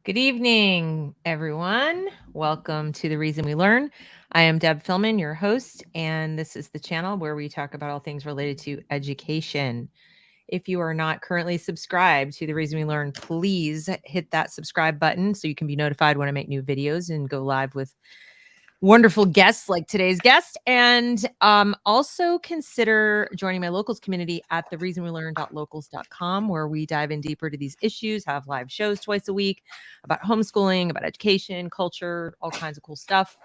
Good evening, everyone. Welcome to The Reason We Learn. I am Deb Philman, your host, and this is the channel where we talk about all things related to education. If you are not currently subscribed to The Reason We Learn, please hit that subscribe button so you can be notified when I make new videos and go live with wonderful guests like today's guest. And also consider joining my locals community at thereasonwelearn.locals.com, where we dive in deeper to these issues, have live shows twice a week about homeschooling, about education, culture, all kinds of cool stuff.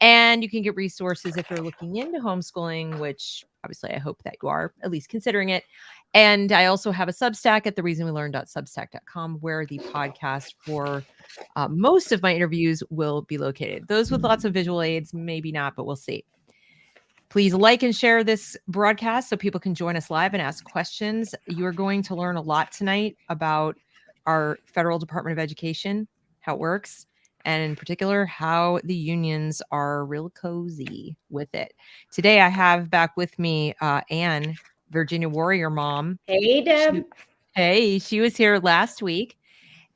And you can get resources if you're looking into homeschooling, which obviously I hope that you are at least considering it. And I also have a Substack at thereasonwelearn.substack.com, where the podcast for most of my interviews will be located. Those with lots of visual aids, maybe not, but we'll see. Please like and share this broadcast so people can join us live and ask questions. You're going to learn a lot tonight about our federal Department of Education, how it works, and in particular, how the unions are real cozy with it. Today, I have back with me Anne, Virginia Warrior Mom. Hey, Deb. She was here last week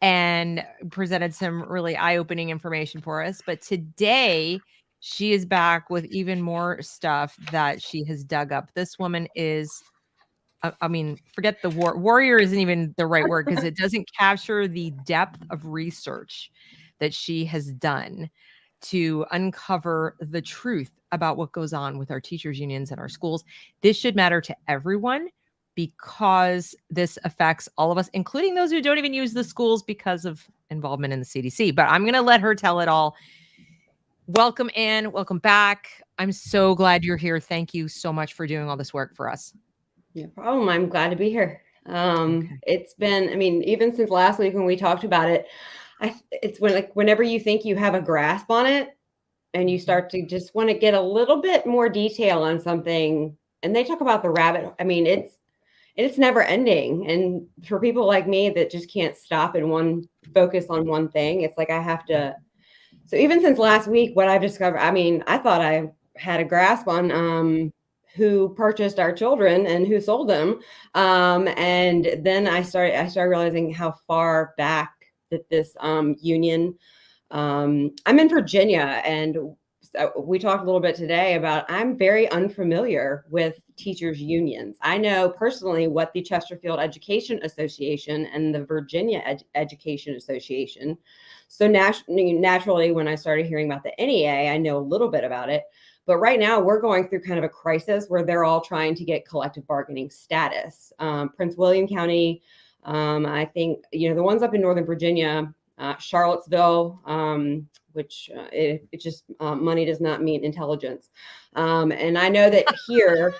and presented some really eye-opening information for us. But today, she is back with even more stuff that she has dug up. This woman is, I mean, forget the warrior isn't even the right word because it doesn't capture the depth of research that she has done to uncover the truth about what goes on with our teachers' unions and our schools. This should matter to everyone, because this affects all of us, including those who don't even use the schools because of involvement in the CDC. But I'm going to let her tell it all. Welcome, Anne. Welcome back. I'm so glad you're here. Thank you so much for doing all this work for us. No problem. I'm glad to be here. It's been, I mean, even since last week when we talked about it, it's whenever you think you have a grasp on it and you start to just want to get a little bit more detail on something, and they talk about the rabbit. I mean, it's never ending. And for people like me that just can't stop and focus on one thing, it's like I have to. So even since last week, what I've discovered, I mean, I thought I had a grasp on who purchased our children and who sold them. And then I started realizing how far back that this union, I'm in Virginia, and we talked a little bit today about I'm very unfamiliar with teachers' unions. I know personally what the Chesterfield Education Association and the Virginia Education Association. So naturally, when I started hearing about the NEA, I know a little bit about it. But right now, we're going through kind of a crisis where they're all trying to get collective bargaining status. Prince William County, I think, the ones up in Northern Virginia, Charlottesville, which it just money does not mean intelligence. And I know that here,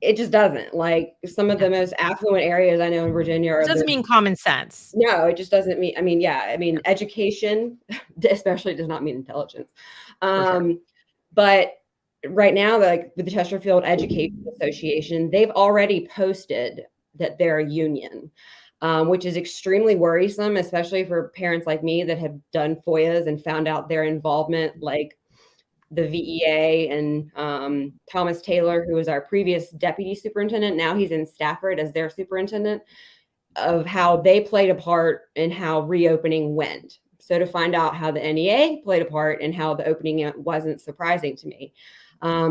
it just doesn't. Like some of the most affluent areas I know in Virginia. It doesn't mean common sense. No, it just doesn't mean, education especially does not mean intelligence. Sure. But right now, like with the Chesterfield Education Association, they've already posted that they're a union. Which is extremely worrisome, especially for parents like me that have done FOIAs and found out their involvement, like the VEA and Thomas Taylor, who was our previous deputy superintendent. Now he's in Stafford as their superintendent, of how they played a part in how reopening went. So to find out how the NEA played a part in how the opening wasn't surprising to me.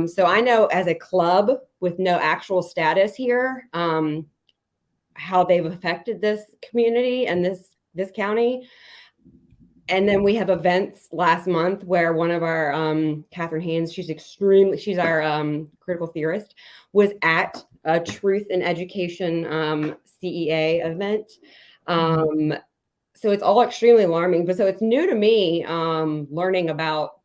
So I know as a club with no actual status here, how they've affected this community and this county. And then we have events last month where one of our Catherine Haynes, she's our critical theorist, was at a Truth in Education CEA event. So it's all extremely alarming. But so it's new to me learning about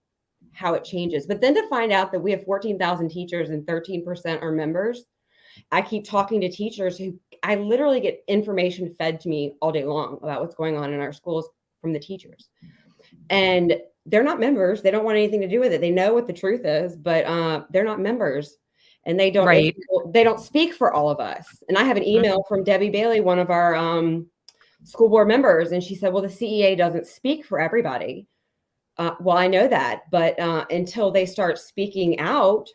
how it changes. But then to find out that we have 14,000 teachers and 13% are members. I keep talking to teachers who I literally get information fed to me all day long about what's going on in our schools from the teachers. And they're not members. They don't want anything to do with it. They know what the truth is, but they're not members. And they don't, they don't speak for all of us. And I have an email from Debbie Bailey, one of our school board members. And she said, well, the CEA doesn't speak for everybody. Well, I know that, but until they start speaking out.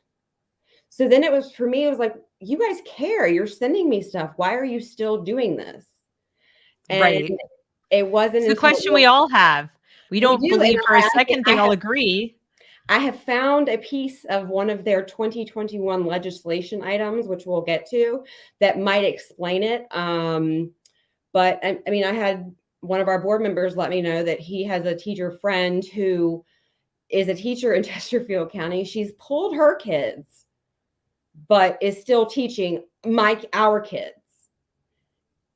So then it was, for me, it was like, you guys care. You're sending me stuff. Why are you still doing this? And It wasn't It's the until question we all have. We don't do, believe and for a second they all agree. I have found a piece of one of their 2021 legislation items, which we'll get to, that might explain it. But I mean, I had one of our board members let me know that he has a teacher friend who is a teacher in Chesterfield County. She's pulled her kids, but is still teaching our kids.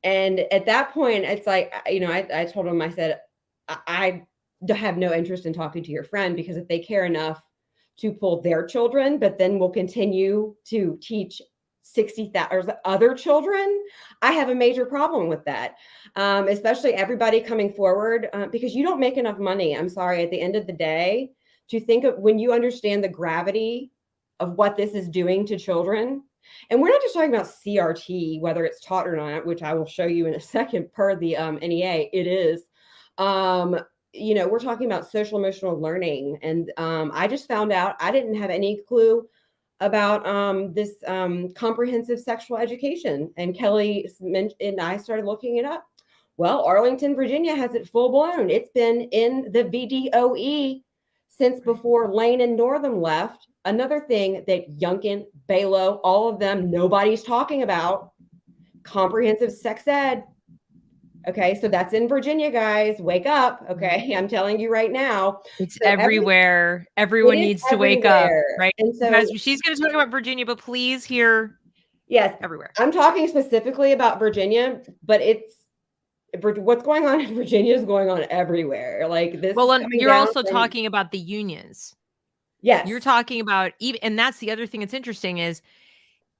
And at that point, it's like, you know, I told him, I said, I have no interest in talking to your friend, because if they care enough to pull their children, but then will continue to teach 60,000 other children, I have a major problem with that. Especially everybody coming forward, because you don't make enough money. I'm sorry, at the end of the day, to think of when you understand the gravity of what this is doing to children. And we're not just talking about CRT, whether it's taught or not, which I will show you in a second per the NEA, it is. You know, we're talking about social emotional learning. And I just found out, I didn't have any clue about this comprehensive sexual education. And Kelly and I started looking it up. Well, Arlington, Virginia has it full blown. It's been in the VDOE since before Lane and Northam left. Another thing that Yunkin, Balo, all of them, nobody's talking about, comprehensive sex ed. Okay, so that's in Virginia, guys. Wake up. Okay, I'm telling you right now. It's so everywhere. Everyone needs to wake up, right? And so guys, she's going to talk about Virginia, but please hear. Yes, everywhere. I'm talking specifically about Virginia, but what's going on in Virginia is going on everywhere. Like this. Well, you're also talking about the unions. Yes, you're talking about even, and that's the other thing that's interesting is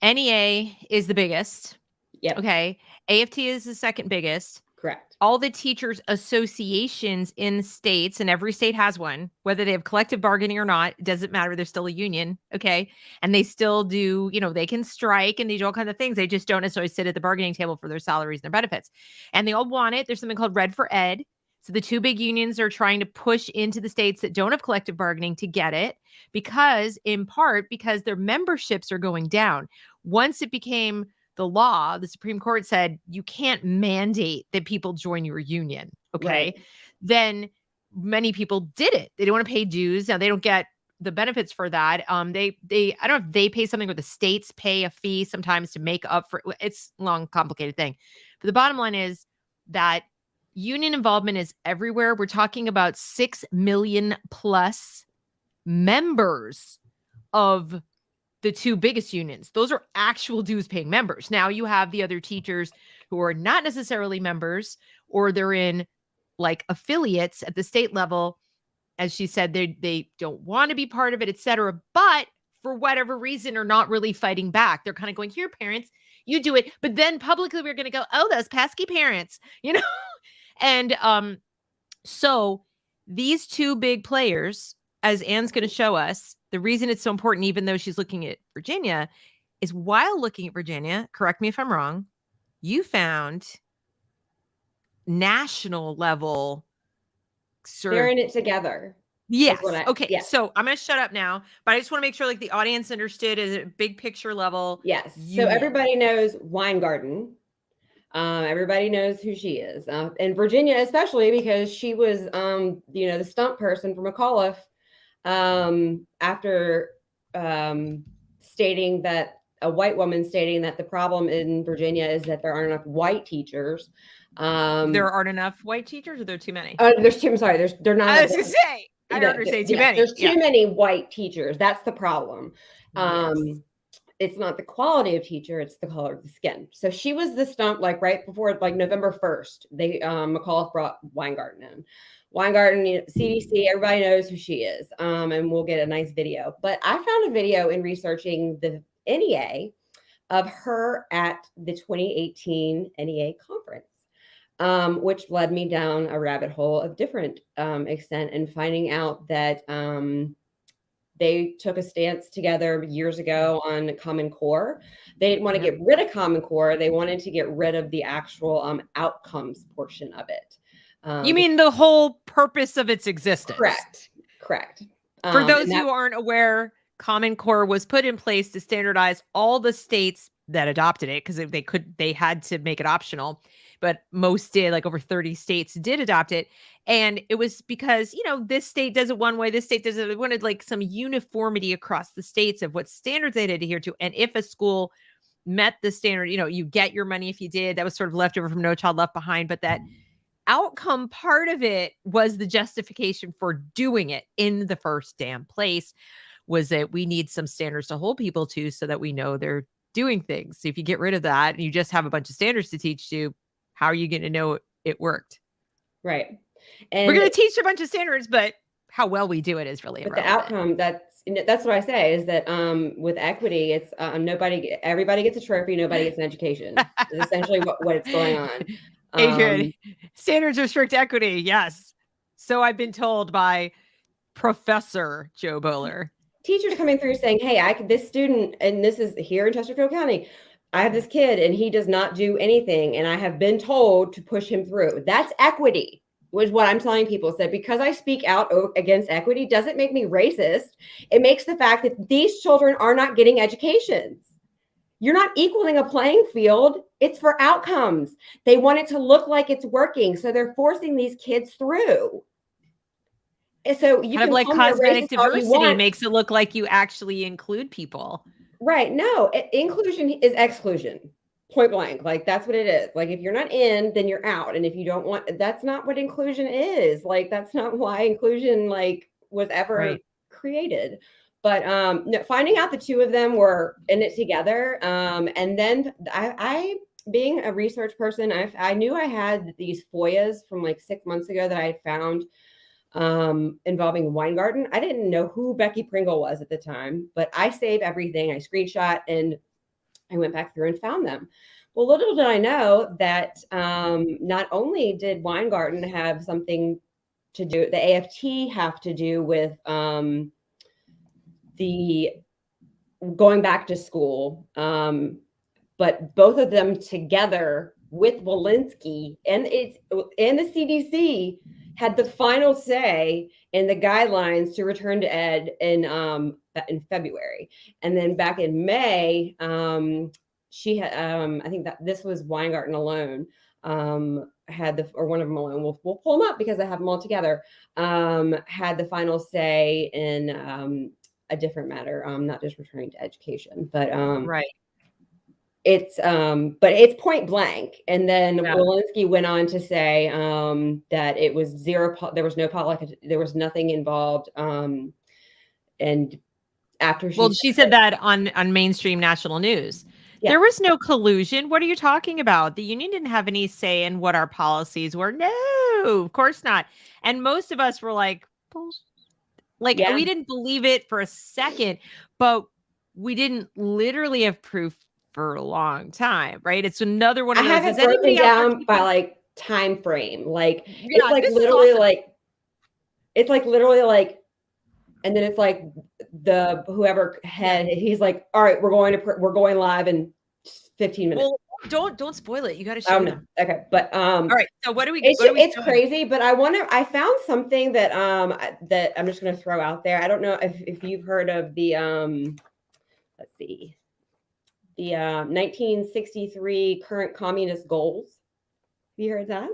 NEA is the biggest. Yep. Okay. AFT is the second biggest. Correct. All the teachers associations in states, and every state has one, whether they have collective bargaining or not, it doesn't matter. They're still a union. Okay. And they still do, you know, they can strike and they do all kinds of things. They just don't necessarily sit at the bargaining table for their salaries and their benefits. And they all want it. There's something called Red for Ed. So the two big unions are trying to push into the states that don't have collective bargaining to get it, because in part because their memberships are going down. Once it became the law, the Supreme Court said you can't mandate that people join your union. Okay. Right. Then many people did it. They don't want to pay dues. Now they don't get the benefits for that. I don't know if they pay something or the states pay a fee sometimes to make up for it. It's a long, complicated thing. But the bottom line is that union involvement is everywhere. We're talking about 6 million plus members of the two biggest unions. Those are actual dues paying members. Now you have the other teachers who are not necessarily members, or they're in like affiliates at the state level. As she said, they don't want to be part of it, et cetera. But for whatever reason are not really fighting back. They're kind of going, here, parents, you do it. But then publicly we're going to go, oh, those pesky parents, you know? And so these two big players, as Anne's going to show us, the reason it's so important, even though she's looking at Virginia, is while looking at Virginia, correct me if I'm wrong, you found national level they're in it together. Yes. Okay. Yes. So I'm going to shut up now, but I just want to make sure like the audience understood is a big picture level. Yes. So everybody knows Weingarten. Everybody knows who she is. In Virginia, especially because she was, you know, the stunt person for McAuliffe, after stating that a white woman stating that the problem in Virginia is that there aren't enough white teachers. There aren't enough white teachers, or there are too many? There's too. I'm sorry. They're not. I was going to say. I heard her say too many. There's too many white teachers. That's the problem. Yes. It's not the quality of teacher, it's the color of the skin. So she was the stump, like right before like November 1st, they McAuliffe brought Weingarten in. Weingarten, you know, CDC, everybody knows who she is. And we'll get a nice video. But I found a video in researching the NEA of her at the 2018 NEA conference, which led me down a rabbit hole of different extent, and finding out that they took a stance together years ago on Common Core. They didn't want to get rid of Common Core. They wanted to get rid of the actual outcomes portion of it. You mean the whole purpose of its existence? Correct. For those who aren't aware, Common Core was put in place to standardize all the states that adopted it, because they had to make it optional. but most did, like over 30 states did adopt it. And it was because, this state does it one way, this state does it. They wanted like some uniformity across the states of what standards they'd adhere to. And if a school met the standard, you get your money if you did. That was sort of leftover from No Child Left Behind. But that outcome part of it was the justification for doing it in the first damn place, was that we need some standards to hold people to so that we know they're doing things. So if you get rid of that and you just have a bunch of standards to teach you, how are you going to know it worked? Right. And we're going to teach a bunch of standards, but how well we do it is really irrelevant. The outcome, that's what I say, is that with equity, it's everybody gets a trophy, nobody gets an education. Is essentially what's going on. Adrian, standards restrict equity. Yes. So I've been told by Professor Joe Bowler. Teachers coming through saying, hey, this student, and this is here in Chesterfield County, I have this kid and he does not do anything, and I have been told to push him through. That's equity, was what I'm telling people. So because I speak out against equity doesn't make me racist. It makes the fact that these children are not getting educations. You're not equaling a playing field. It's for outcomes. They want it to look like it's working, so they're forcing these kids through. So you kind of like cosmetic diversity makes it look like you actually include people. Right. No, inclusion is exclusion. Point blank. Like, that's what it is. Like, if you're not in, then you're out. And if you don't want, that's not what inclusion is. Like, that's not why inclusion was ever created. But no, finding out the two of them were in it together. And then I being a research person, I knew I had these FOIAs from 6 months ago that I had found involving Weingarten. I didn't know who Becky Pringle was at the time, but I saved everything. I screenshot and I went back through and found them. Well, little did I know that not only did Weingarten have something to do, the AFT have to do with the going back to school, but both of them together with Walensky and the CDC had the final say in the guidelines to return to ed in February. And then back in May, she had, I think that this was Weingarten alone, had or one of them alone, we'll pull them up because I have them all together, had the final say in a different matter, not just returning to education, but right. But it's point blank. And then Walensky went on to say that it was zero. There was no politics. There was nothing involved. And after she said that on mainstream national news, there was no collusion. What are you talking about? The union didn't have any say in what our policies were. No, of course not. And most of us were like, we didn't believe it for a second, but we didn't literally have proof for a long time, right? It's another one of those. I have it broken down by time frame. It's literally awesome. It's literally and then it's the whoever had, he's like, all right, we're going live in 15 minutes. Well, don't spoil it. You got to show them. Okay, but all right. So what do we? It's crazy, but I found something that that I'm just going to throw out there. I don't know if you've heard of the let's see. The 1963 current communist goals. Have you heard that?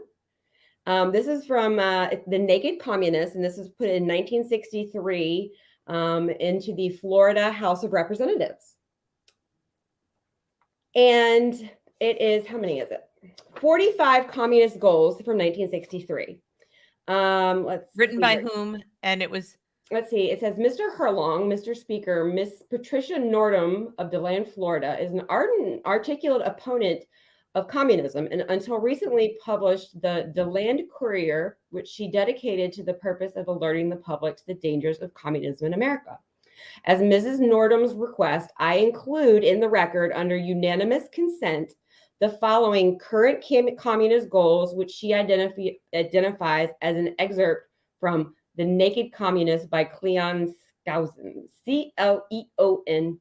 This is from the Naked Communists, and this was put in 1963 into the Florida House of Representatives. And it is, how many is it? 45 communist goals from 1963. Written by whom? And it was... Let's see. It says, Mr. Herlong, Mr. Speaker, Miss Patricia Nordum of DeLand, Florida, is an ardent, articulate opponent of communism, and until recently published the DeLand Courier, which she dedicated to the purpose of alerting the public to the dangers of communism in America. As Mrs. Nordum's request, I include in the record, under unanimous consent, the following current communist goals, which she identifies as an excerpt from The Naked Communist by Cleon Skousen, CleonSkousen.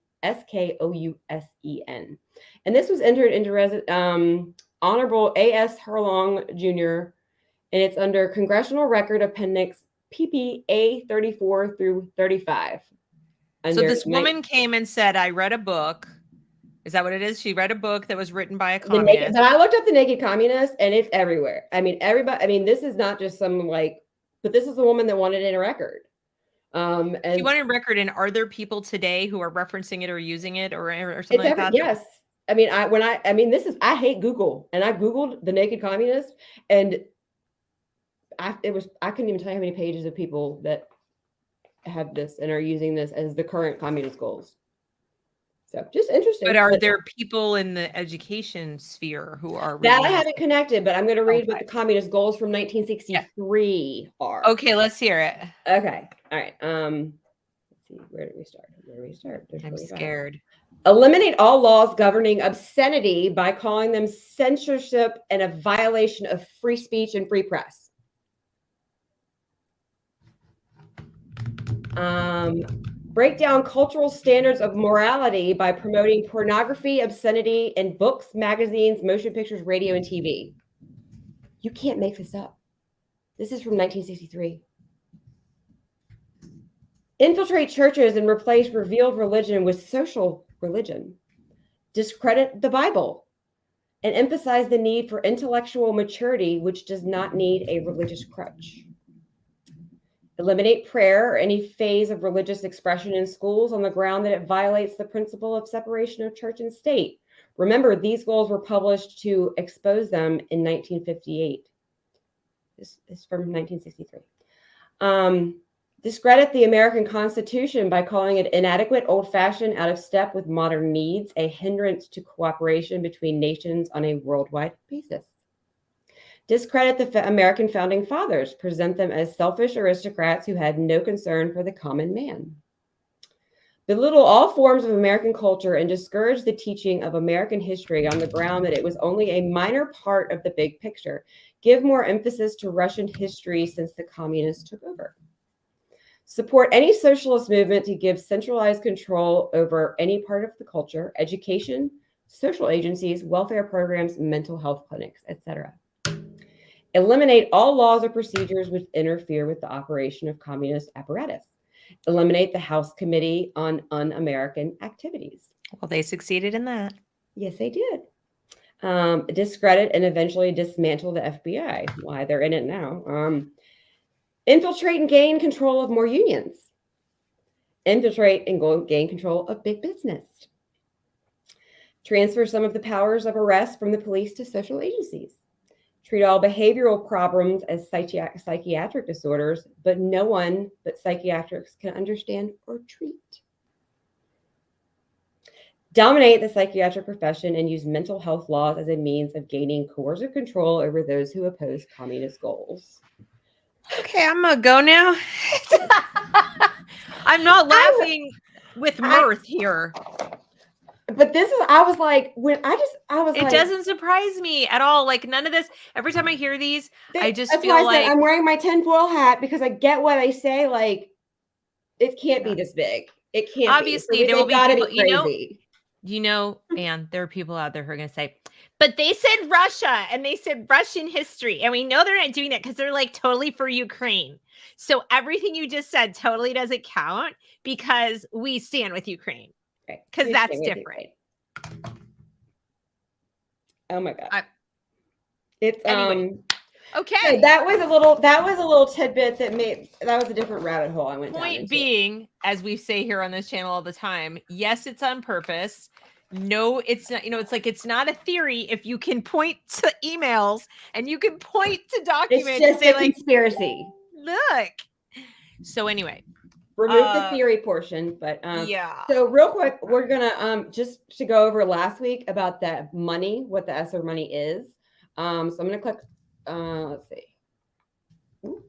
And this was entered into Honorable A.S. Herlong Jr., and it's under Congressional Record Appendix PPA 34 through 35. So this woman came and said, I read a book Is that what it is? She read a book that was written by a But communist. I looked up the Naked Communist, and it's everywhere. I mean, everybody. I mean, this is not just some but this is the woman that wanted it in a record. She And wanted a record, and are there people today who are referencing it or using it or something like that? yes. I mean, I hate Google, and I Googled the Naked Communist, and I couldn't even tell you how many pages of people that have this and are using this as the current communist goals. So just interesting. But are there people in the education sphere who are that I haven't connected, but I'm going to read what the communist goals from 1963 are. Okay, let's hear it. Okay. All right. Let's see. Where do we start? I'm scared. Eliminate all laws governing obscenity by calling them censorship and a violation of free speech and free press. Break down cultural standards of morality by promoting pornography, obscenity in books, magazines, motion pictures, radio, and TV. You can't make this up. This is from 1963. Infiltrate churches and replace revealed religion with social religion. Discredit the Bible and emphasize the need for intellectual maturity, which does not need a religious crutch. Eliminate prayer or any phase of religious expression in schools on the ground that it violates the principle of separation of church and state. Remember, these goals were published to expose them in 1958. This is from 1963. Discredit the American Constitution by calling it inadequate, old-fashioned, out of step with modern needs, a hindrance to cooperation between nations on a worldwide basis. Discredit the American founding fathers, present them as selfish aristocrats who had no concern for the common man. Belittle all forms of American culture and discourage the teaching of American history on the ground that it was only a minor part of the big picture. Give more emphasis to Russian history since the communists took over. Support any socialist movement to give centralized control over any part of the culture, education, social agencies, welfare programs, mental health clinics, etc. Eliminate all laws or procedures which interfere with the operation of communist apparatus. Eliminate the House Committee on Un-American Activities. Well, they succeeded in that. Yes, they did. Discredit and eventually dismantle the FBI. Why they're in it now. Infiltrate and gain control of more unions. Infiltrate and gain control of big business. Transfer some of the powers of arrest from the police to social agencies. Treat all behavioral problems as psychiatric disorders, but no one but psychiatrists can understand or treat. Dominate the psychiatric profession and use mental health laws as a means of gaining coercive control over those who oppose communist goals. Okay, I'm gonna go now. I'm not laughing with mirth here. But this is, I was like, it doesn't surprise me at all. Like none of this, every time I hear these, I just feel like I'm wearing my tinfoil hat because I get what I say. Like, it can't be this big. It can't obviously be. There will be people, crazy. And there are people out there who are going to say, but they said Russia and they said Russian history. And we know they're not doing that because they're like totally for Ukraine. So everything you just said totally doesn't count because we stand with Ukraine. Because that's different. Oh my God. It's anyway. Okay. That was a little tidbit that was a different rabbit hole I went down. Point being, as we say here on this channel all the time, yes, it's on purpose. No, it's not. It's like it's not a theory. If you can point to emails and you can point to documents, it's just a conspiracy. Look. So anyway. Remove the theory portion, but yeah. So real quick, we're gonna just to go over last week about that money, what the ESSER money is. So I'm gonna click. Let's see. Ooh.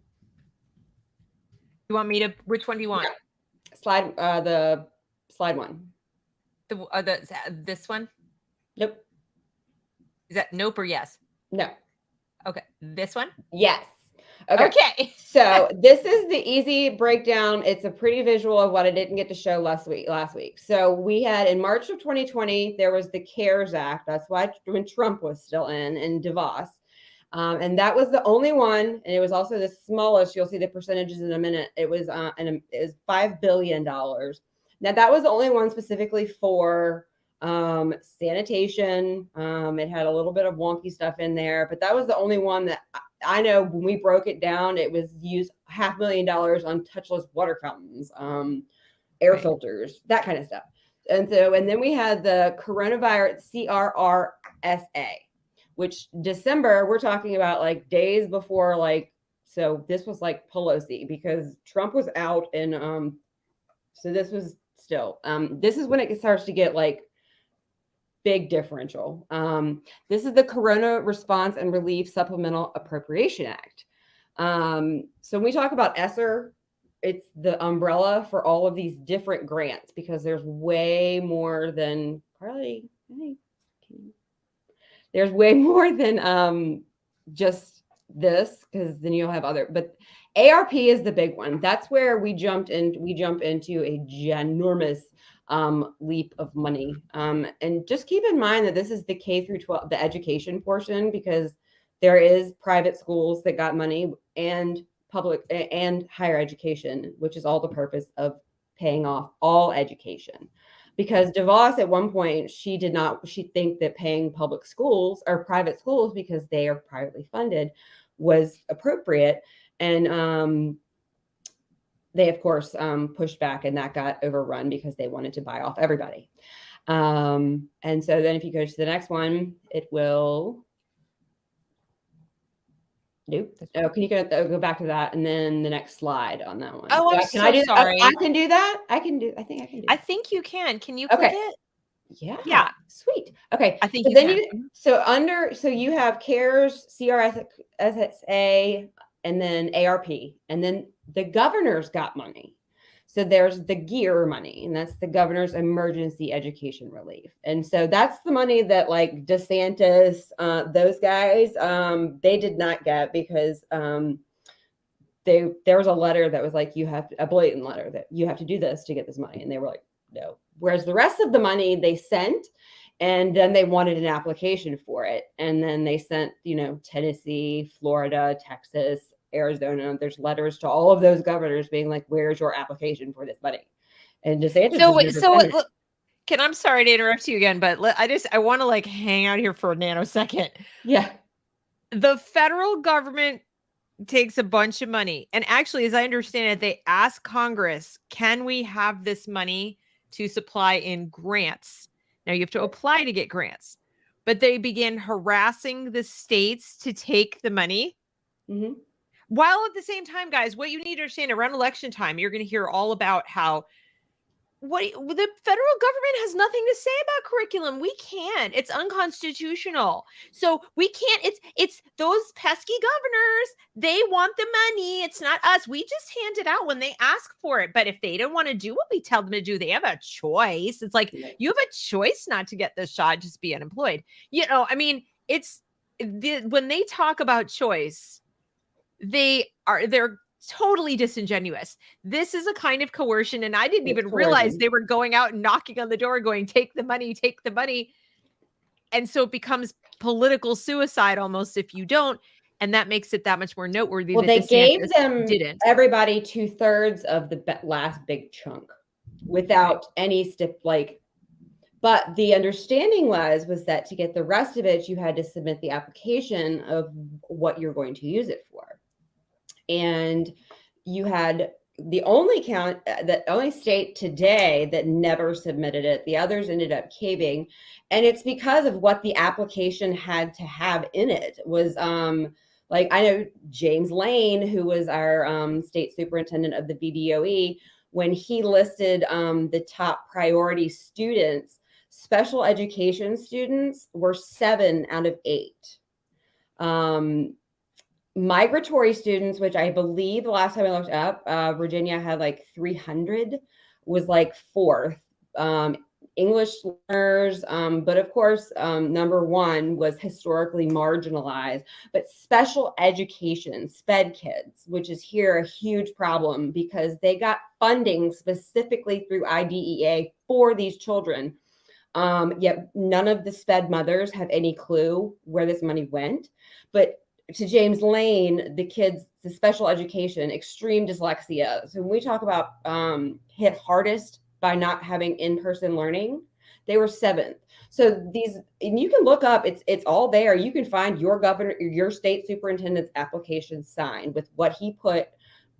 You want me to? Which one do you want? Slide. The slide one. This one. Nope. Is that nope or yes? No. Okay. This one. Yes. Okay. So this is the easy breakdown. It's a pretty visual of what I didn't get to show last week. So we had in March of 2020, there was the CARES Act. That's why when Trump was still in Davos. And that was the only one. And it was also the smallest. You'll see the percentages in a minute. It was $5 billion. Now that was the only one specifically for sanitation. It had a little bit of wonky stuff in there, but that was the only one that I know when we broke it down, it was used $500,000 on touchless water fountains, air filters, that kind of stuff. And then we had the coronavirus CRRSA, which December, we're talking about like days before, like, so this was like Pelosi because Trump was out and so this was still, this is when it starts to get like big differential. This is the Corona Response and Relief Supplemental Appropriation Act. So when we talk about ESSER, it's the umbrella for all of these different grants because there's way more than there's way more than just this, because then you'll have other, but ARP is the big one. That's where we jump into a ginormous leap of money. And just keep in mind that this is the K through 12, the education portion, because there is private schools that got money and public and higher education, which is all the purpose of paying off all education. Because DeVos at one point, she think that paying public schools or private schools, because they are privately funded, was appropriate. And they, of course, pushed back, and that got overrun because they wanted to buy off everybody. And so then if you go to the next one, it will... Nope. Oh, can you go back to that, and then the next slide on that one? Oh, I'm sorry. I can do that. I think I can do. I think you can. Can you click it? Yeah. Sweet. Okay. I think so you have CARES, CRSSA, and then ARP, and then the governors got money. So there's the GEAR money, and that's the governor's emergency education relief. And so that's the money that like DeSantis, those guys, they did not get because there was a letter that was like, a blatant letter that you have to do this to get this money. And they were like, no. Whereas the rest of the money they sent, and then they wanted an application for it. And then they sent, Tennessee, Florida, Texas, Arizona. There's letters to all of those governors being like, where's your application for this money? And DeSantis. I'm sorry to interrupt you again, but I want to like hang out here for a nanosecond. Yeah. The federal government takes a bunch of money. And actually, as I understand it, they ask Congress, can we have this money to supply in grants? Now you have to apply to get grants, but they begin harassing the states to take the money. Mm-hmm. While at the same time, guys, what you need to understand around election time, you're going to hear all about how the federal government has nothing to say about curriculum. We can't. It's unconstitutional. So we can't. It's those pesky governors. They want the money. It's not us. We just hand it out when they ask for it. But if they don't want to do what we tell them to do, they have a choice. It's like you have a choice not to get this shot, just be unemployed. When they talk about choice, they're totally disingenuous. This is a kind of coercion, and I didn't even realize they were going out and knocking on the door going, take the money. And so it becomes political suicide almost if you don't, and that makes it that much more noteworthy. Well, they gave them everybody 2/3 of the last big chunk without any but the understanding was that to get the rest of it, you had to submit the application of what you're going to use it for. And you had the only state today that never submitted it. The others ended up caving. And it's because of what the application had to have in it was, I know James Lane, who was our state superintendent of the BDOE, when he listed the top priority students, special education students were 7 out of 8. Migratory students, which I believe the last time I looked up, Virginia had like 300, was like 4th. English learners, but of course, number 1 was historically marginalized, but special education, SPED kids, which is here a huge problem because they got funding specifically through IDEA for these children. Yet none of the SPED mothers have any clue where this money went. But to James Lane, the special education, extreme dyslexia. So when we talk about hit hardest by not having in-person learning, They were 7th. So these, and you can look up, it's all there. You can find your governor, your state superintendent's application signed with what he put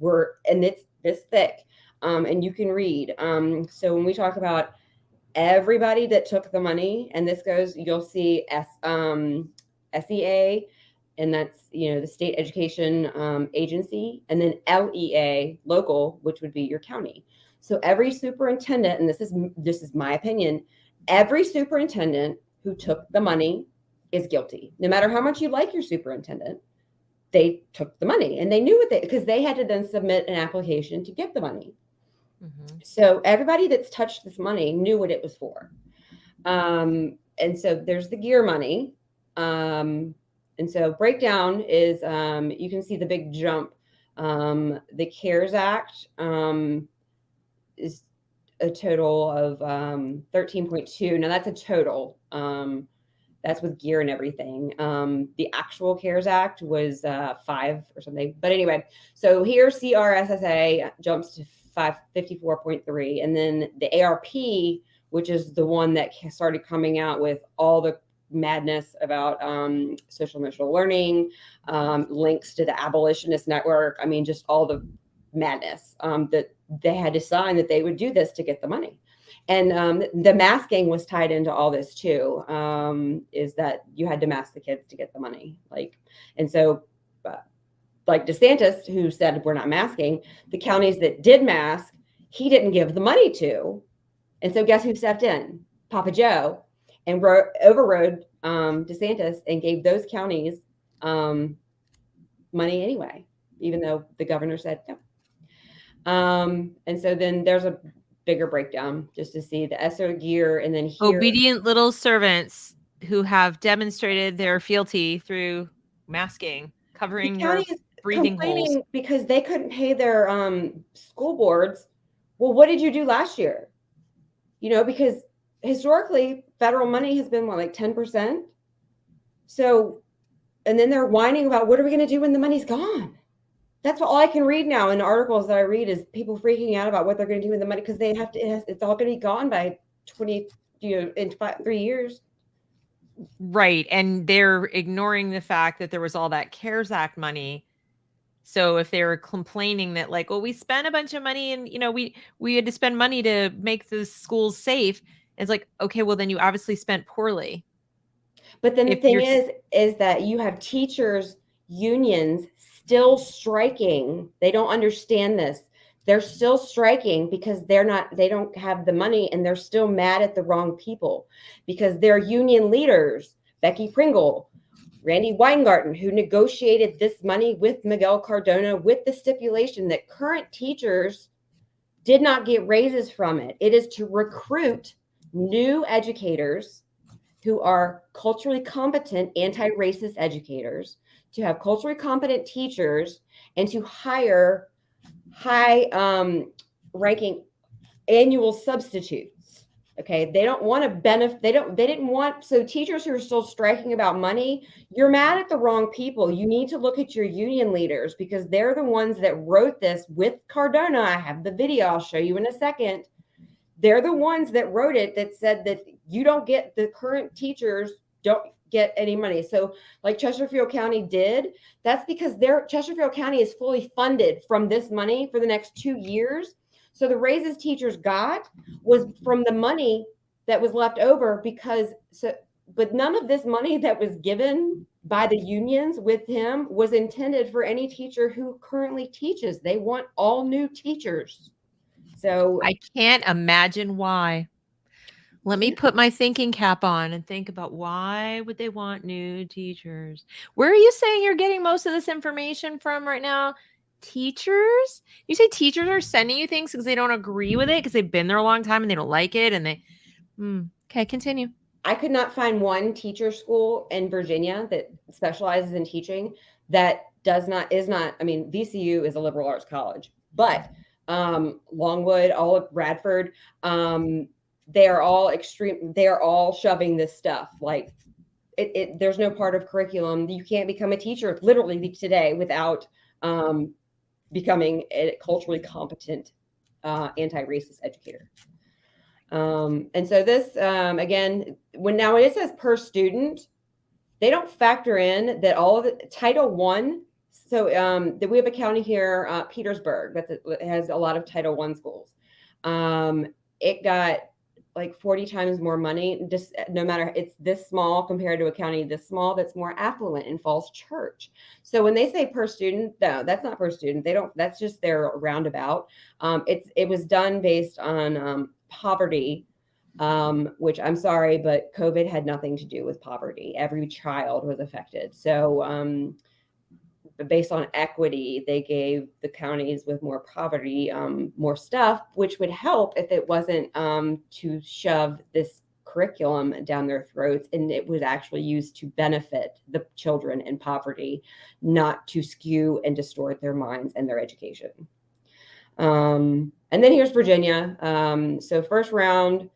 and it's this thick. And you can read. So when we talk about everybody that took the money, and this goes, you'll see SEA, and that's, the state education agency, and then LEA, local, which would be your county. So every superintendent, and this is my opinion, every superintendent who took the money is guilty. No matter how much you like your superintendent, they took the money, and they knew because they had to then submit an application to get the money. Mm-hmm. So everybody that's touched this money knew what it was for. And so there's the gear money. And so breakdown is, you can see the big jump. The CARES Act is a total of 13.2. Now that's a total. That's with gear and everything. The actual CARES Act was 5 or something. But anyway, so here CRSSA jumps to 554.3, and then the ARP, which is the one that started coming out with all the madness about social emotional learning, links to the abolitionist network. I mean, just all the madness that they had to sign that they would do this to get the money. And the masking was tied into all this too, is that you had to mask the kids to get the money. And so like DeSantis, who said we're not masking, the counties that did mask, he didn't give the money to. And so guess who stepped in? Papa Joe, and overrode DeSantis and gave those counties money anyway, even though the governor said no. And so then there's a bigger breakdown just to see the ESSER gear, and then here, obedient little servants who have demonstrated their fealty through masking, covering your breathing holes because they couldn't pay their school boards. Well, what did you do last year? Because historically federal money has been like 10%. So, and then they're whining about what are we going to do when the money's gone? That's all I can read now in articles that I read is people freaking out about what they're going to do with the money because they have to. It's all going to be gone by 3 years. Right, and they're ignoring the fact that there was all that CARES Act money. So if they were complaining that like, well, we spent a bunch of money and we had to spend money to make the schools safe, it's like, okay, well then you obviously spent poorly. But then the thing is that you have teachers unions still striking. They don't understand this. They're still striking because they don't have the money, and they're still mad at the wrong people because their union leaders, Becky Pringle, Randy Weingarten, who negotiated this money with Miguel Cardona with the stipulation that current teachers did not get raises from it. It is to recruit new educators who are culturally competent, anti-racist educators, to have culturally competent teachers, and to hire high ranking annual substitutes. Okay, they don't want to benefit. They didn't want. So teachers who are still striking about money, you're mad at the wrong people. You need to look at your union leaders because they're the ones that wrote this with Cardona. I have the video. I'll show you in a second. They're the ones that wrote it that said that you don't get, the current teachers don't get any money. So like Chesterfield County did, that's because Chesterfield County is fully funded from this money for the next 2 years. So the raises teachers got was from the money that was left over but none of this money that was given by the unions with him was intended for any teacher who currently teaches. They want all new teachers. So I can't imagine why. Let me put my thinking cap on and think about why would they want new teachers? Where are you saying you're getting most of this information from right now? Teachers? You say teachers are sending you things because they don't agree with it because they've been there a long time and they don't like it and they okay, continue. I could not find one teacher school in Virginia that specializes in teaching that I mean, VCU is a liberal arts college, but Longwood, all of Bradford, they are all shoving this stuff. Like there's no part of curriculum. You can't become a teacher literally today without becoming a culturally competent anti-racist educator. And so this, again, when it says per student, they don't factor in that all of the Title I. So we have a county here, Petersburg, it has a lot of Title I schools. It got like 40 times more money, just no matter it's this small compared to a county this small that's more affluent in Falls Church. So when they say per student, no, that's not per student. That's just their roundabout. It was done based on poverty, which I'm sorry, but COVID had nothing to do with poverty. Every child was affected. So based on equity, they gave the counties with more poverty more stuff, which would help if it wasn't to shove this curriculum down their throats, and it was actually used to benefit the children in poverty, not to skew and distort their minds and their education. And then here's Virginia. So first round,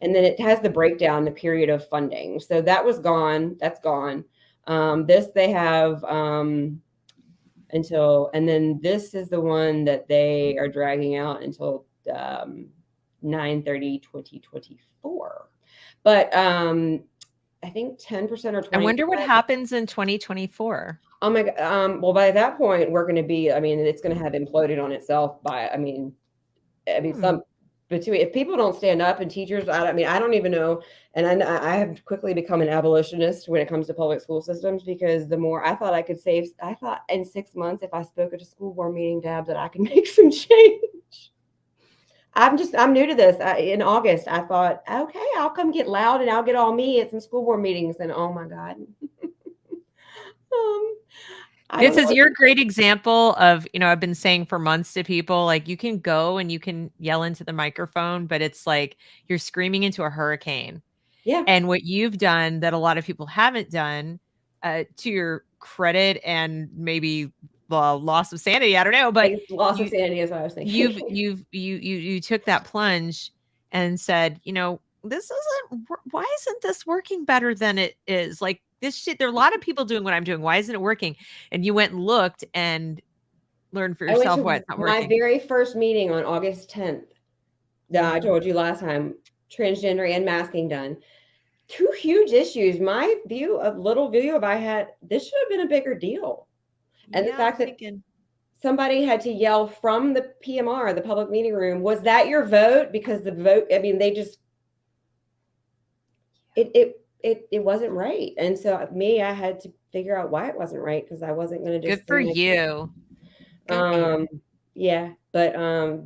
and then it has the breakdown, the period of funding. So that was gone. That's gone. This they have until, and then this is the one that they are dragging out until 9/30/2024. But I think 10% or 20%. I wonder what happens in 2024. Oh my God. Well, by that point, we're going to be, it's going to have imploded on itself by, if people don't stand up, and teachers, I don't even know. And I have quickly become an abolitionist when it comes to public school systems, because the more I thought in 6 months, if I spoke at a school board meeting, Deb, that I can make some change. I'm new to this. In August, I thought, okay, I'll come get loud and I'll get all me at some school board meetings. And oh my God. This is your great example of, I've been saying for months to people, like, you can go and you can yell into the microphone, but it's like you're screaming into a hurricane. Yeah. And what you've done that a lot of people haven't done, to your credit, and maybe loss of sanity, I don't know, but loss of sanity is what I was thinking. You took that plunge and said, why isn't this working better than it is? Like, this shit, there are a lot of people doing what I'm doing. Why isn't it working? And you went and looked and learned for yourself why it's not working. My very first meeting on August 10th, I told you last time, transgender and masking done. 2 huge issues. My little view of I had, this should have been a bigger deal. And the fact that somebody had to yell from the PMR, the public meeting room, was that your vote? Because the vote, they just, it wasn't right. And so I had to figure out why it wasn't right, because I wasn't going to just. Good for you. Yeah, but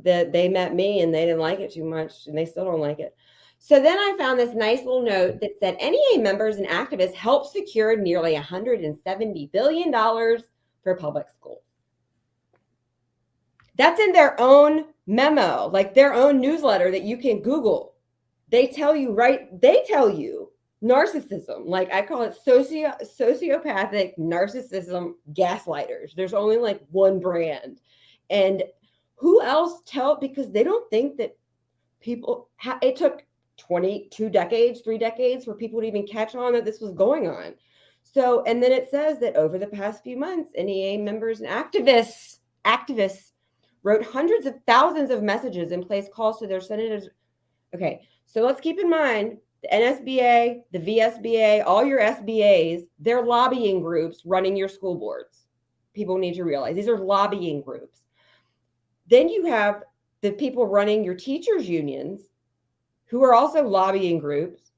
they met me and they didn't like it too much, and they still don't like it. So then I found this nice little note that said NEA members and activists helped secure nearly $170 billion for public schools. That's in their own memo, like their own newsletter that you can Google. They tell you narcissism, like I call it sociopathic narcissism gaslighters. There's only like one brand. And who else because they don't think that people, it took 3 decades for people to even catch on that this was going on. So, and then it says that over the past few months, NEA members and activists wrote hundreds of thousands of messages and placed calls to their senators. Okay, so let's keep in mind the NSBA, the VSBA, all your SBAs, they're lobbying groups running your school boards. People need to realize these are lobbying groups. Then you have the people running your teachers' unions, who are also lobbying groups.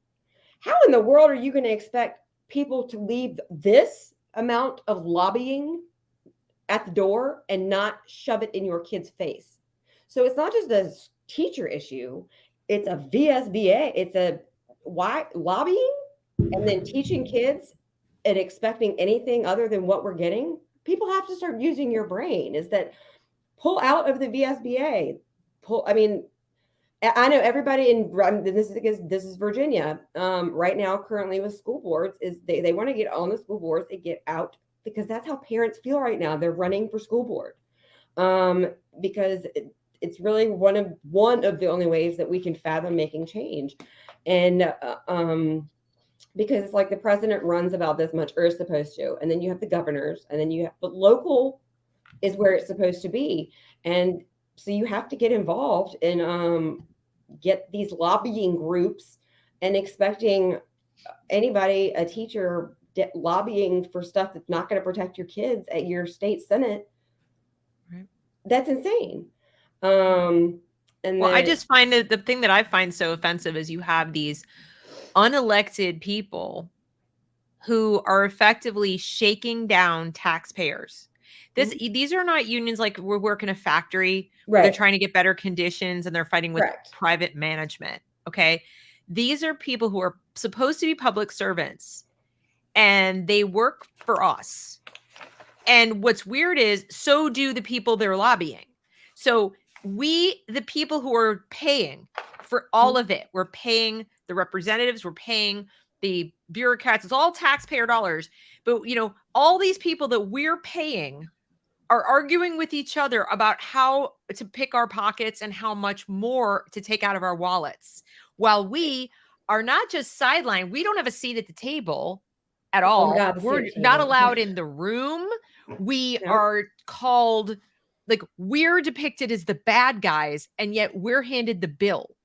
How in the world are you going to expect people to leave this amount of lobbying at the door and not shove it in your kid's face? So it's not just a teacher issue. It's a VSBA. It's why lobbying and then teaching kids and expecting anything other than what we're getting. People have to start using your brain. Is that pull out of the VSBA? I know everybody this is Virginia right now currently with school boards is they want to get on the school boards and get out, because that's how parents feel right now. They're running for school board because it's really one of the only ways that we can fathom making change. And because it's like the president runs about this much, or is supposed to, and then you have the governors, and then but local is where it's supposed to be. And so you have to get involved in get these lobbying groups and expecting anybody, a teacher, lobbying for stuff that's not going to protect your kids at your state senate. Right. That's insane. And well, then, I just find that the thing that I find so offensive is you have these unelected people who are effectively shaking down taxpayers. These are not unions like we work in a factory where they're right, trying to get better conditions and they're fighting with correct. private management. Okay. These are people who are supposed to be public servants and they work for us. And what's weird is so do the people they're lobbying. So we, the people who are paying for all of it, we're paying the representatives, we're paying the bureaucrats, it's all taxpayer dollars. But, you know, all these people that we're paying are arguing with each other about how to pick our pockets and how much more to take out of our wallets. While we are not just sidelined, we don't have a seat at the table at all. We're not allowed in the room. We are called, like, we're depicted as the bad guys, and yet we're handed the bill.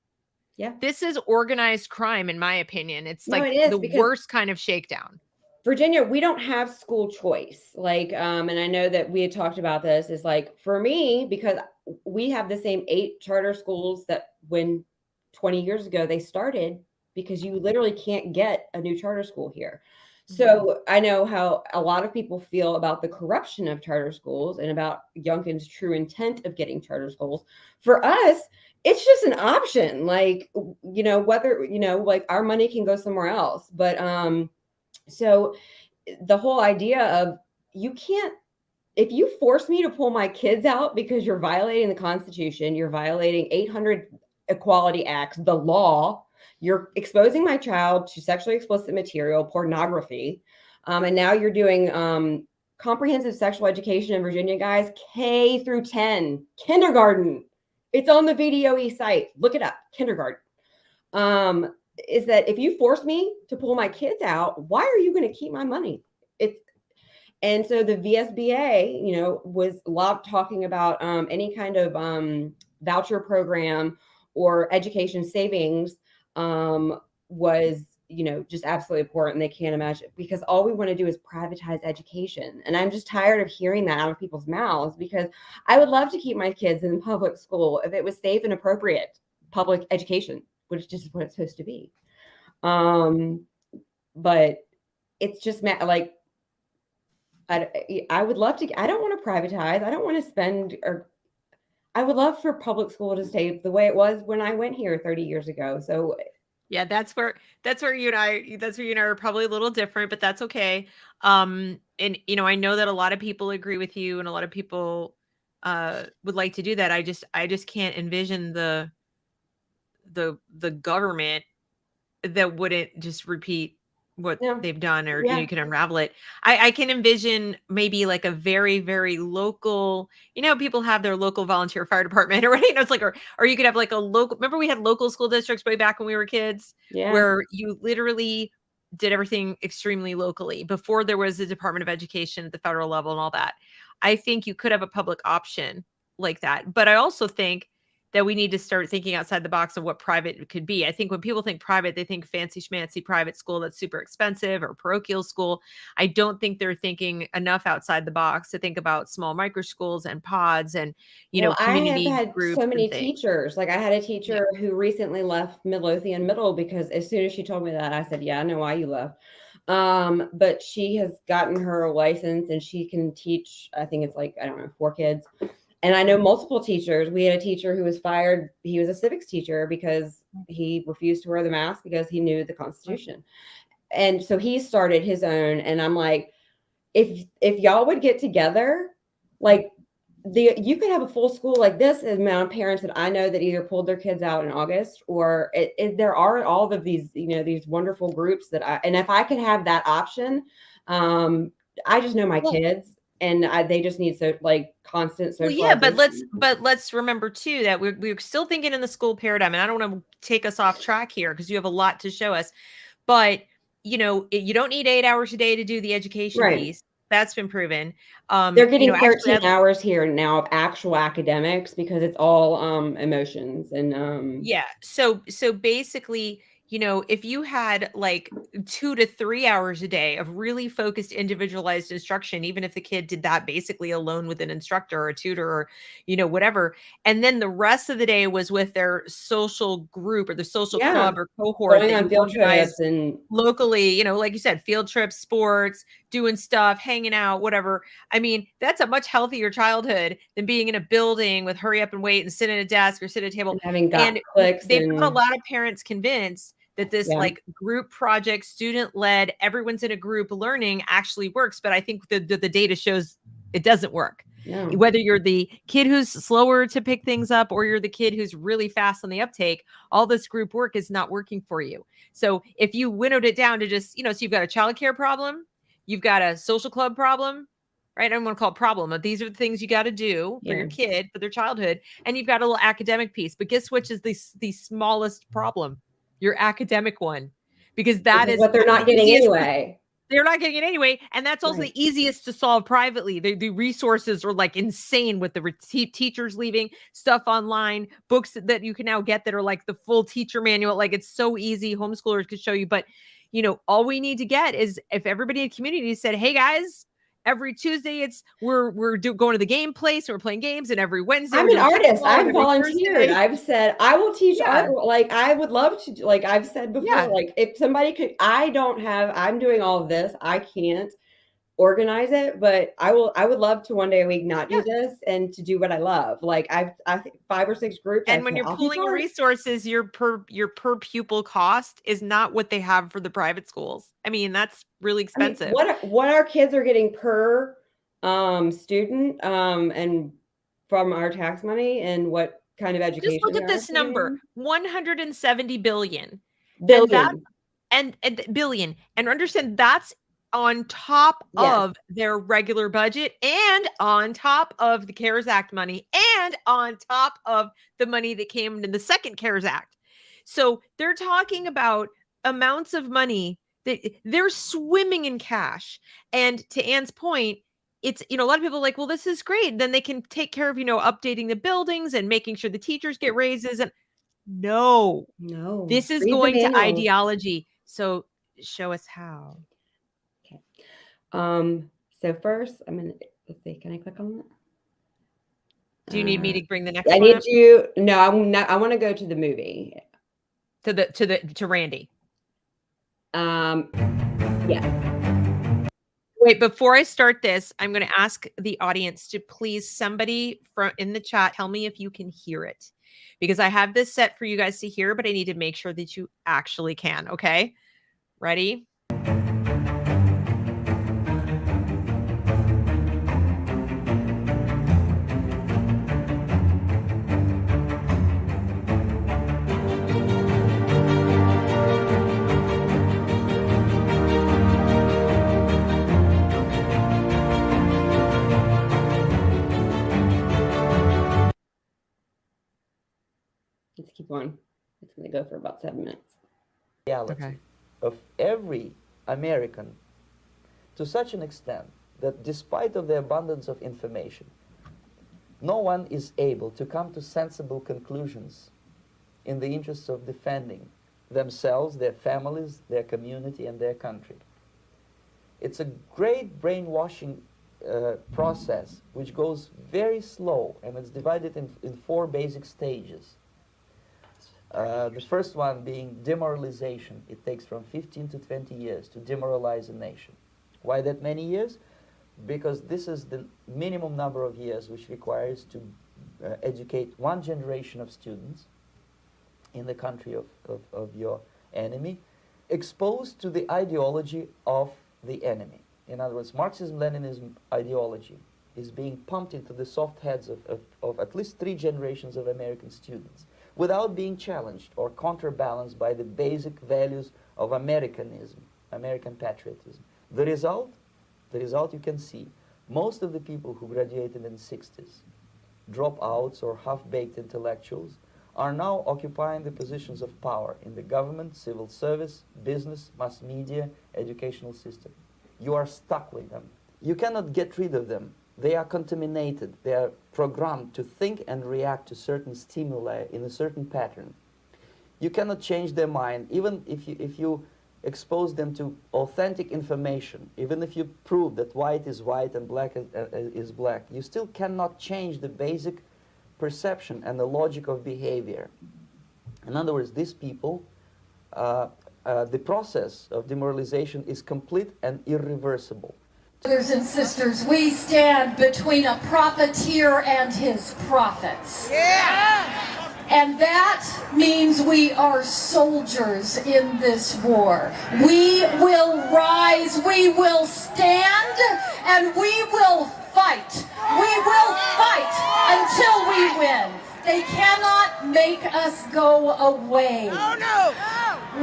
Yeah. This is organized crime, in my opinion. It's No, like it is, the because worst kind of shakedown. Virginia, we don't have school choice. Like, and I know that we had talked about this, is like, for me, because we have the same 8 charter schools that when 20 years ago they started, because you literally can't get a new charter school here. So I know how a lot of people feel about the corruption of charter schools and about Youngkin's true intent of getting charter schools. For us, it's just an option. Like, you know, whether, you know, like our money can go somewhere else. But so the whole idea of, you can't, if you force me to pull my kids out because you're violating the Constitution, you're violating 800 Equality Acts, the law, you're exposing my child to sexually explicit material, pornography, and now you're doing comprehensive sexual education in Virginia, guys, K through 10, kindergarten. It's on the VDOE site. Look it up, kindergarten. Is that if you force me to pull my kids out, why are you going to keep my money? And so the VSBA, you know, was talking about any kind of voucher program or education savings was, you know, just absolutely important. They can't imagine, because all we want to do is privatize education. And I'm just tired of hearing that out of people's mouths, because I would love to keep my kids in public school if it was safe and appropriate public education, which is what it's supposed to be. But it's just like, I would love to, I don't want to privatize. I don't want to spend, or I would love for public school to stay the way it was when I went here 30 years ago. So yeah, that's where you and I are probably a little different, but that's okay. And you know, I know that a lot of people agree with you and a lot of people would like to do that. I just can't envision the government that wouldn't just repeat what they've done, or you know, you can unravel it. I can envision maybe like a very, very local, you know, people have their local volunteer fire department, or you know, it's like, or you could have like a local, remember we had local school districts way back when we were kids, where you literally did everything extremely locally before there was a Department of Education at the federal level and all that. I think you could have a public option like that. But I also think that we need to start thinking outside the box of what private could be. I think when people think private, they think fancy schmancy private school that's super expensive, or parochial school. I don't think they're thinking enough outside the box to think about small micro schools and pods and, you know, community I have had groups. So many teachers. Like, I had a teacher who recently left Midlothian Middle, because as soon as she told me that, I said, yeah, I know why you left. But she has gotten her license and she can teach, I think it's like, I don't know, 4 kids. And I know multiple teachers. We had a teacher who was fired. He was a civics teacher because he refused to wear the mask because he knew the Constitution. And so he started his own. And I'm like, if y'all would get together, like, you could have a full school like this. The amount of parents that I know that either pulled their kids out in August, or there are all of these, you know, these wonderful groups and if I could have that option, I just know my kids. And they just need constant social. Well, yeah, but let's remember too that we're still thinking in the school paradigm, and I don't want to take us off track here because you have a lot to show us. But you know, you don't need 8 hours a day to do the education piece. That's been proven. They're getting actually, 13 hours here now of actual academics because it's all emotions and yeah. So basically, if you had like 2 to 3 hours a day of really focused individualized instruction, even if the kid did that basically alone with an instructor or a tutor or whatever, and then the rest of the day was with their social group or the social club or cohort going that on you field organize trips and locally, like you said, field trips, sports, doing stuff, hanging out, whatever. I mean, that's a much healthier childhood than being in a building with hurry up and wait and sit at a desk or sit at a table. having got And clicks they've got a and lot of parents convinced that this like group project, student led, everyone's in a group learning actually works. But I think the data shows it doesn't work. no. Whether you're the kid who's slower to pick things up or you're the kid who's really fast on the uptake, all this group work is not working for you. So if you winnowed it down to just, so you've got a childcare problem, you've got a social club problem, right? I don't want to call it problem, but these are the things you got to do for your kid, for their childhood. And you've got a little academic piece. But guess which is the smallest problem? Your academic one. Because that is what they're not getting anyway. They're not getting it anyway. And that's also the easiest to solve privately. The resources are like insane with the teachers leaving stuff online, books that you can now get that are like the full teacher manual. Like it's so easy. Homeschoolers could show you. But, all we need to get is if everybody in the community said, hey guys, every Tuesday we're going to the game place and we're playing games, and every Wednesday I'm an artist. I've volunteered. I've said I will teach art. Like I would love to. Like I've said before. Like if somebody could, I'm doing all of this. I can't organize it, but I would love to one day a week not do this and to do what I love. Like I think 5 or 6 groups. And when you're pulling resources, your per pupil cost is not what they have for the private schools. I mean, that's really expensive. I mean, what our kids are getting per student and from our tax money, and what kind of education? Just look at this number: 170 billion. Billion. And billion. And understand that's on top of their regular budget and on top of the CARES Act money and on top of the money that came in the second CARES Act. So they're talking about amounts of money that they're swimming in cash. And to Anne's point, it's, a lot of people are like, well, this is great. Then they can take care of, updating the buildings and making sure the teachers get raises. And no, this is going to ideology. So show us how. Okay. So first I'm going to, let's see, can I click on that? Do you need me to bring the next one? I need you. No, I'm not. I want to go to the movie. To Randy. Yeah. Wait, before I start this, I'm going to ask the audience to please, somebody in the chat, tell me if you can hear it, because I have this set for you guys to hear, but I need to make sure that you actually can. Okay. Ready? Let's keep on. It's going to go for about 7 minutes. Reality of every American, to such an extent that despite of the abundance of information, no one is able to come to sensible conclusions in the interests of defending themselves, their families, their community, and their country. It's a great brainwashing process which goes very slow, and it's divided in 4 basic stages. The first one being demoralization. It takes from 15 to 20 years to demoralize a nation. Why that many years? Because this is the minimum number of years which requires to educate 1 generation of students in the country of your enemy, exposed to the ideology of the enemy. In other words, Marxism-Leninism ideology is being pumped into the soft heads of at least 3 generations of American students, without being challenged or counterbalanced by the basic values of Americanism, American patriotism. The result you can see. Most of the people who graduated in the 60s, dropouts or half-baked intellectuals, are now occupying the positions of power in the government, civil service, business, mass media, educational system. You are stuck with them. You cannot get rid of them. They are contaminated. They are programmed to think and react to certain stimuli in a certain pattern. You cannot change their mind, even if you expose them to authentic information, even if you prove that white is white and black is black, you still cannot change the basic perception and the logic of behavior. In other words, these people, the process of demoralization is complete and irreversible. Brothers and sisters, we stand between a profiteer and his profits. Yeah! And that means we are soldiers in this war. We will rise, we will stand, and we will fight. We will fight until we win. They cannot make us go away. Oh, no!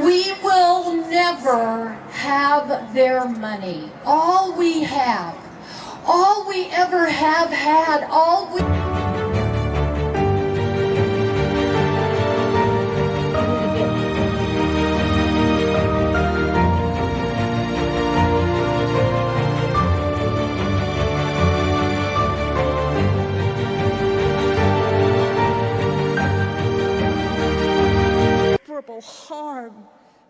We will never have their money. All we have, all we ever have had, all we... harm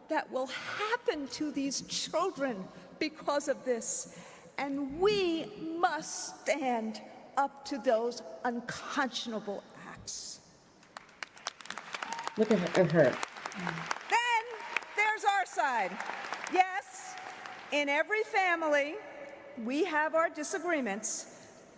that will happen to these children because of this. And we must stand up to those unconscionable acts. Look at her. Then there's our side. Yes, in every family, we have our disagreements,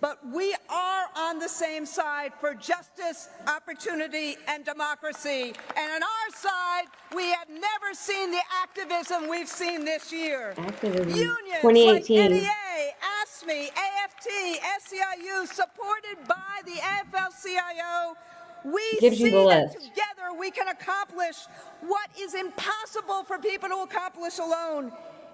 but we are on the same side for justice, opportunity, and democracy. And on our side, we have never seen the activism we've seen this year. Activism. Unions 2018. like NEA, AFSCME, AFT, SEIU, supported by the AFL-CIO, we see that together we can accomplish what is impossible for people to accomplish alone.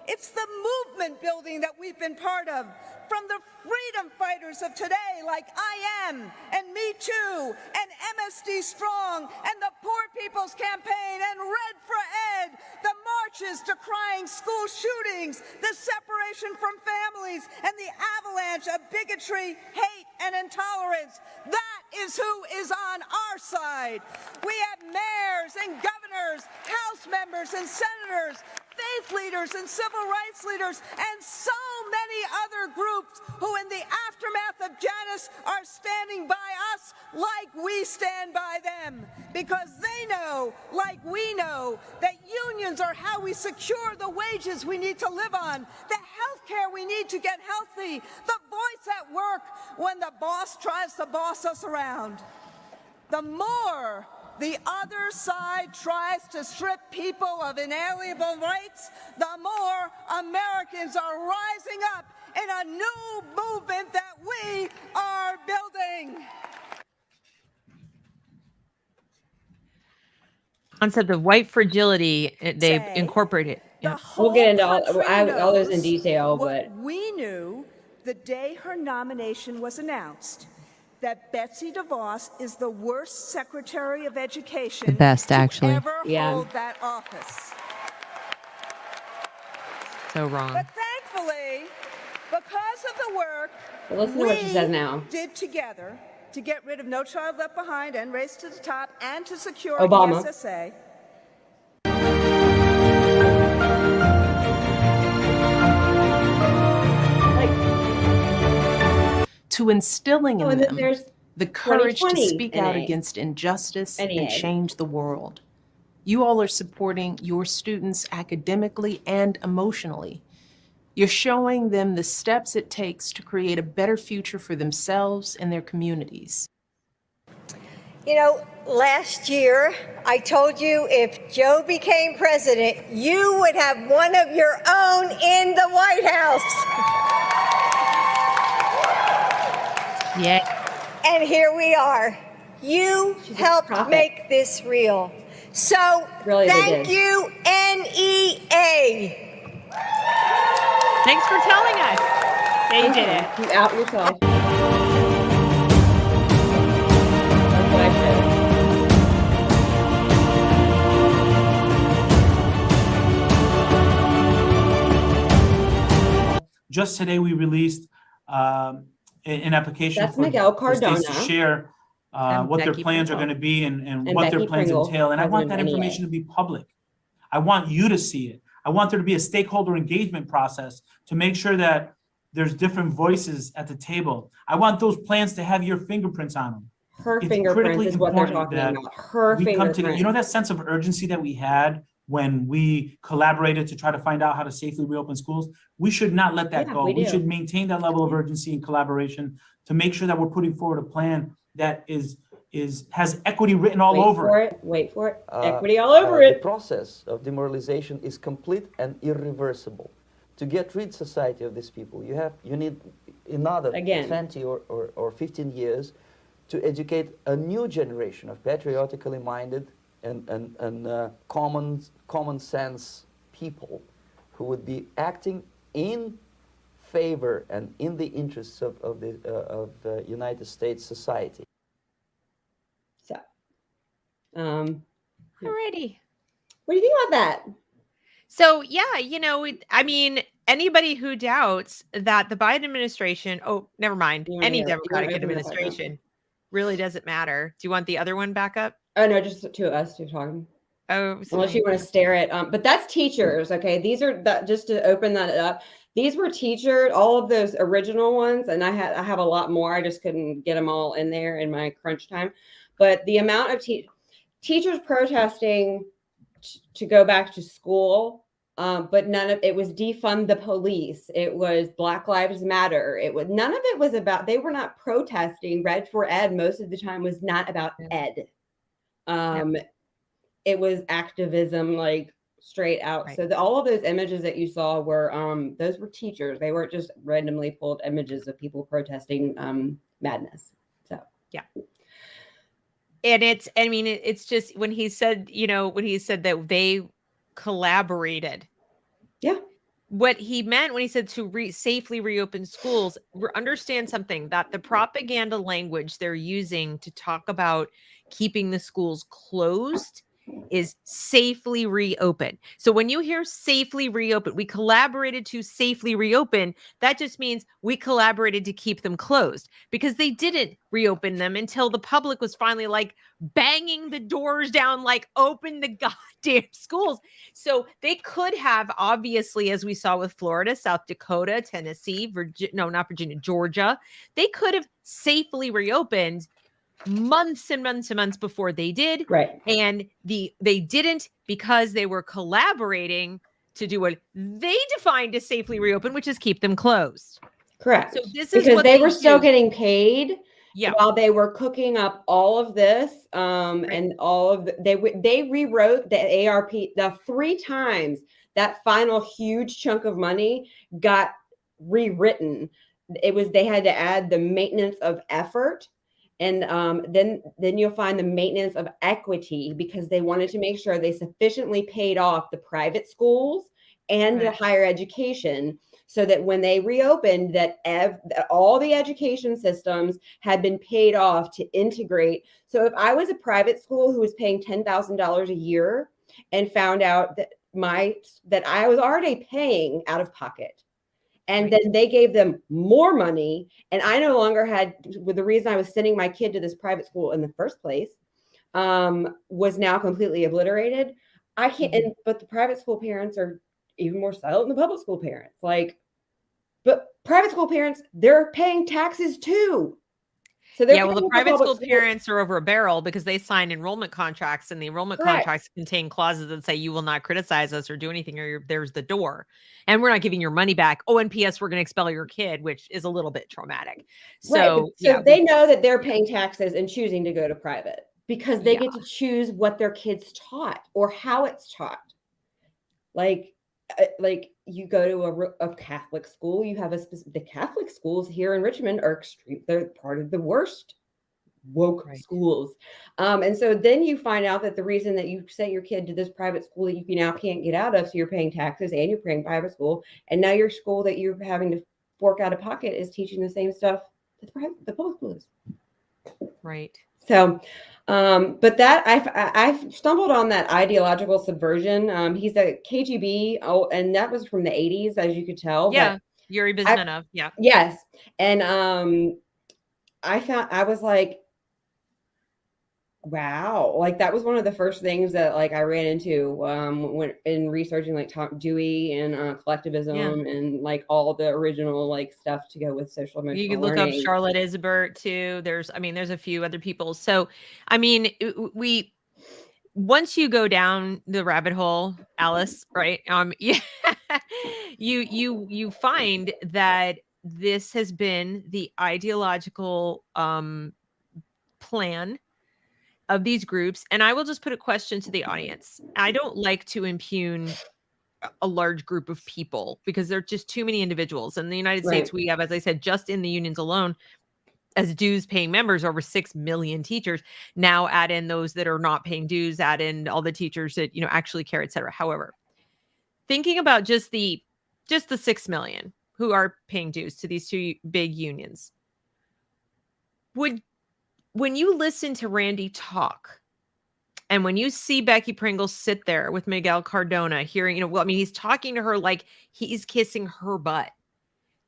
It's the movement building that we've been part of, from the freedom fighters of today like I Am and Me Too and MSD Strong and the Poor People's Campaign and Red for Ed, the marches decrying school shootings, the separation from families, and the avalanche of bigotry, hate, and intolerance. That is who is on our side. We have mayors and governors, House members and senators, faith leaders and civil rights leaders, and so many other groups who in the aftermath of Janus are standing by us like we stand by them, because they know, like we know, that unions are how we secure the wages we need to live on, the health care we need to get healthy, the voice at work when the boss tries to boss us around. The more the other side tries to strip people of inalienable rights, the more Americans are rising up in a new movement that we are building. Concept of white fragility, they've incorporated. Yeah. We'll get into all those in detail, but we knew the day her nomination was announced that Betsy DeVos is the worst Secretary of Education the best, actually. to ever hold that office. So wrong. But thankfully, because of the work listen to what she says now. did together to get rid of No Child Left Behind and Race to the Top and to secure Obama. ESSA, to instilling in them the courage to speak out against injustice and change the world. You all are supporting your students academically and emotionally. You're showing them the steps it takes to create a better future for themselves and their communities. You know, last year I told you if Joe became president, you would have one of your own in the White House. Yeah. And here we are. You helped make this real. So really, thank you, NEA. Thanks for telling us. They did it. You out yourself. That's what I said. just today we released an application for states to share what their plans are going to be and what their plans entail. And I want that information to be public. I want you to see it. I want there to be a stakeholder engagement process to make sure that there's different voices at the table. I want those plans to have your fingerprints on them. Her fingerprints is what they're talking about. Her fingerprints. You know that sense of urgency that we had when we collaborated to try to find out how to safely reopen schools? We should not let that go. We should maintain that level of urgency and collaboration to make sure that we're putting forward a plan that has equity written all over it. Wait for it. Equity all over it. The process of demoralization is complete and irreversible. To get rid society of these people, you need another 20 or 15 years to educate a new generation of patriotically minded and common sense people who would be acting in favor and in the interests of the United States society. So, alrighty. What do you think about that? So, yeah, you know, I mean, anybody who doubts that the Biden administration, never mind, any Democratic administration really doesn't matter. Do you want the other one back up? Oh, no, just two of us two talking. Oh, unless you want to stare at, but that's teachers. Okay. These are just to open that up. These were teachers, all of those original ones. And I have a lot more. I just couldn't get them all in there in my crunch time. But the amount of teachers protesting to go back to school, but it was defund the police. It was Black Lives Matter. None of it was about, they were not protesting. Red for Ed most of the time was not about ed. It was activism, like straight out. Right. So all of those images that you saw were, those were teachers. They weren't just randomly pulled images of people protesting madness. So, yeah. And it's just when he said that they collaborated. Yeah. What he meant when he said to safely reopen schools, understand something, that the propaganda language they're using to talk about keeping the schools closed is safely reopen. So when you hear safely reopen, we collaborated to safely reopen, that just means we collaborated to keep them closed, because they didn't reopen them until the public was finally like banging the doors down, like open the goddamn schools. So they could have, obviously, as we saw with Florida, South Dakota, Tennessee, Georgia, they could have safely reopened months and months and months before they did. Right. And they didn't, because they were collaborating to do what they defined as safely reopen, which is keep them closed. Correct. So this is because what they were still getting paid while they were cooking up all of this. And all of they rewrote the ARP the 3 times that final huge chunk of money got rewritten. They had to add the maintenance of effort. And then you'll find the maintenance of equity, because they wanted to make sure they sufficiently paid off the private schools and the higher education, so that when they reopened, that all the education systems had been paid off to integrate. So if I was a private school who was paying $10,000 a year and found out that I was already paying out of pocket, and then they gave them more money, and I no longer had, the reason I was sending my kid to this private school in the first place was now completely obliterated. I can't, but the private school parents are even more silent than the public school parents. But private school parents, they're paying taxes too. So the private school parents are over a barrel, because they sign enrollment contracts, and the enrollment contracts contain clauses that say you will not criticize us or do anything, or there's the door, and we're not giving your money back. Oh, and P.S., we're going to expel your kid, which is a little bit traumatic. So they know that they're paying taxes and choosing to go to private, because they get to choose what their kids taught or how it's taught. Like you go to a Catholic school, you have the Catholic schools here in Richmond are extreme. They're part of the worst woke schools. And so then you find out that the reason that you sent your kid to this private school that you now can't get out of, so you're paying taxes and you're paying private school, and now your school that you're having to fork out of pocket is teaching the same stuff that the public school is. Right. So, but that I've stumbled on that ideological subversion. He's a KGB. Oh, and that was from the 80s, as you could tell. Yeah. Yuri Bezmenov. Yeah. Yes. And I was like, wow, like that was one of the first things that like I ran into when in researching like Dewey and collectivism and like all the original like stuff to go with social emotional You can look learning. up Charlotte Isbert too. There's a few other people. So, I mean, once you go down the rabbit hole, Alice, right? Yeah, you find that this has been the ideological plan of these groups. And I will just put a question to the audience. I don't like to impugn a large group of people because there are just too many individuals. In the United States, we have, as I said, just in the unions alone, as dues paying members, over 6 million teachers. Now add in those that are not paying dues, add in all the teachers that, actually care, et cetera. However, thinking about just the 6 million who are paying dues to these two big unions, when you listen to Randy talk, and when you see Becky Pringle sit there with Miguel Cardona hearing, he's talking to her like he's kissing her butt.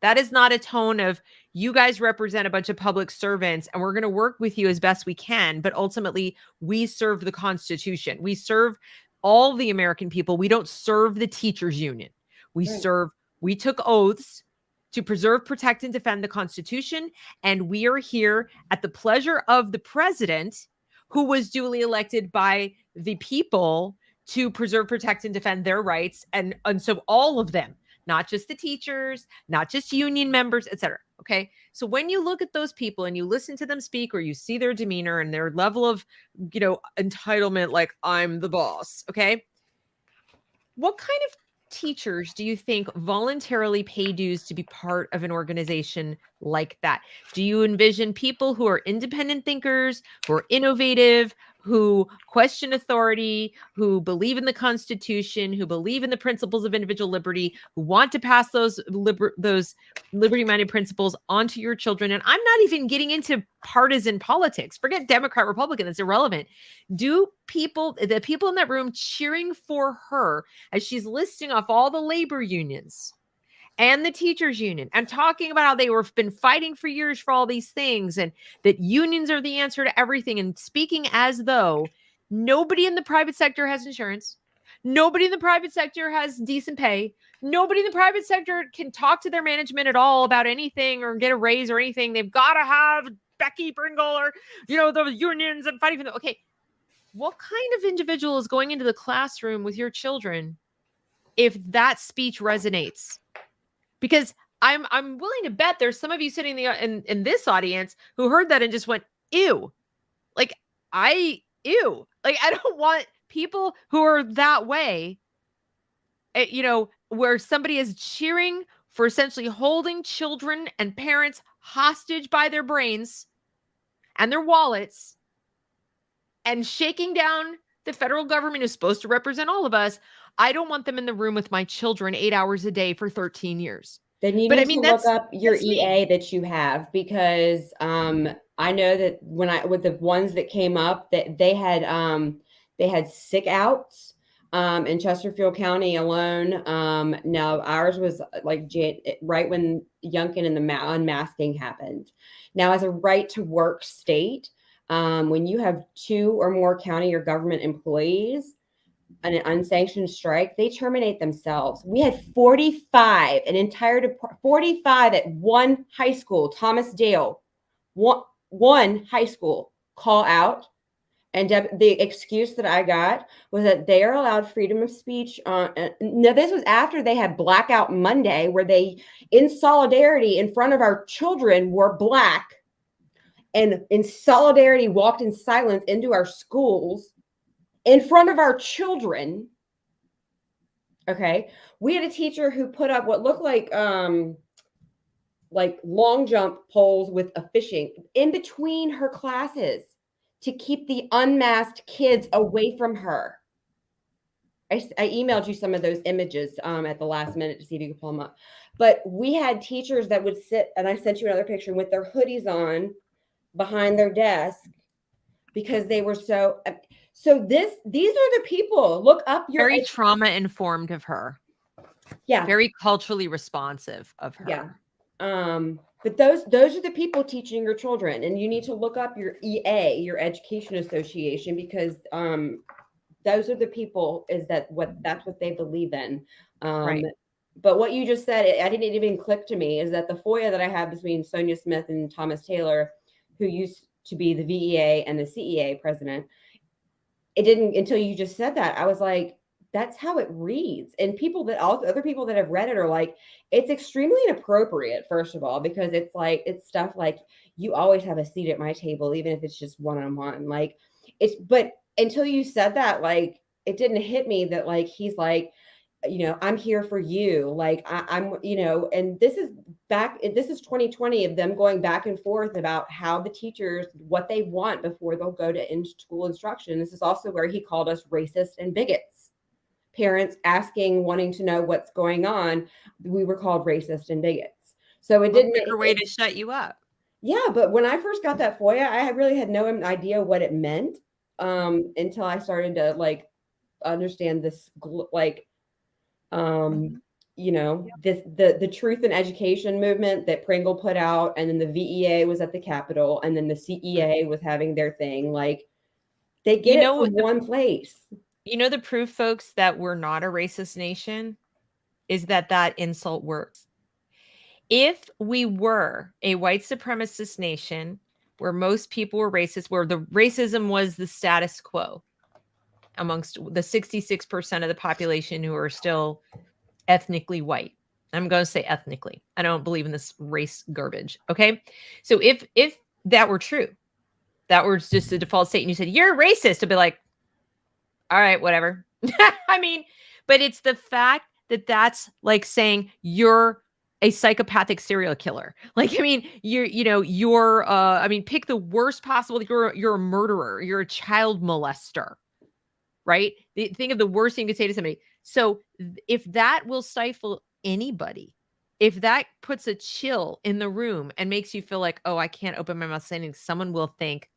That is not a tone of, you guys represent a bunch of public servants and we're going to work with you as best we can. But ultimately, we serve the Constitution. We serve all the American people. We don't serve the teachers union. We took oaths to preserve, protect, and defend the Constitution. And we are here at the pleasure of the president, who was duly elected by the people to preserve, protect, and defend their rights. And so all of them, not just the teachers, not just union members, et cetera. Okay. So when you look at those people and you listen to them speak, or you see their demeanor and their level of, entitlement, like I'm the boss. Okay. What kind of teachers do you think voluntarily pay dues to be part of an organization like that? Do you envision people who are independent thinkers, who are innovative, who question authority, who believe in the Constitution, who believe in the principles of individual liberty, who want to pass those liberty-minded principles onto your children? And I'm not even getting into partisan politics. Forget Democrat, Republican, it's irrelevant. Do the people in that room cheering for her as she's listing off all the labor unions and the teachers union and talking about how they been fighting for years for all these things, and that unions are the answer to everything, and speaking as though nobody in the private sector has insurance, nobody in the private sector has decent pay, nobody in the private sector can talk to their management at all about anything or get a raise or anything. They've got to have Becky Pringle or, the unions and fighting for them. Okay. What kind of individual is going into the classroom with your children if that speech resonates? Because I'm willing to bet there's some of you sitting in this audience who heard that and just went, ew. Like, ew. Like, I don't want people who are that way, where somebody is cheering for essentially holding children and parents hostage by their brains and their wallets and shaking down the federal government who's supposed to represent all of us. I don't want them in the room with my children 8 hours a day for 13 years. Then you need to look up your EA that you have, because I know that with the ones that came up, that they had sick outs in Chesterfield County alone. Now ours was like right when Youngkin and the unmasking happened. Now, as a right to work state, when you have 2 or more county or government employees an unsanctioned strike, they terminate themselves. We had 45 at one high school, Thomas Dale, one high school call out. And the excuse that I got was that they are allowed freedom of speech. Now, this was after they had Blackout Monday, where they, in solidarity in front of our children, wore black and in solidarity walked in silence into our schools in front of our children. Okay. We had a teacher who put up what looked like long jump poles with a fishing in between her classes to keep the unmasked kids away from her. I emailed you some of those images at the last minute to see if you could pull them up. But we had teachers that would sit, and I sent you another picture, with their hoodies on behind their desk because they were so these are the people. Look up your very trauma informed of her. Yeah. Very culturally responsive of her. Yeah. But those are the people teaching your children, and you need to look up your EA, your Education Association, because those are the people. That's what they believe in. Right. But what you just said, I didn't even click to me, is that the FOIA that I have between Sonia Smith and Thomas Taylor, who used to be the VEA and the CEA president, it didn't until you just said that. I was like, that's how it reads. And other people that have read it are like, it's extremely inappropriate, first of all, because it's stuff like, you always have a seat at my table, even if it's just one-on-one. Like, but until you said that, like, it didn't hit me that, like, he's like, I'm here for you. Like, I'm, and this is 2020 of them going back and forth about how the teachers, what they want before they'll go to in-school instruction. This is also where he called us racist and bigots. Parents wanting to know what's going on. We were called racist and bigots. So it didn't make a way to shut you up. Yeah. But when I first got that FOIA, I really had no idea what it meant until I started to like understand this, like, the truth in education movement that Pringle put out, and then the VEA was at the Capitol, and then the CEA was having their thing. Like, they get it from one place. The proof, folks, that we're not a racist nation is that insult works. If we were a white supremacist nation where most people were racist, where the racism was the status quo amongst the 66% of the population who are still ethnically white. I'm going to say ethnically. I don't believe in this race garbage. Okay. So if that were true, that were just the default state, and you said, you're racist, to be like, all right, whatever. I mean, but it's the fact that that's like saying you're a psychopathic serial killer. Like, I mean, pick the worst possible. You're a murderer. You're a child molester, right? Think of the worst thing you could say to somebody. So if that will stifle anybody, if that puts a chill in the room and makes you feel like, oh, I can't open my mouth saying anything, someone will think,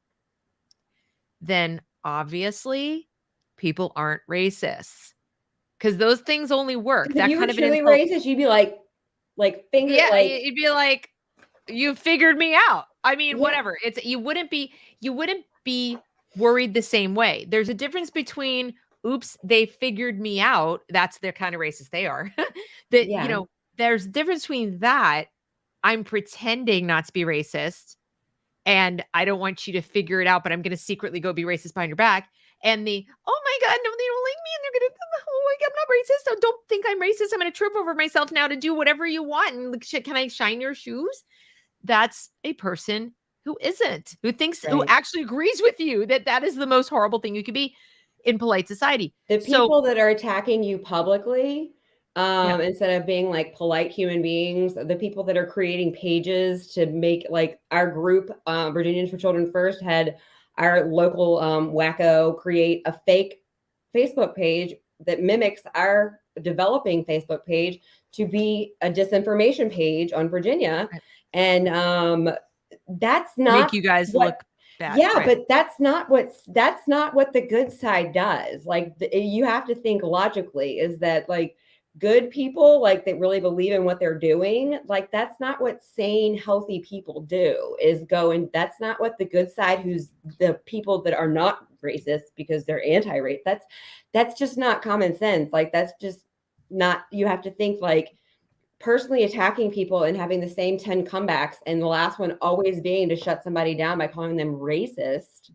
then obviously people aren't racist, because those things only work. If you were truly racist, you'd be like finger. Yeah, you'd be like, you figured me out. I mean, whatever. You wouldn't be worried the same way. There's a difference between, oops, they figured me out. That's their kind of racist they are. There's a difference between that. I'm pretending not to be racist, and I don't want you to figure it out, but I'm going to secretly go be racist behind your back. And oh my God, no, they don't like me, and they're going to, oh, I'm not racist. So don't think I'm racist. I'm going to trip over myself now to do whatever you want. And can I shine your shoes? That's a person who isn't, who thinks, who actually agrees with you that is the most horrible thing you could be in polite society. The people that are attacking you publicly, instead of being like polite human beings, the people that are creating pages to make, like, our group, Virginians for Children First, had our local wacko create a fake Facebook page that mimics our developing Facebook page to be a disinformation page on Virginia. And that's not make you guys look bad. Yeah, right. But that's not what the good side does. Like, you have to think logically, is that, like, good people, like, that really believe in what they're doing, like, that's not what sane, healthy people do, is go, and that's not what the good side, who's the people that are not racist because they're anti-race, that's just not common sense. Like, that's just not, you have to think, like, personally attacking people and having the same 10 comebacks, and the last one always being to shut somebody down by calling them racist.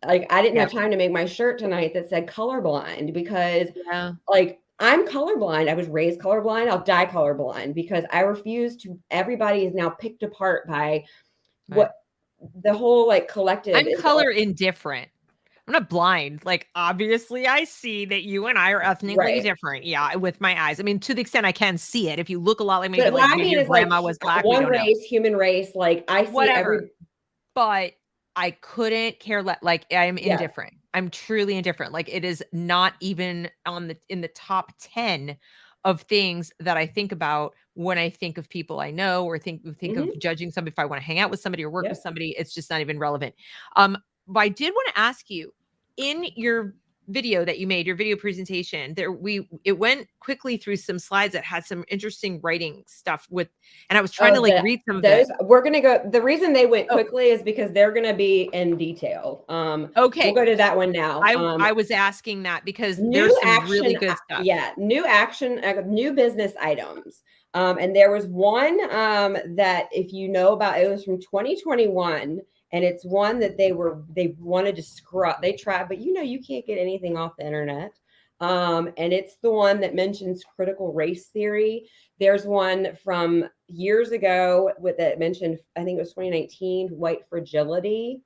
Like, I didn't have time to make my shirt tonight that said colorblind, because like, I'm colorblind. I was raised colorblind. I'll die colorblind, because I refuse to. Everybody is now picked apart by what the whole, like, collective. I'm color indifferent. I'm not blind. Like, obviously I see that you and I are ethnically different. Yeah. With my eyes. I mean, to the extent I can see it. If you look a lot like me, like maybe your grandma was black. One race, human race. Like, I see whatever. But I couldn't care less. Like, I'm indifferent. I'm truly indifferent. Like, it is not even in the top 10 of things that I think about when I think of people I know, or think of judging somebody. If I want to hang out with somebody or work with somebody, it's just not even relevant. But I did want to ask you, in your video that you made, your video presentation, it went quickly through some slides that had some interesting writing stuff and I was trying to like read some of those. We're going to go. The reason they went quickly is because they're going to be in detail. Okay. We'll go to that one now. I was asking that because there's some really good stuff. Yeah. New business items. And there was one that if you know about, it was from 2021. And it's one that they wanted to scrub. They tried, but you can't get anything off the internet. And it's the one that mentions critical race theory. There's one from years ago that mentioned, I think it was 2019, white fragility.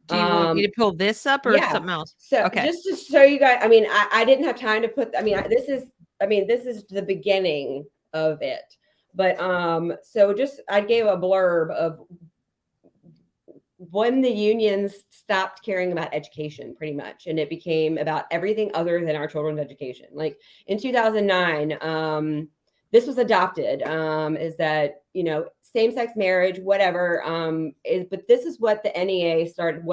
Do you want me to pull this up or something else? So just to show you guys, I mean, I didn't have time to put, this is the beginning of it. But so I gave a blurb of when the unions stopped caring about education, pretty much, and it became about everything other than our children's education. Like in 2009, this was adopted, is that, same-sex marriage, whatever, but this is what the NEA started,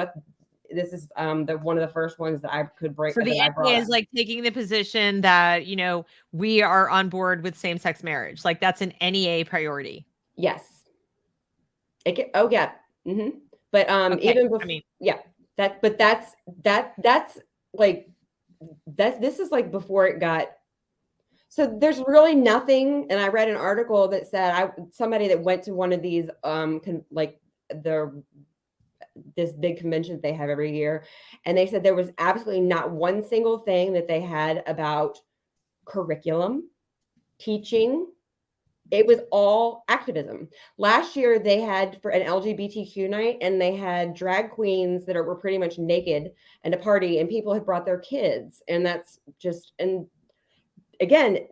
this is one of the first ones that I could break. So the NEA is like taking the position that, we are on board with same-sex marriage. Like that's an NEA priority. Yes. Mm-hmm. But even before, this is like before it got. So there's really nothing. And I read an article that said somebody that went to one of these this big convention that they have every year, and they said there was absolutely not one single thing that they had about curriculum, teaching. It was all activism. Last year, they had for an LGBTQ night, and they had drag queens that were pretty much naked and a party, and people had brought their kids. And that's just, and again,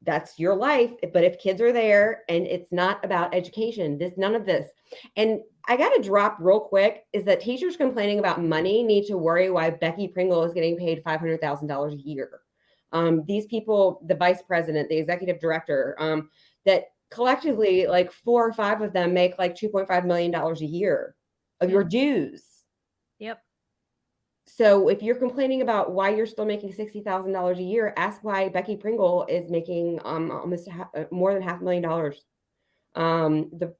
that's your life. But if kids are there and it's not about education, none of this. And I got to drop real quick is that teachers complaining about money need to worry why Becky Pringle is getting paid $500,000 a year. These people, the vice president, the executive director, that collectively, like 4 or 5 of them make like $2.5 million a year of your dues. Yep. So if you're complaining about why you're still making $60,000 a year, ask why Becky Pringle is making almost more than $500,000.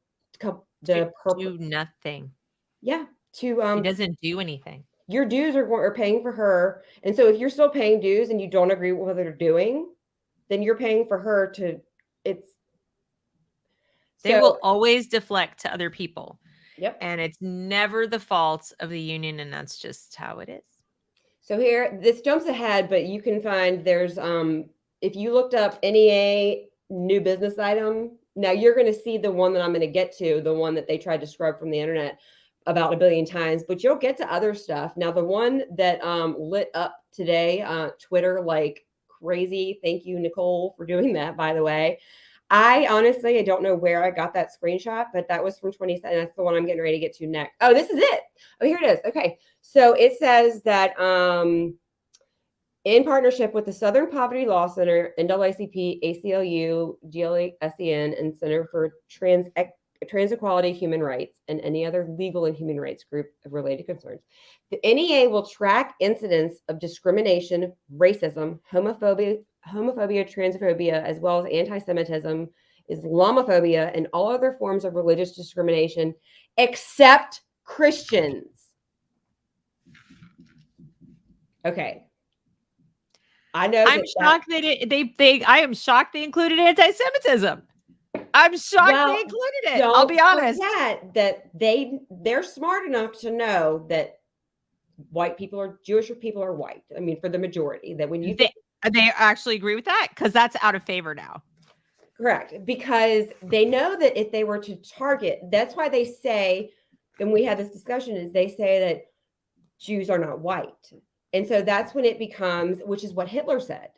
Do nothing. Yeah. He doesn't do anything. Your dues are paying for her. And so if you're still paying dues and you don't agree with what they're doing, then you're paying for her to, they will always deflect to other people. Yep. And it's never the fault of the union. And that's just how it is. So here, this jumps ahead, but you can find there's, if you looked up NEA new business item, now you're going to see the one that I'm going to get to, the one that they tried to scrub from the internet about 1 billion times, but you'll get to other stuff. Now, the one that lit up today, Twitter like crazy. Thank you, Nicole, for doing that, by the way. I don't know where I got that screenshot, but that was from 2017. That's the one I'm getting ready to get to next. Oh, this is it. Oh, here it is. Okay. So it says that in partnership with the Southern Poverty Law Center, NAACP, ACLU, GLSEN, and Center for Trans Equality Human Rights, and any other legal and human rights group of related concerns, the NEA will track incidents of discrimination, racism, homophobia, transphobia, as well as anti-Semitism, Islamophobia, and all other forms of religious discrimination, except Christians. Okay. I know. I'm shocked I am shocked they included anti-Semitism. I'm shocked they included it. I'll be honest. That they're smart enough to know that Jewish people are white. I mean, for the majority, that when you they actually agree with that, because that's out of favor now. Correct. Because they know that if they were to target, that's why they say, and we had this discussion, is they say that Jews are not white. And so that's when it becomes, which is what Hitler said.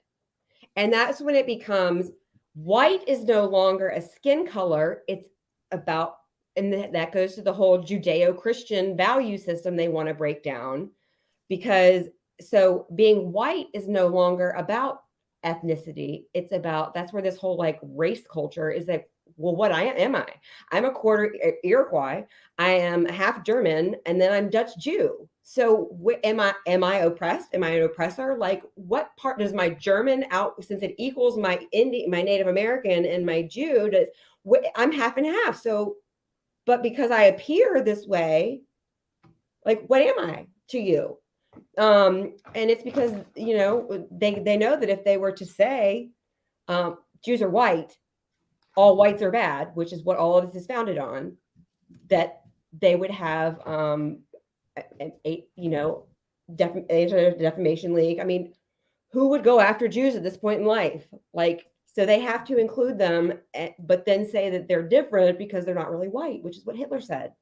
And that's when it becomes, white is no longer a skin color. It's about, and that goes to the whole Judeo-Christian value system they want to break down. Because so being white is no longer about ethnicity. It's about, that's where this whole like race culture is like, well, what am I? I'm a quarter Iroquois. I am half German, and then I'm Dutch Jew. So am I oppressed? Am I an oppressor? Like, what part does my German since it equals my Native American and my Jew, I'm half and half. So, but because I appear this way, like, what am I to you? And it's because, you know, they know that if they were to say Jews are white, all whites are bad, which is what all of this is founded on, that they would have defamation league. I mean, who would go after Jews at this point in life? Like, so they have to include them, but then say that they're different because they're not really white, which is what Hitler said.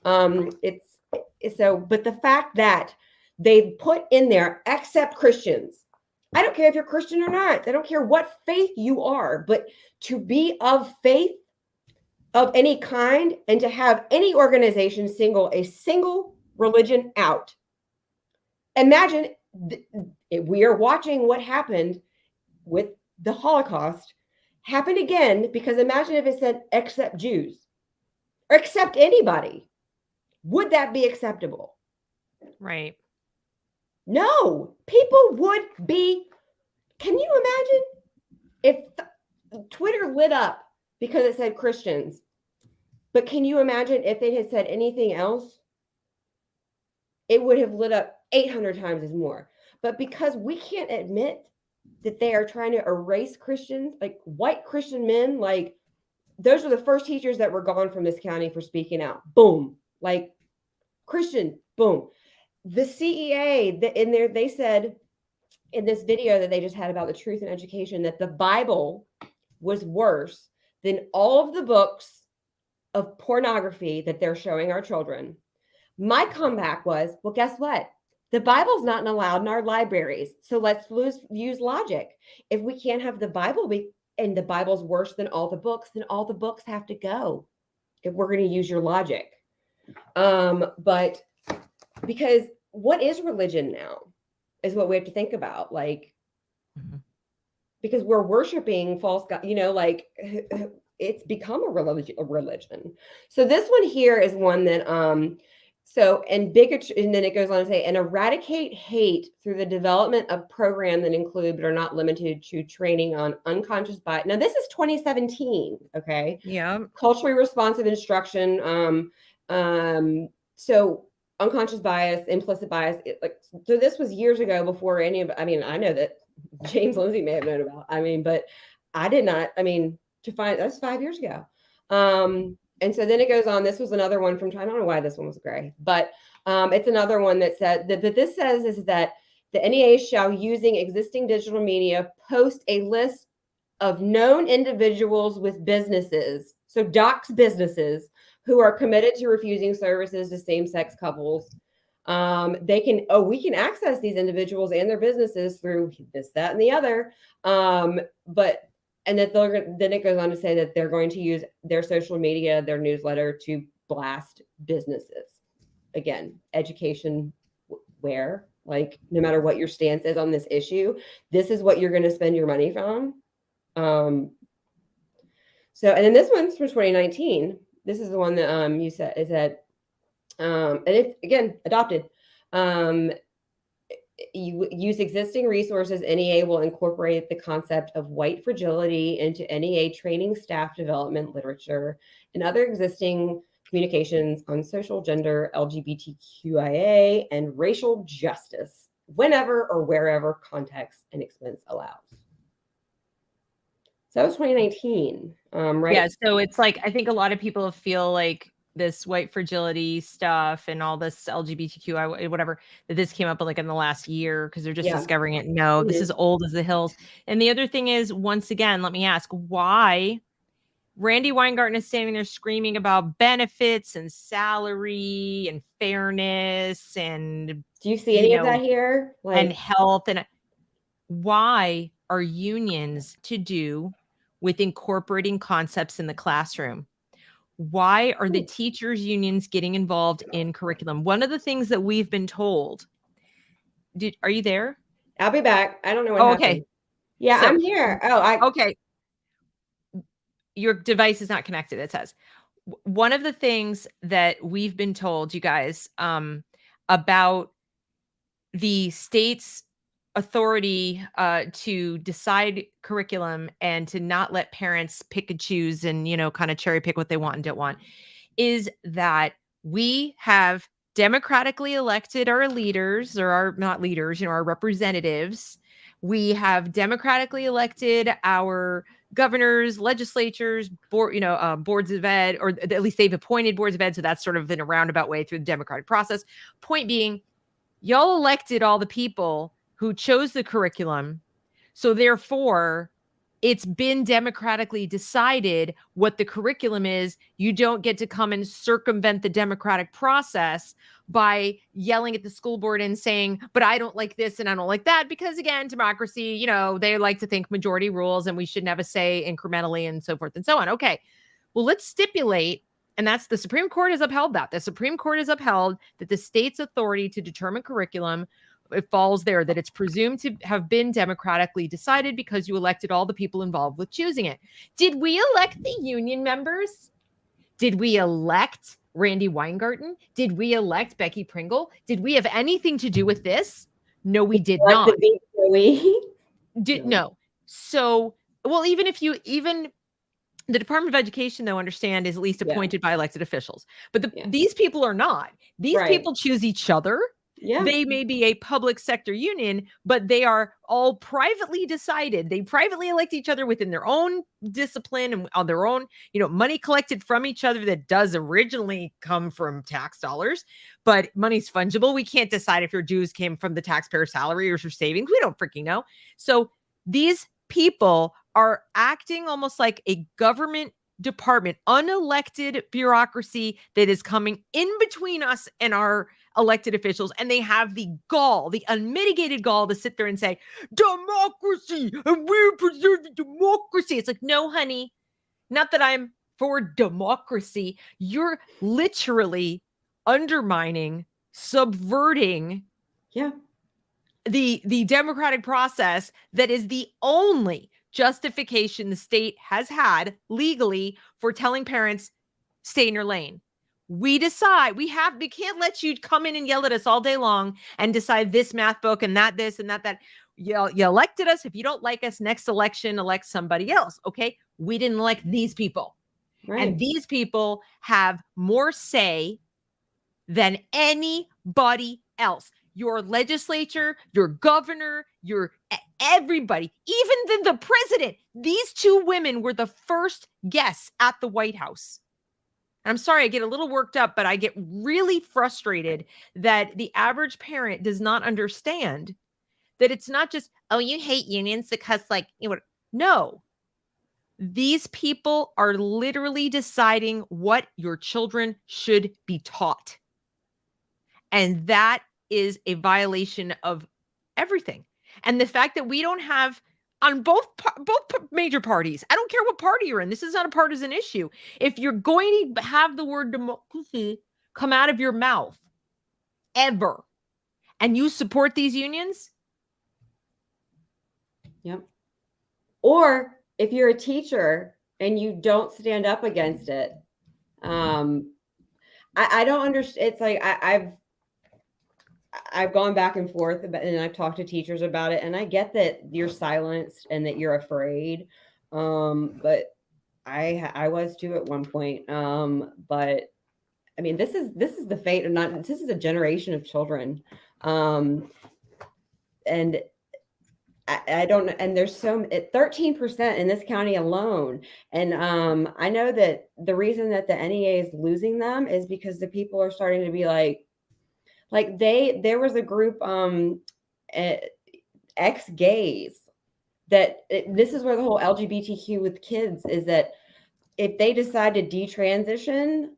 But the fact that they put in there, except Christians. I don't care if you're Christian or not. I don't care what faith you are, but to be of faith of any kind and to have any organization single a single religion out. Imagine we are watching what happened with the Holocaust happen again, because imagine if it said except Jews or except anybody. Would that be acceptable? Right. No, people would be. Can you imagine if Twitter lit up because it said Christians? But can you imagine if it had said anything else? It would have lit up 800 times as more. But because we can't admit that they are trying to erase Christians, like white Christian men, like those are the first teachers that were gone from this county for speaking out. Boom. Like Christian, boom. The CEA, in there, they said in this video that they just had about the truth in education that the Bible was worse than all of the books of pornography that they're showing our children. My comeback was, well, guess what? The Bible's not allowed in our libraries. So let's use logic. If we can't have the Bible and the Bible's worse than all the books, then all the books have to go if we're going to use your logic. But because what is religion now is what we have to think about. Like, because we're worshiping false God, you know, like it's become a religion. So this one here is one that, and bigotry, and then it goes on to say, and eradicate hate through the development of programs that include, but are not limited to, training on unconscious bias. Now this is 2017. Okay. Yeah. Culturally responsive instruction. So unconscious bias, implicit bias. So this was years ago before any of, I mean, I know that James Lindsay may have known about, but I did not, that's 5 years ago. And so then it goes on. This was another one from, I don't know why this one was gray, but it's another one that said that this says is that the NEA shall, using existing digital media, post a list of known individuals with businesses. So dox businesses who are committed to refusing services to same-sex couples. We can access these individuals and their businesses through this, that, and the other. And that then it goes on to say that they're going to use their social media, their newsletter to blast businesses. Again, education, where, like, no matter what your stance is on this issue, this is what you're going to spend your money from. And then this one's from 2019. This is the one that you said is that, and it's again adopted. You use existing resources. NEA will incorporate the concept of white fragility into NEA training, staff development, literature, and other existing communications on social, gender, LGBTQIA, and racial justice whenever or wherever context and expense allows. So that was 2019, right? Yeah, so it's like, I think a lot of people feel like this white fragility stuff and all this LGBTQI, whatever, that this came up like in the last year because they're just discovering it. No, this is old as the hills. And the other thing is, once again, let me ask, why Randy Weingarten is standing there screaming about benefits and salary and fairness and do you see any of that here? And health, and why are unions to do with incorporating concepts in the classroom? Why are the teachers' unions getting involved in curriculum? One of the things that we've been told. Are you there? I'll be back. I don't know what happened. Okay. Yeah, so, I'm here. Okay. Your device is not connected, it says. One of the things that we've been told, you guys, about the state's authority to decide curriculum and to not let parents pick and choose and, kind of cherry pick what they want and don't want, is that we have democratically elected our leaders, or our not leaders, our representatives. We have democratically elected our governors, legislatures, boards of ed, or at least they've appointed boards of ed. So that's sort of in a roundabout way through the democratic process. Point being, y'all elected all the people who chose the curriculum. So therefore, it's been democratically decided what the curriculum is. You don't get to come and circumvent the democratic process by yelling at the school board and saying, but I don't like this and I don't like that, because again, democracy, they like to think majority rules and we shouldn't have a say incrementally and so forth and so on. Okay, well, let's stipulate, and that's the Supreme Court has upheld that. The Supreme Court has upheld that the state's authority to determine curriculum, it falls there, that it's presumed to have been democratically decided because you elected all the people involved with choosing it. Did we elect the union members? Did we elect Randy Weingarten? Did we elect Becky Pringle? Did we have anything to do with this? No, we did not. No. So, well, even the Department of Education, though, understand, is at least appointed by elected officials. But these people are not. These people choose each other. Yeah. They may be a public sector union, but they are all privately decided. They privately elect each other within their own discipline and on their own, money collected from each other that does originally come from tax dollars, but money's fungible. We can't decide if your dues came from the taxpayer salary or your savings. We don't freaking know. So these people are acting almost like a government department, unelected bureaucracy that is coming in between us and our elected officials, and they have the gall, the unmitigated gall, to sit there and say, democracy, and we're preserving democracy. It's like, no, honey, not that I'm for democracy. You're literally undermining, subverting the democratic process that is the only justification the state has had legally for telling parents, stay in your lane. We decide, we can't let you come in and yell at us all day long and decide this math book and that, this and that. You elected us. If you don't like us, next election, elect somebody else. Okay. We didn't elect these people. Right. And these people have more say than anybody else. Your legislature, your governor, your everybody, even than the president. These two women were the first guests at the White House. I'm sorry, I get a little worked up, but I get really frustrated that the average parent does not understand that it's not just, oh, you hate unions because no. These people are literally deciding what your children should be taught. And that is a violation of everything. And the fact that we don't have on both major parties, I don't care what party you're in, this is not a partisan issue. If you're going to have the word democracy come out of your mouth ever, and you support these unions. Yep. Or if you're a teacher and you don't stand up against it, I don't understand. It's like I've gone back and forth and I've talked to teachers about it, and I get that you're silenced and that you're afraid. But I was too at one point. But I mean, this is the fate of this is a generation of children. And I don't know. And there's 13% in this county alone. And I know that the reason that the NEA is losing them is because the people are starting to be like there was a group, ex-gays, this is where the whole LGBTQ with kids is, that if they decide to detransition,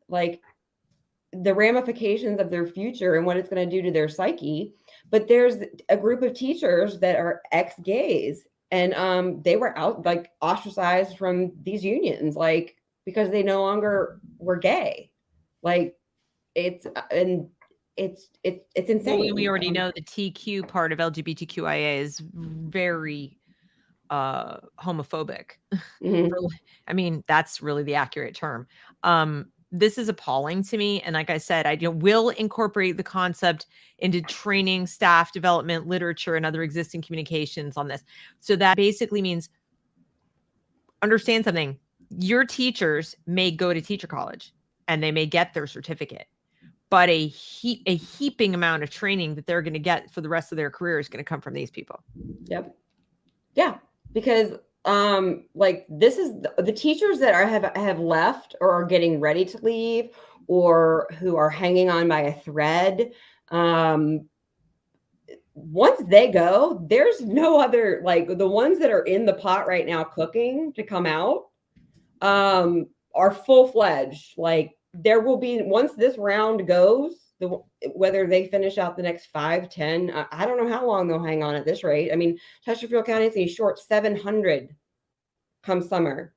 the ramifications of their future and what it's going to do to their psyche. But there's a group of teachers that are ex-gays, and they were ostracized from these unions, because they no longer were gay. It's insane. Well, we already know the TQ part of LGBTQIA is very homophobic. Mm-hmm. I mean, that's really the accurate term. this is appalling to me. And like I said, I will incorporate the concept into training, staff development, literature, and other existing communications on this. So that basically means, understand something. Your teachers may go to teacher college and they may get their certificate, but a heaping amount of training that they're going to get for the rest of their career is going to come from these people. Yep. Yeah. Because like this is the teachers that have left or are getting ready to leave or who are hanging on by a thread. Once they go, there's no other, like the ones that are in the pot right now cooking to come out are full-fledged. Like there will be, once this round goes, whether they finish out the next 5, 10, I don't know how long they'll hang on at this rate. I mean, Chesterfield County is a short 700 come summer.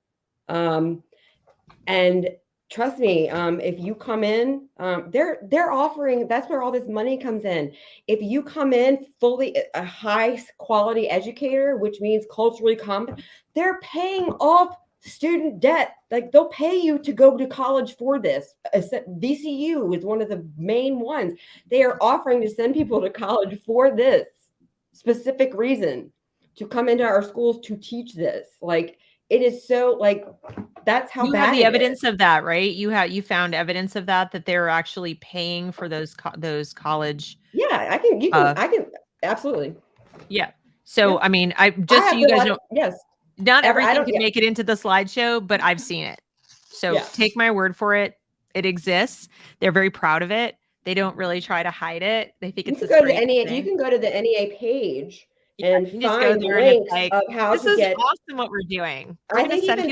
And trust me, if you come in, they're offering, that's where all this money comes in. If you come in fully a high quality educator, which means culturally competent, they're paying off student debt. Like they'll pay you to go to college for this. VCU is one of the main ones. They are offering to send people to college for this specific reason, to come into our schools to teach this. Like it is so, like, that's how you bad have the evidence is. of that, right? You found evidence of that they're actually paying for those college. Yeah, I can absolutely. Yeah. So, yeah. I mean, so you guys know, yes. Not everything can make it into the slideshow, but I've seen it. So take my word for it. It exists. They're very proud of it. They don't really try to hide it. They think it's a great thing. You can go to the NEA page and find links of how to get. This is awesome what we're doing. I think even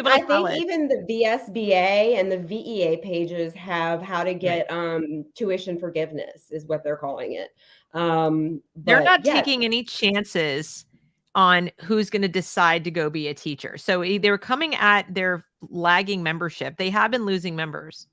the VSBA and the VEA pages have how to get tuition forgiveness is what they're calling it. They're not taking any chances on who's going to decide to go be a teacher. So they're coming at their lagging membership. They have been losing members.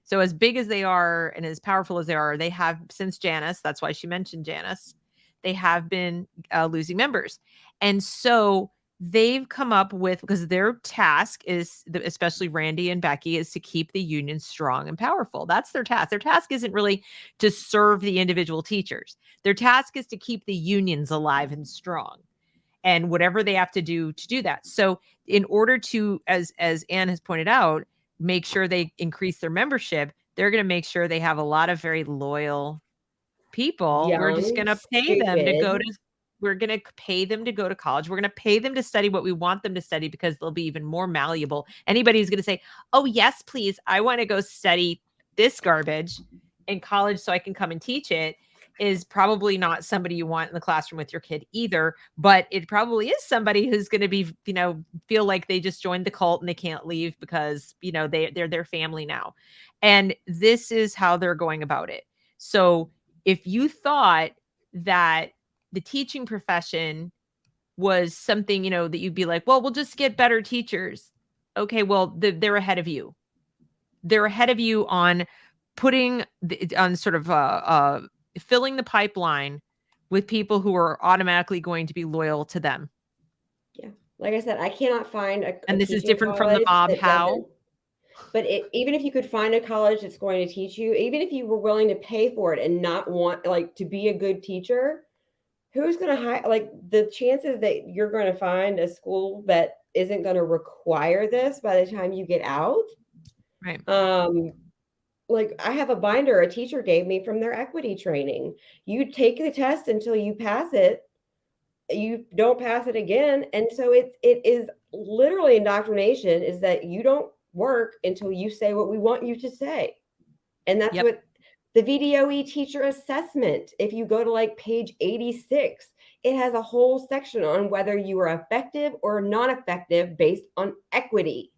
So as big as they are and as powerful as they are, they have since Janice, that's why she mentioned Janice, they have been losing members. And so they've come up with, because their task is, especially Randy and Becky, is to keep the union strong and powerful. That's their task. Their task isn't really to serve the individual teachers. Their task is to keep the unions alive and strong. And whatever they have to do that. So in order to, as Anne has pointed out, make sure they increase their membership, they're going to make sure they have a lot of very loyal people. We're just going to pay them to go to, we're going to pay them to go to college. We're going to pay them to study what we want them to study because they'll be even more malleable. Anybody who's going to say, oh, yes, please, I want to go study this garbage in college so I can come and teach it, is probably not somebody you want in the classroom with your kid either, but it probably is somebody who's going to be, feel like they just joined the cult and they can't leave because, they're their family now. And this is how they're going about it. So if you thought that the teaching profession was something, that you'd be like, well, we'll just get better teachers. Okay, well, they're ahead of you. They're ahead of you on putting on sort of filling the pipeline with people who are automatically going to be loyal to them. Yeah. Like I said, I cannot find and this is different from the mob how. But even if you could find a college that's going to teach you, even if you were willing to pay for it and not want to be a good teacher, who's going to hire, the chances that you're going to find a school that isn't going to require this by the time you get out. Right. I have a binder a teacher gave me from their equity training. You take the test until you pass it. You don't pass it again. And so it is literally indoctrination, is that you don't work until you say what we want you to say. And that's what the VDOE teacher assessment, if you go to page 86, it has a whole section on whether you are effective or non-effective based on equity.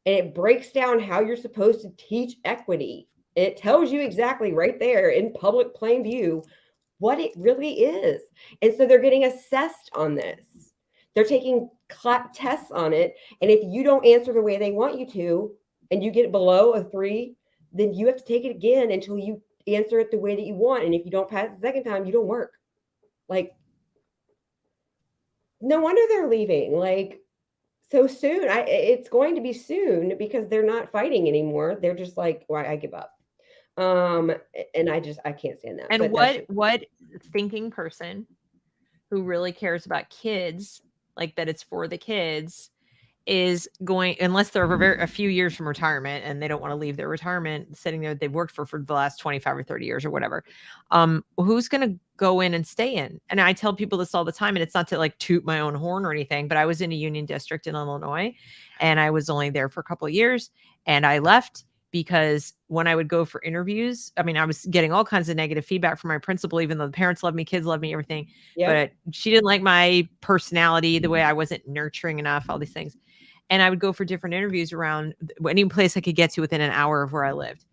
And it breaks down how you're supposed to teach equity. And it tells you exactly right there in public plain view what it really is. And so they're getting assessed on this. They're taking tests on it. And if you don't answer the way they want you to, and you get below a 3, then you have to take it again until you answer it the way that you want. And if you don't pass the second time, you don't work. No wonder they're leaving. so soon. It's going to be soon because they're not fighting anymore. They're just like, well, I give up. And I can't stand that. And what thinking person who really cares about kids, like that it's for the kids, is going, unless they're a few years from retirement and they don't want to leave their retirement sitting there they've worked for the last 25 or 30 years or whatever, who's going to go in and stay in? And I tell people this all the time, and it's not to like toot my own horn or anything, but I was in a union district in Illinois, and I was only there for a couple of years, and I left because when I would go for interviews, I mean, I was getting all kinds of negative feedback from my principal, even though the parents loved me, kids loved me, everything. But she didn't like my personality, the way I wasn't nurturing enough, all these things. And I would go for different interviews around any place I could get to within an hour of where I lived.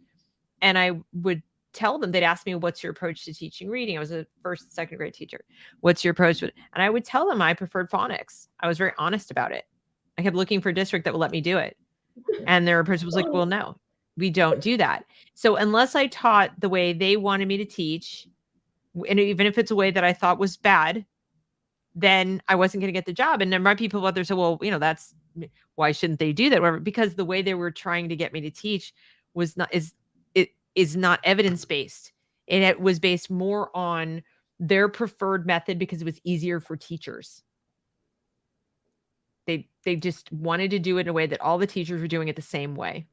And I would tell them, they'd ask me, what's your approach to teaching reading? I was a first and second grade teacher. What's your approach? And I would tell them I preferred phonics. I was very honest about it. I kept looking for a district that would let me do it. And their approach was like, well, no, we don't do that. So unless I taught the way they wanted me to teach, and even if it's a way that I thought was bad, then I wasn't going to get the job. And there might be people out there say, well, that's, why shouldn't they do that? Whatever, because the way they were trying to get me to teach is not evidence-based. And it was based more on their preferred method because it was easier for teachers. They just wanted to do it in a way that all the teachers were doing it the same way.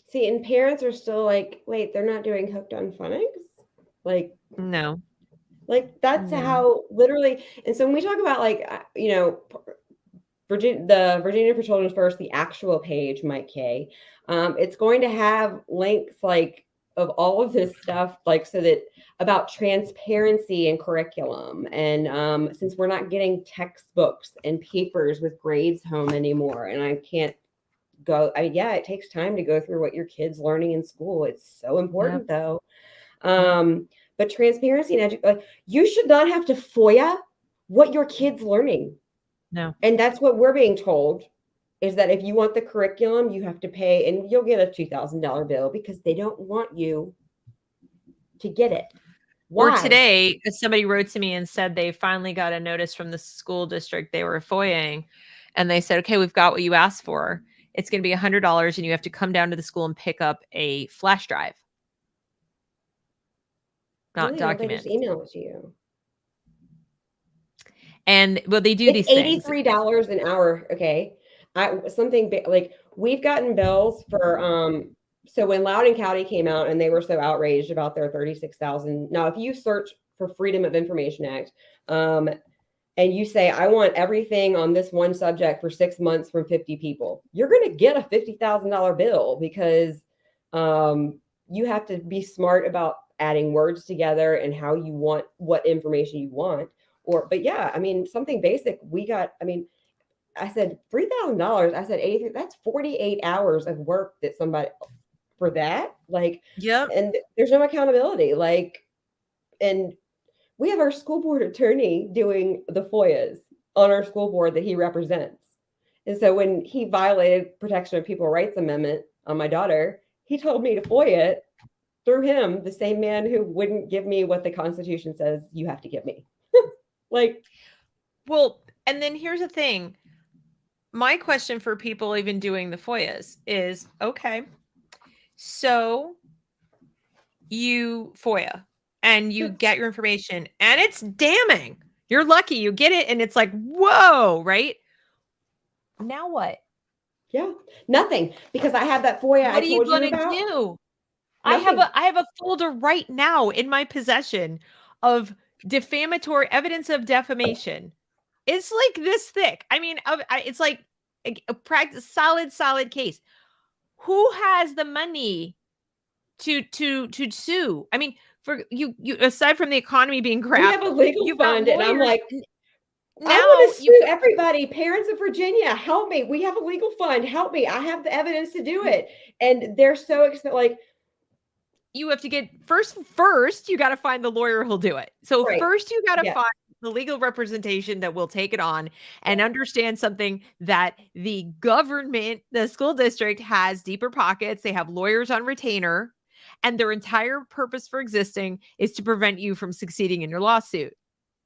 See, and parents are still like, wait, they're not doing Hooked on Phonics? Like, no. Like, that's how literally. And so when we talk about like, the Virginia for Children First, the actual page, Mike K, it's going to have links like of all of this stuff, like so that about transparency and curriculum. And since we're not getting textbooks and papers with grades home anymore, and I can't go, it takes time to go through what your kid's learning in school. It's so important though. But transparency and like, you should not have to FOIA what your kid's learning. No. And that's what we're being told, is that if you want the curriculum, you have to pay, and you'll get a $2,000 bill because they don't want you to get it. Why? Or today, somebody wrote to me and said they finally got a notice from the school district they were FOIAing, and they said, okay, we've got what you asked for. It's going to be $100, and you have to come down to the school and pick up a flash drive. Not documents. They just email it to you. And well, they do these things. $83 an hour. Okay. Like we've gotten bills for, so when Loudoun County came out and they were so outraged about their 36,000. Now, if you search for Freedom of Information Act, and you say, I want everything on this one subject for 6 months from 50 people, you're going to get a $50,000 bill because, you have to be smart about adding words together and how you want, what information you want. But yeah, I mean, something basic we got, I mean, I said $3,000. I said 83. That's 48 hours of work that somebody for that. Like, yeah. And there's no accountability. Like, and we have our school board attorney doing the FOIAs on our school board that he represents. And so when he violated Protection of People Rights Amendment on my daughter, he told me to FOIA it through him, the same man who wouldn't give me what the Constitution says you have to give me. Like, well, and then here's the thing. My question for people even doing the FOIAs is, okay, so you FOIA and you get your information and it's damning. You're lucky you get it. And it's like, whoa, right? Now what? Yeah, nothing. Because I have that FOIA. What are you going to do? I have a folder right now in my possession of defamatory evidence of defamation. It's like this thick. I mean, it's like a practice, solid case. Who has the money to sue? I mean, for you aside from the economy being crap, we have a legal fund, and I'm like, now I want to sue everybody. Parents of Virginia, help me. We have a legal fund. Help me. I have the evidence to do it, and they're so expensive. Like, you have to get first you got to find the lawyer who'll do it. So first you got to find the legal representation that will take it on and understand something that the government, the school district has deeper pockets. They have lawyers on retainer, and their entire purpose for existing is to prevent you from succeeding in your lawsuit.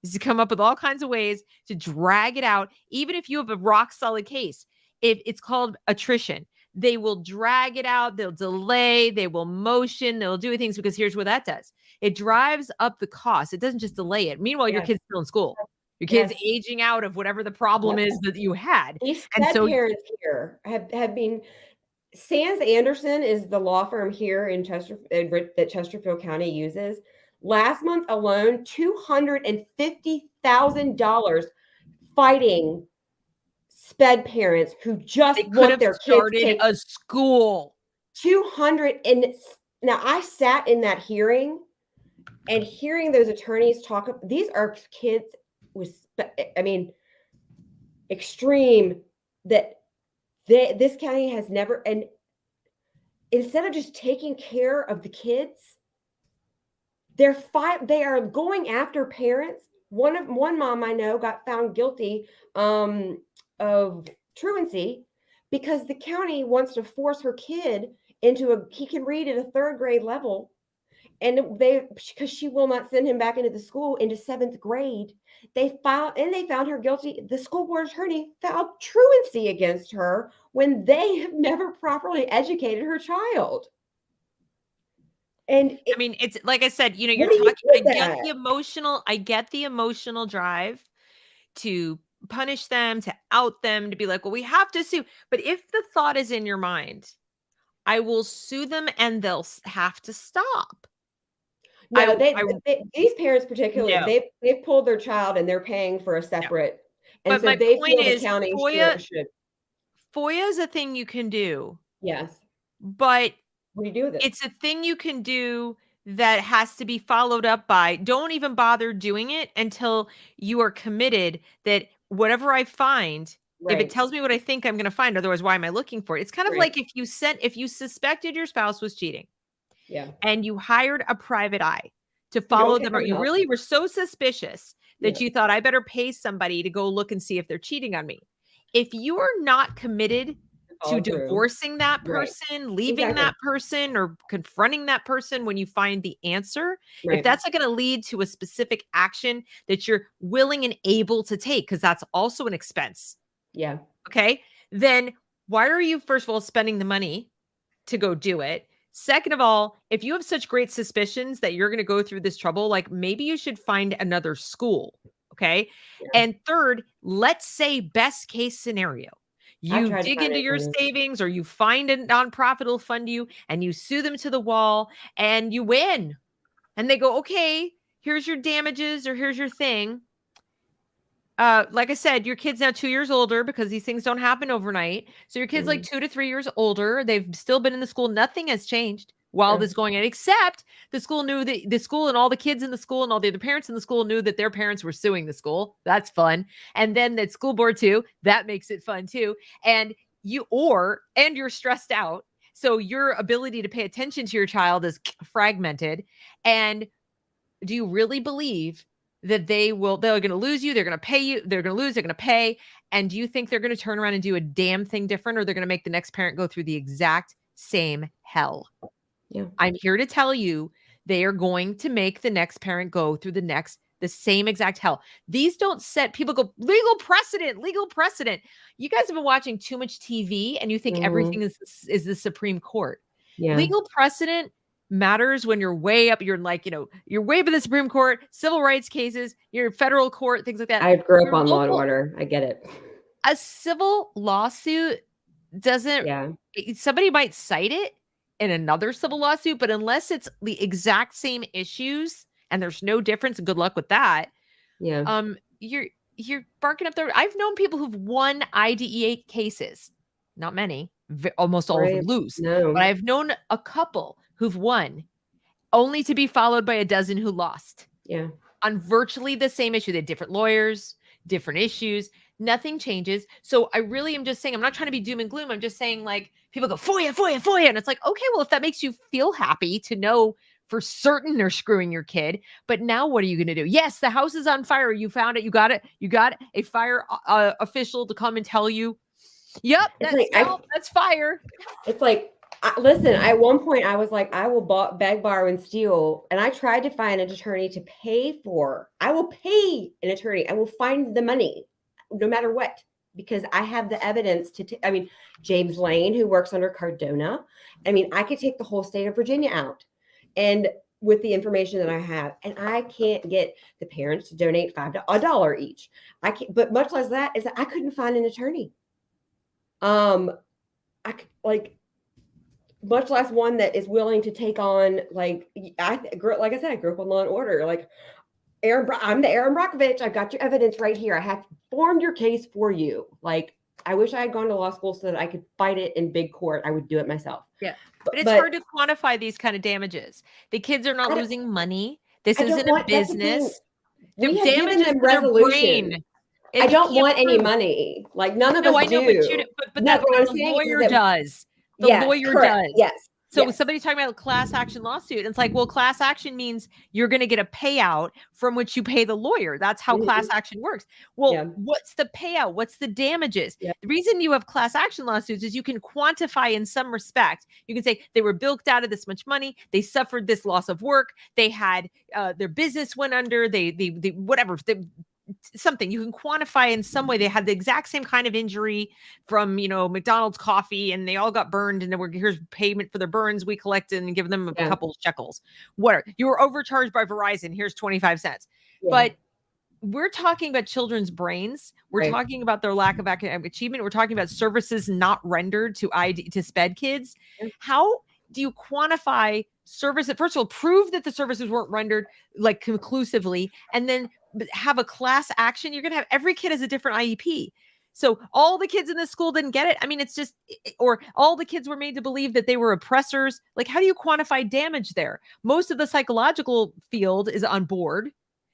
is to come up with all kinds of ways to drag it out. Even if you have a rock solid case, if it's called attrition, they will drag it out. They'll delay, they will motion, they'll do things, because here's what that does. It drives up the cost. It doesn't just delay it. Meanwhile, your kid's still in school. Your kid's aging out of whatever the problem is that you had. These parents here have been. Sands Anderson is the law firm here in that Chesterfield County uses. Last month alone, $250,000 fighting SPED parents who just want their kids to take a school. 200. And now I sat in that hearing, and hearing those attorneys talk. These are kids with, extreme that. This county has never, and instead of just taking care of the kids, they are going after parents. One mom I know got found guilty of truancy because the county wants to force her kid into he can read at a 3rd grade level, and because she will not send him back into the school into 7th grade. They found her guilty. The school board attorney filed truancy against her when they have never properly educated her child. And it's like I said, you're talking. I get the emotional drive to punish them, to out them, to be like, well, we have to sue. But if the thought is in your mind, I will sue them and they'll have to stop. No, these parents particularly, they've pulled their child and they're paying for a separate. And but so my they point feel is, the county should. FOIA is a thing you can do. Yes. But what do you do with it? It's a thing you can do that has to be followed up by. Don't even bother doing it until you are committed that whatever I find, if it tells me what I think I'm going to find, otherwise, why am I looking for it? It's kind of like if you suspected your spouse was cheating. Yeah. And you hired a private eye to follow them, or you really were so suspicious that you thought, I better pay somebody to go look and see if they're cheating on me. If you are not committed to divorcing that person, leaving that person, or confronting that person when you find the answer, if that's not going to lead to a specific action that you're willing and able to take, because that's also an expense. Yeah. Okay. Then why are you, first of all, spending the money to go do it? Second of all, if you have such great suspicions that you're going to go through this trouble, like maybe you should find another school. Okay. Yeah. And third, let's say best case scenario, you dig into your savings, or you find a nonprofit will fund you, and you sue them to the wall and you win. And they go, okay, here's your damages, or here's your thing. Like I said, your kid's now 2 years older, because these things don't happen overnight. So your kid's like 2 to 3 years older. They've still been in the school. Nothing has changed while this is going on, except the school knew that the school and all the kids in the school and all the other parents in the school knew that their parents were suing the school. That's fun. And then the school board too, that makes it fun too. And you're stressed out. So your ability to pay attention to your child is fragmented. And do you really believe that they're going to lose you, they're going to pay you, they're going to lose, they're going to pay? And do you think they're going to turn around and do a damn thing different, or they're going to make the next parent go through the exact same hell? Yeah. I'm here to tell you, they are going to make the next parent go through the same exact hell. These don't set, people go, legal precedent. You guys have been watching too much TV, and you think everything is the Supreme Court. Yeah. Legal precedent matters when you're way up. You're like, you're way up in the Supreme Court, civil rights cases, you're federal court, things like that. I grew up on Law and Order. I get it. A civil lawsuit doesn't, somebody might cite it in another civil lawsuit, but unless it's the exact same issues and there's no difference, good luck with that. Yeah. You're barking up there. I've known people who've won IDEA cases, not many, almost all of them lose, but I've known a couple who've won only to be followed by a dozen who lost. Yeah. On virtually the same issue. They had different lawyers, different issues. Nothing changes. So I really am just saying, I'm not trying to be doom and gloom. I'm just saying, like, people go, FOIA. And it's like, okay, well, if that makes you feel happy to know for certain they're screwing your kid, but now what are you going to do? Yes, the house is on fire. You found it. You got a fire official to come and tell you, yep, that's fire. It's like, Listen, at one point I was like, I will beg, borrow, and steal. And I tried to find an attorney to pay for. I will pay an attorney. I will find the money no matter what, because I have the evidence I mean, James Lane, who works under Cardona. I mean, I could take the whole state of Virginia out and with the information that I have, and I can't get the parents to donate $5 each. I can't, but much less that is that I couldn't find an attorney. Much less one that is willing to take on, like I said, I grew up on Law and Order. Like I'm the Aaron Brockovich. I've got your evidence right here. I have formed your case for you. Like, I wish I had gone to law school so that I could fight it in big court. I would do it myself. Yeah, but it's hard to quantify these kind of damages. The kids are not losing money. This isn't a business. We have given them resolution. I don't want any money. Like, none of us do. But that's what the lawyer does. The lawyer does. Yes. So somebody's talking about a class action lawsuit. And it's like, well, class action means you're going to get a payout from which you pay the lawyer. That's how class action works. Well, what's the payout? What's the damages? The reason you have class action lawsuits is you can quantify in some respect. You can say they were bilked out of this much money. They suffered this loss of work. They had their business went under. They whatever. Something you can quantify in some way. They had the exact same kind of injury from, McDonald's coffee, and they all got burned, and here's payment for their burns. We collected and give them a couple of shekels. Whatever. You were overcharged by Verizon. Here's 25 cents. Yeah. But we're talking about children's brains. We're talking about their lack of academic achievement. We're talking about services not rendered to SPED kids. Yeah. How do you quantify service? First of all, prove that the services weren't rendered like conclusively, and then have a class action. You're going to have every kid has a different IEP. So all the kids in this school didn't get it. I mean, it's just, or all the kids were made to believe that they were oppressors. Like, how do you quantify damage there? Most of the psychological field is on board.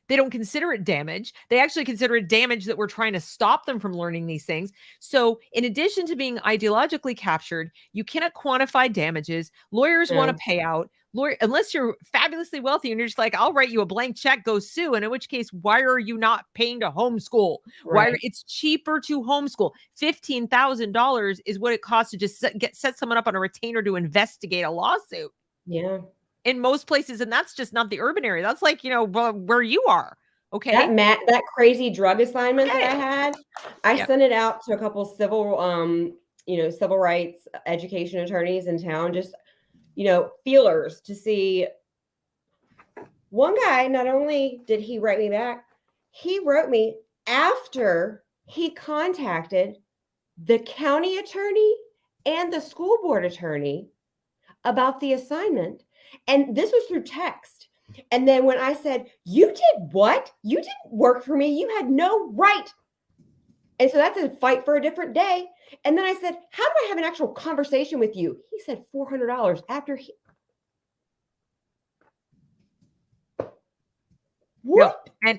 They don't consider it damage. They actually consider it damage that we're trying to stop them from learning these things. So in addition to being ideologically captured, you cannot quantify damages. Lawyers want to pay out. Unless you're fabulously wealthy and you're just like, I'll write you a blank check, go sue. And in which case, why are you not paying to homeschool? It's cheaper to homeschool. $15,000 is what it costs to just set someone up on a retainer to investigate a lawsuit. Yeah. In most places. And that's just not the urban area. That's like, where you are. Okay. That crazy drug assignment that I had, I sent it out to a couple civil rights education attorneys in town, just, feelers to see. One guy, not only did he write me back, he wrote me after he contacted the county attorney and the school board attorney about the assignment. And this was through text. And then when I said, you did what? You didn't work for me. You had no right. And so that's a fight for a different day. And then I said, how do I have an actual conversation with you? He said $400 after he. What? No.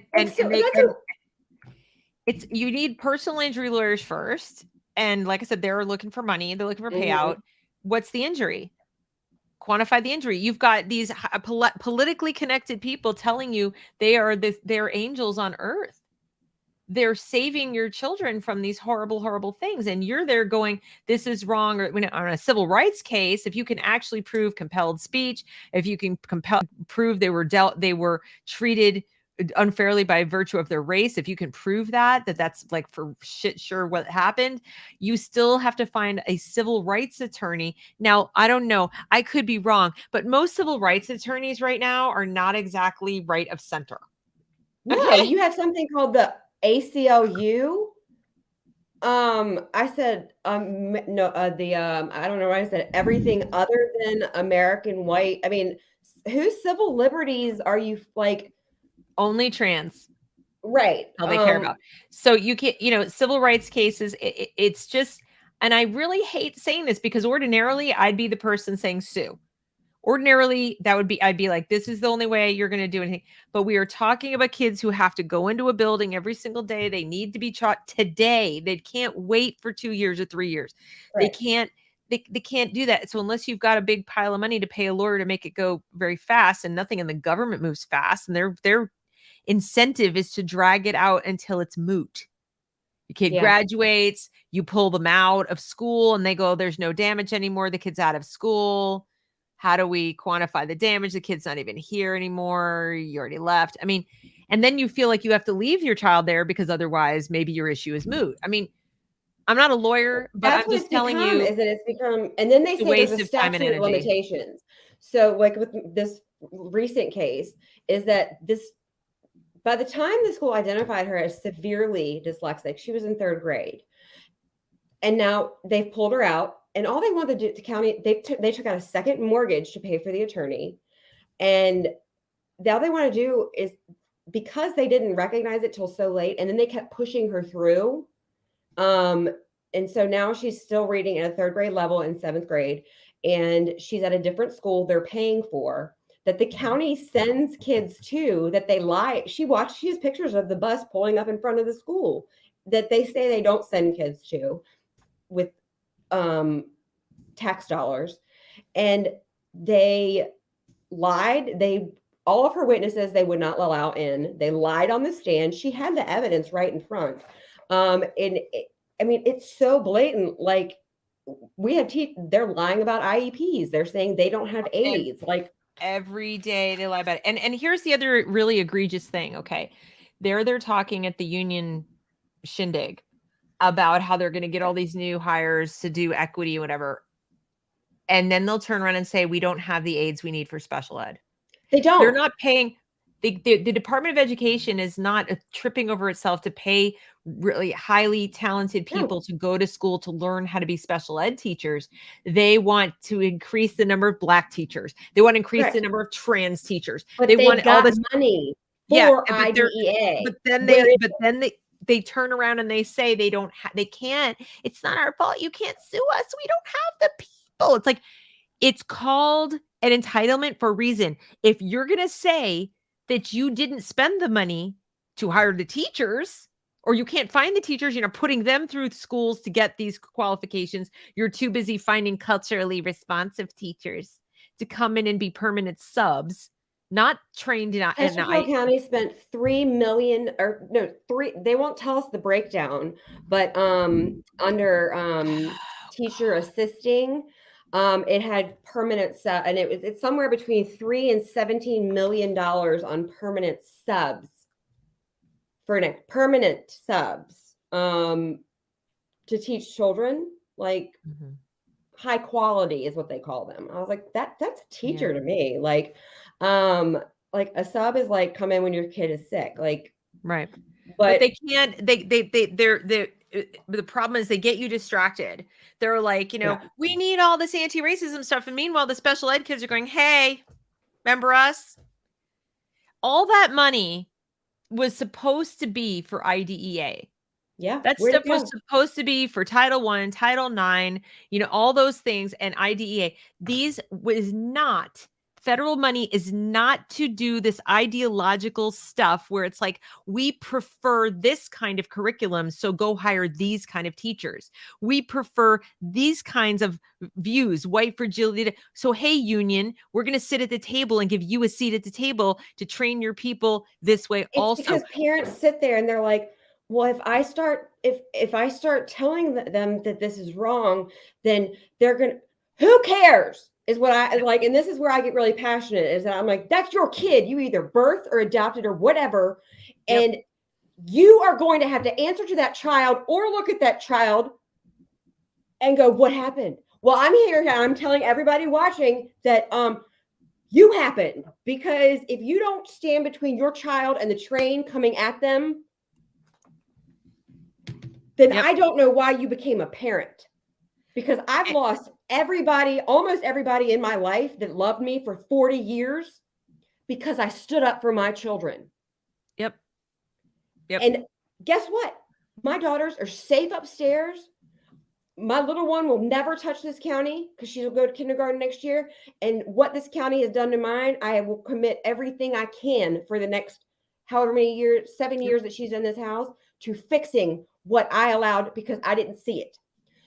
It's you need personal injury lawyers first. And like I said, they're looking for money. They're looking for payout. What's the injury? Quantify the injury. You've got these politically connected people telling you they're angels on earth. They're saving your children from these horrible, horrible things. And you're there going, this is wrong. Or when on a civil rights case, if you can actually prove compelled speech, if you can prove they were treated unfairly by virtue of their race, if you can prove that's like for shit sure what happened, you still have to find a civil rights attorney. Now, I don't know, I could be wrong, but most civil rights attorneys right now are not exactly right of center. No, you have something called the ACLU. I said, I don't know why I said everything other than American white. I mean, whose civil liberties are you like? Only trans. Right. All they care about. So you can't, civil rights cases, it's just, and I really hate saying this because ordinarily I'd be the person saying sue. Ordinarily, I'd be like, this is the only way you're going to do anything. But we are talking about kids who have to go into a building every single day. They need to be taught today. They can't wait for 2 years or 3 years. Right. They can't do that. So unless you've got a big pile of money to pay a lawyer to make it go very fast, and nothing in the government moves fast, and their incentive is to drag it out until it's moot. Your kid graduates, you pull them out of school and they go, there's no damage anymore. The kid's out of school. How do we quantify the damage? The kid's not even here anymore. You already left. I mean, and then you feel like you have to leave your child there because otherwise maybe your issue is moot. I mean, I'm not a lawyer, but that's I'm just telling you, is that it's become, and then they say there's a statute of limitations. So like with this recent case is that by the time the school identified her as severely dyslexic, she was in 3rd grade. And now they've pulled her out, and all they want to do, the county, they took out a second mortgage to pay for the attorney. And now they want to do is, because they didn't recognize it till so late, and then they kept pushing her through. And so now she's still reading at a 3rd grade level in 7th grade, and she's at a different school they're paying for, that the county sends kids to, that they lie. She has pictures of the bus pulling up in front of the school that they say they don't send kids to with tax dollars. And they lied. All of her witnesses, they would not allow in. They lied on the stand. She had the evidence right in front. I mean, it's so blatant. Like, we have they're lying about IEPs. They're saying they don't have aides. Like, every day they lie about it. And here's the other really egregious thing. Okay. They're talking at the union shindig about how they're going to get all these new hires to do equity, whatever. And then they'll turn around and say, we don't have the aides we need for special ed. They don't. They're not paying. The Department of Education is not tripping over itself to pay really highly talented people to go to school to learn how to be special ed teachers. They want to increase the number of Black teachers. They want to increase the number of trans teachers. But they want all this money for IDEA. But then they turn around and they say they can't. It's not our fault. You can't sue us. We don't have the people. It's like, it's called an entitlement for a reason. If you're going to say that you didn't spend the money to hire the teachers, or you can't find the teachers, putting them through schools to get these qualifications, you're too busy finding culturally responsive teachers to come in and be permanent subs, not trained in. Chesterfield County spent $3 million, they won't tell us the breakdown, but under teacher assisting, it had permanent sub, and it's somewhere between $3 and $17 million on permanent subs. For permanent subs to teach children, like high quality is what they call them. I was like, that's a teacher to me. Like a sub is like, come in when your kid is sick. Like, right. But they can't, the problem is they get you distracted. They're like, we need all this anti-racism stuff. And meanwhile, the special ed kids are going, hey, remember us? All that money was supposed to be for IDEA. Yeah. That stuff was supposed to be for Title I, Title IX, all those things. And IDEA, federal money is not to do this ideological stuff where it's like, we prefer this kind of curriculum, so go hire these kind of teachers. We prefer these kinds of views, white fragility. So, hey, union, we're going to sit at the table and give you a seat at the table to train your people this way. It's also because parents sit there and they're like, well, if I start telling them that this is wrong, then they're going to, who cares? Is what I like. And this is where I get really passionate, is that I'm like, that's your kid. You either birthed or adopted or whatever. Yep. And you are going to have to answer to that child or look at that child and go, what happened? Well, I'm here and I'm telling everybody watching that you happened, because if you don't stand between your child and the train coming at them, then I don't know why you became a parent. Because I've lost almost everybody in my life that loved me for 40 years because I stood up for my children. Yep. And guess what? My daughters are safe upstairs. My little one will never touch this county because she will go to kindergarten next year. And what this county has done to mine, I will commit everything I can for the next however many years, 7 years that she's in this house, to fixing what I allowed because I didn't see it.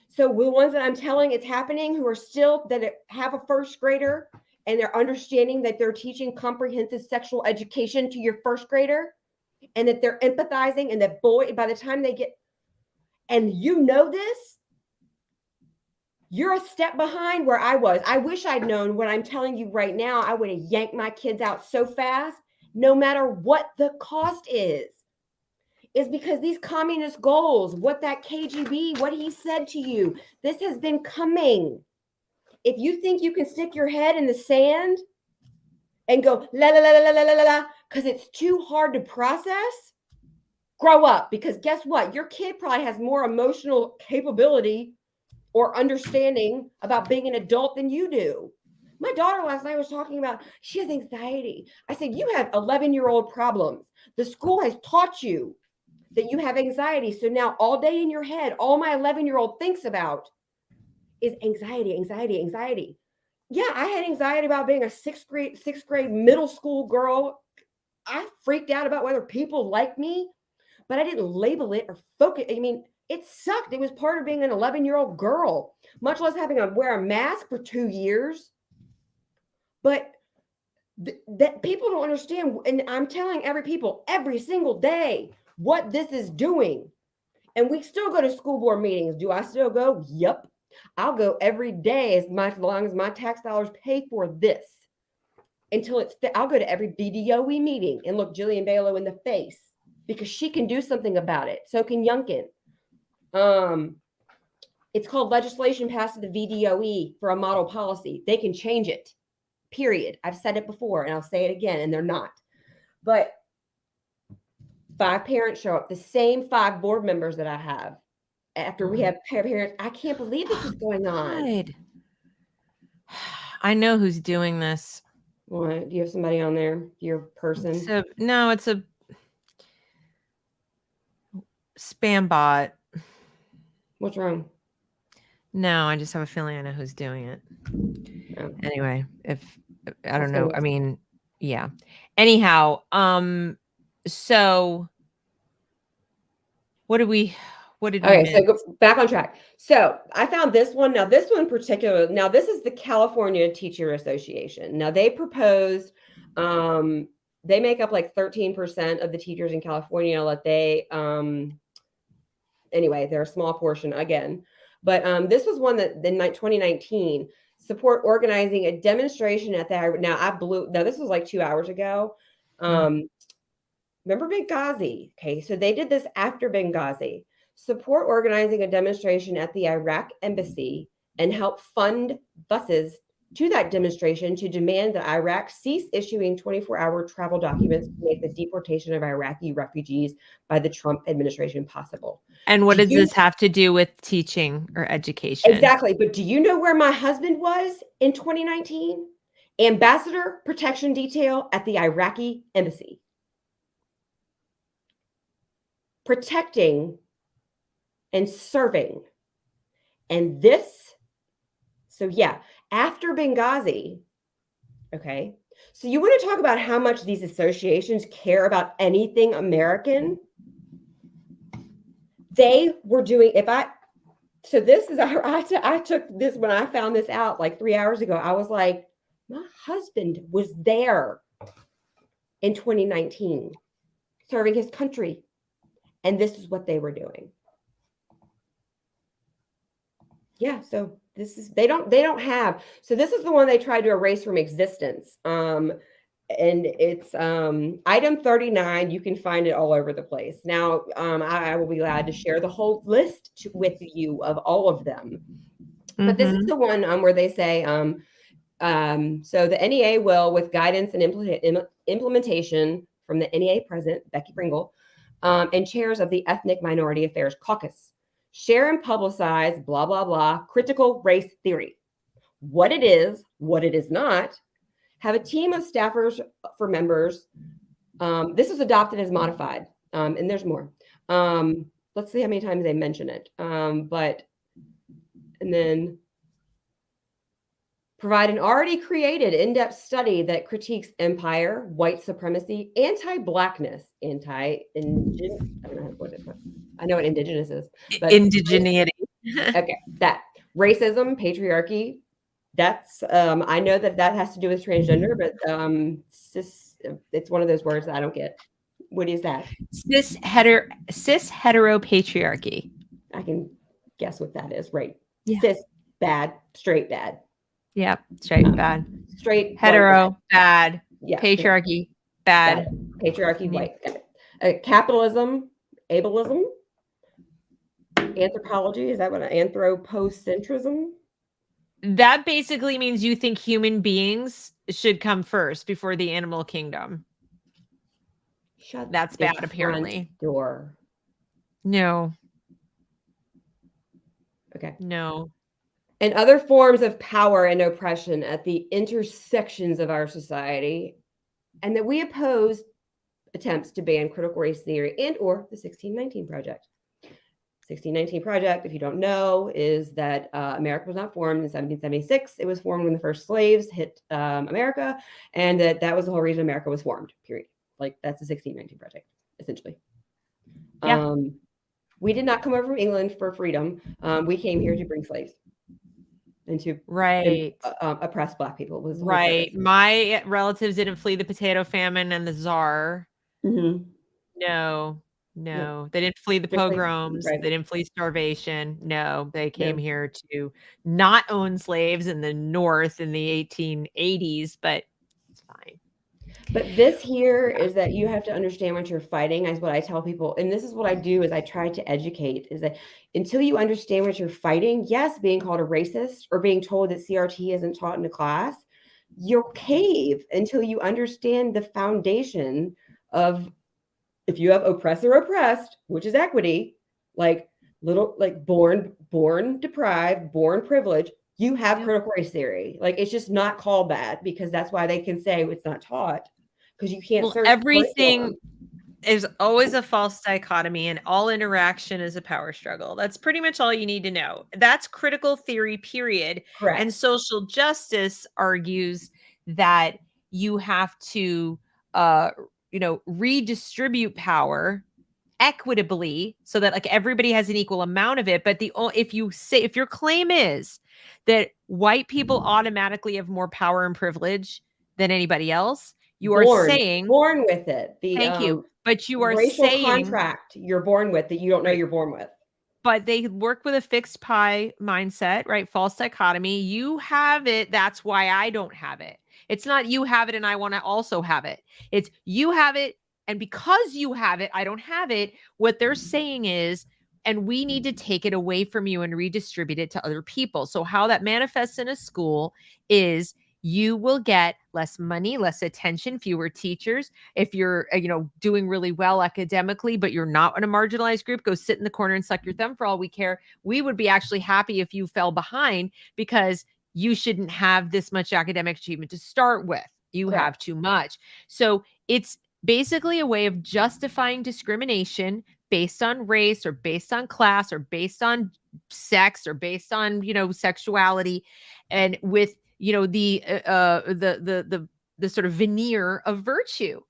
So the ones that I'm telling it's happening, who are still, that have a first grader and they're understanding that they're teaching comprehensive sexual education to your first grader, and that they're empathizing, and that by the time they get, and you know this, you're a step behind where I was. I wish I'd known what I'm telling you right now. I would have yanked my kids out so fast, no matter what the cost is because these communist goals, what that KGB, what he said to you, this has been coming. If you think you can stick your head in the sand and go la la la la la la la la because it's too hard to process, grow up. Because guess what? Your kid probably has more emotional capability or understanding about being an adult than you do. My daughter last night was talking about she has anxiety. I said, you have 11-year-old problems. The school has taught you that you have anxiety. So now all day in your head, all my 11-year-old thinks about is anxiety, anxiety, anxiety. Yeah, I had anxiety about being a sixth grade middle school girl. I freaked out about whether people liked me, but I didn't label it or focus. I mean, it sucked. It was part of being an 11-year-old girl, much less having to wear a mask for 2 years. But that people don't understand. And I'm telling every single day what this is doing. And we still go to school board meetings. Do I still go? Yep. I'll go every day as long as my tax dollars pay for this until it's I'll go to every BDOE meeting and look Jillian Balo in the face because she can do something about it. So can Youngkin. It's called legislation passed at the VDOE for a model policy. They can change it, period. I've said it before and I'll say it again, and they're not. But 5 parents show up, the same 5 board members that I have. After we have parents, I can't believe this is going on. I know who's doing this. What? Do you have somebody on there? Your person? So no, it's a spam bot. What's wrong? No, I just have a feeling I know who's doing it. Oh. Anyway, if I don't know, I mean, yeah. Anyhow, so what did we okay, so go back on track. So I found this one. Now, this one in particular, now this is the California Teacher Association. Now they proposed, they make up like 13% of the teachers in California. Anyway, they're a small portion again. But this was one that in 2019 support organizing a demonstration at the, now this was like 2 hours ago. Remember Benghazi? Okay, so they did this after Benghazi. Support organizing a demonstration at the Iraq embassy and help fund buses to that demonstration to demand that Iraq cease issuing 24-hour travel documents to make the deportation of Iraqi refugees by the Trump administration possible. And what does this have to do with teaching or education? Exactly. But do you know where my husband was in 2019? Ambassador Protection Detail at the Iraqi embassy. Protecting and serving. And this, so yeah, after Benghazi, okay, so you want to talk about how much these associations care about anything American? They were doing, so this is, I took this when I found this out like 3 hours ago. I was like, my husband was there in 2019 serving his country. And this is what they were doing. Yeah, so this is, they don't have, so this is the one they tried to erase from existence. And it's item 39. You can find it all over the place. Now, I will be glad to share the whole list with you of all of them. But this is the one where they say, so the NEA will, with guidance and implementation from the NEA president, Becky Pringle, and chairs of the Ethnic Minority Affairs Caucus, share and publicize, blah, blah, blah, critical race theory. What it is not, have a team of staffers for members. This is adopted as modified, and there's more. Let's see how many times they mention it. And then provide an already created in-depth study that critiques empire, white supremacy, anti-blackness, I don't know what it is. I know what indigenous is. But indigeneity. Okay, that racism, patriarchy. That's I know that has to do with transgender, but it's one of those words that I don't get. What is that? Cis hetero patriarchy. I can guess what that is, right? Yeah. Cis, bad. Straight, bad. Yep. Straight, bad. Straight, hetero, white, bad. Yeah. Patriarchy, bad. Patriarchy, white. Capitalism, ableism. Anthropology, is that what anthropocentrism? That basically means you think human beings should come first before the animal kingdom. That's bad, apparently. Door. No. Okay. No. And other forms of power and oppression at the intersections of our society, and that we oppose attempts to ban critical race theory and or the 1619 Project. 1619 Project, if you don't know, is that America was not formed in 1776. It was formed when the first slaves hit America, and that was the whole reason America was formed, period. Like, that's the 1619 Project, essentially. Yeah. We did not come over from England for freedom. We came here to bring slaves and to oppress Black people. Was the whole purpose. My relatives didn't flee the potato famine and the czar. Mm-hmm. No, they didn't flee the pogroms. Right. They didn't flee starvation. No, they came here to not own slaves in the North in the 1880s, but it's fine. But this here is that you have to understand what you're fighting, is what I tell people. And this is what I do, is I try to educate, is that until you understand what you're fighting, yes, being called a racist or being told that CRT isn't taught in a class, you'll cave until you understand the foundation of, if you have oppressor oppressed, which is equity, like born deprived, born privileged, you have critical race theory. Like, it's just not called that, because that's why they can say it's not taught, because you can't search everything. Is always a false dichotomy, and all interaction is a power struggle. That's pretty much all you need to know. That's critical theory, period. Correct. And social justice argues that you have to redistribute power equitably so that like everybody has an equal amount of it. But if your claim is that white people automatically have more power and privilege than anybody else, you are saying born with it. Thank you. But you are racial saying contract you're born with that you don't know you're born with. But they work with a fixed pie mindset, right? False dichotomy. You have it. That's why I don't have it. It's not you have it and I want to also have it. It's you have it. And because you have it, I don't have it. What they're saying is, and we need to take it away from you and redistribute it to other people. So how that manifests in a school is you will get less money, less attention, fewer teachers. If you're, doing really well academically, but you're not in a marginalized group, go sit in the corner and suck your thumb for all we care. We would be actually happy if you fell behind, because you shouldn't have this much academic achievement to start with. You have too much. So it's basically a way of justifying discrimination based on race or based on class or based on sex or based on, sexuality, and with the sort of veneer of virtue.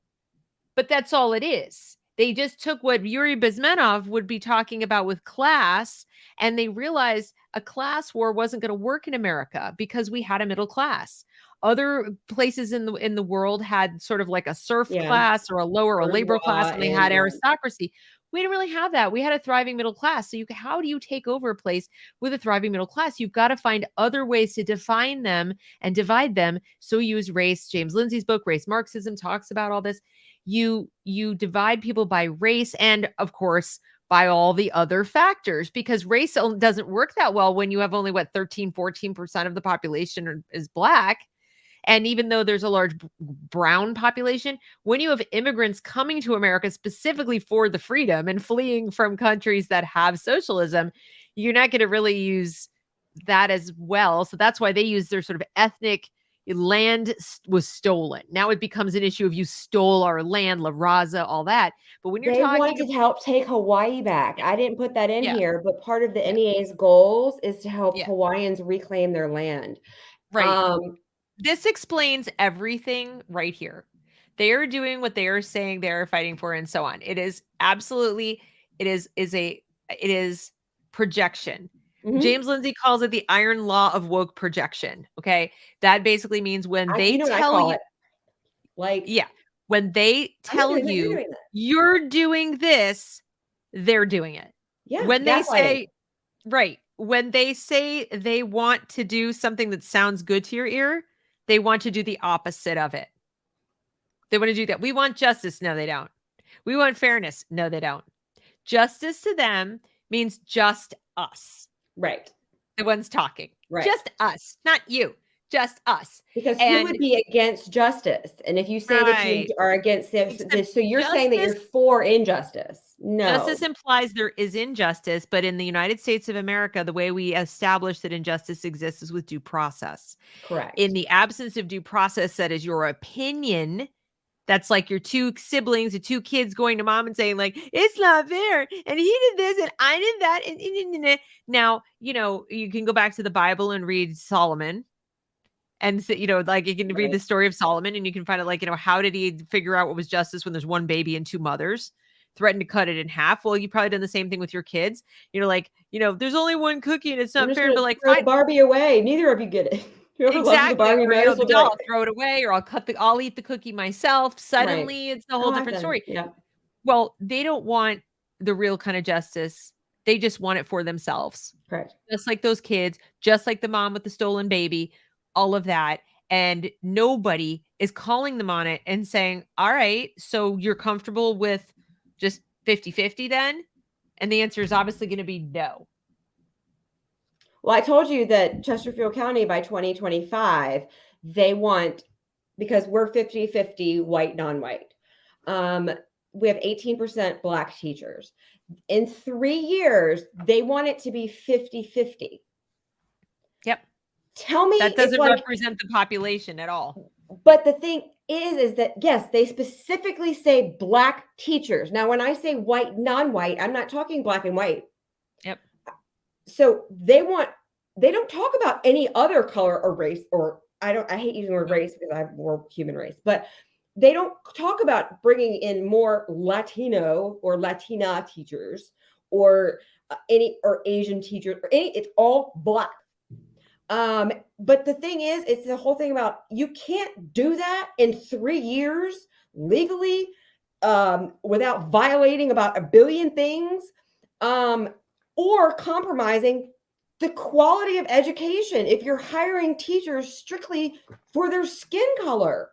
But that's all it is. They just took what Yuri Bezmenov would be talking about with class, and they realized a class war wasn't going to work in America because we had a middle class. Other places in the world had sort of like a serf class or a lower or labor class, and they had aristocracy. We didn't really have that. We had a thriving middle class. So how do you take over a place with a thriving middle class? You've got to find other ways to define them and divide them. So use race. James Lindsay's book, Race Marxism, talks about all this. You divide people by race and, of course, by all the other factors, because race doesn't work that well when you have only 13-14% of the population is Black. And even though there's a large brown population, when you have immigrants coming to America specifically for the freedom and fleeing from countries that have socialism, you're not going to really use that as well. So that's why they use their sort of ethnic land was stolen. Now it becomes an issue of you stole our land, La Raza, all that. But when they wanted to help take Hawaii back. I didn't put that in here, but part of the NEA's goals is to help Hawaiians reclaim their land. Right. This explains everything right here. They are doing what they are saying they're fighting for, and so on. It is absolutely, it is projection. Mm-hmm. James Lindsay calls it the iron law of woke projection. Okay. That basically means when they tell you, when they tell you you're doing this, they're doing it. Yeah. When they say, Right. When they say they want to do something that sounds good to your ear, they want to do the opposite of it. They want to do that. We want justice. No, they don't. We want fairness. No, they don't. Justice to them means just us. Right. The ones talking. Right. Just us, not you. Just us. Because who would be against justice? And if you say that you are against this, so you're saying that you're for injustice. No. Justice implies there is injustice, but in the United States of America, the way we establish that injustice exists is with due process. Correct. In the absence of due process, that is your opinion. That's like your two siblings, the two kids going to mom and saying like, it's not fair. And he did this and I did that. And now, you can go back to the Bible and read Solomon. And so, like you can read the story of Solomon and you can find out like, how did he figure out what was justice when there's one baby and two mothers? Threatened to cut it in half. Well, you probably done the same thing with your kids. There's only one cookie and it's not fair, but like throw Barbie away. Neither of you get it. Exactly. I'll throw it away or I'll eat the cookie myself. Suddenly it's a whole different story. Yeah. Well, they don't want the real kind of justice. They just want it for themselves. Correct. Just like those kids, just like the mom with the stolen baby, all of that. And nobody is calling them on it and saying, all right, so you're comfortable with just 50-50 then? And the answer is obviously going to be no. Well, I told you that Chesterfield County by 2025, they want, because we're 50-50 white, non-white. We have 18% Black teachers. In 3 years, they want it to be 50-50. Yep. Tell me that doesn't represent the population at all. But the thing is that, yes, they specifically say Black teachers. Now, when I say white, non-white, I'm not talking black and white. Yep. So they don't talk about any other color or race, or I hate using the word race because we're human race, but they don't talk about bringing in more Latino or Latina teachers or Asian teachers or it's all Black. But the thing is, it's the whole thing about you can't do that in 3 years legally, without violating about a billion things, or compromising the quality of education if you're hiring teachers strictly for their skin color.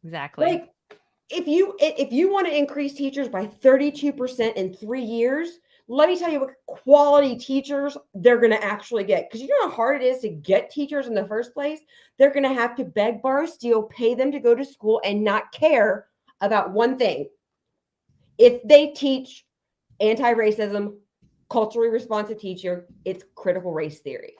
Exactly. Like if you want to increase teachers by 32% in 3 years, let me tell you what quality teachers they're going to actually get. Because you know how hard it is to get teachers in the first place? They're going to have to beg, borrow, steal, pay them to go to school and not care about one thing. If they teach anti-racism, culturally responsive teacher, it's critical race theory.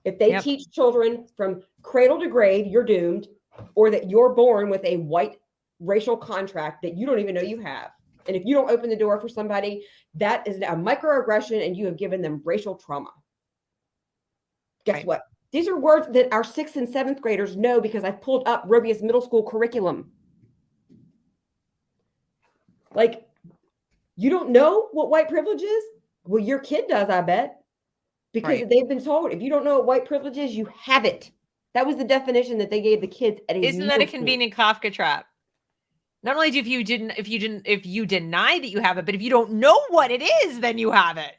If they teach children from cradle to grave, you're doomed, or that you're born with a white racial contract that you don't even know you have. And if you don't open the door for somebody, that is a microaggression and you have given them racial trauma. Guess what? These are words that our 6th and 7th graders know because I've pulled up Robia's middle school curriculum. Like, you don't know what white privilege is? Well, your kid does, I bet. Because they've been told, if you don't know what white privilege is, you have it. That was the definition that they gave the kids at a Isn't that a convenient Kafka trap? Not only if you deny that you have it, but if you don't know what it is, then you have it.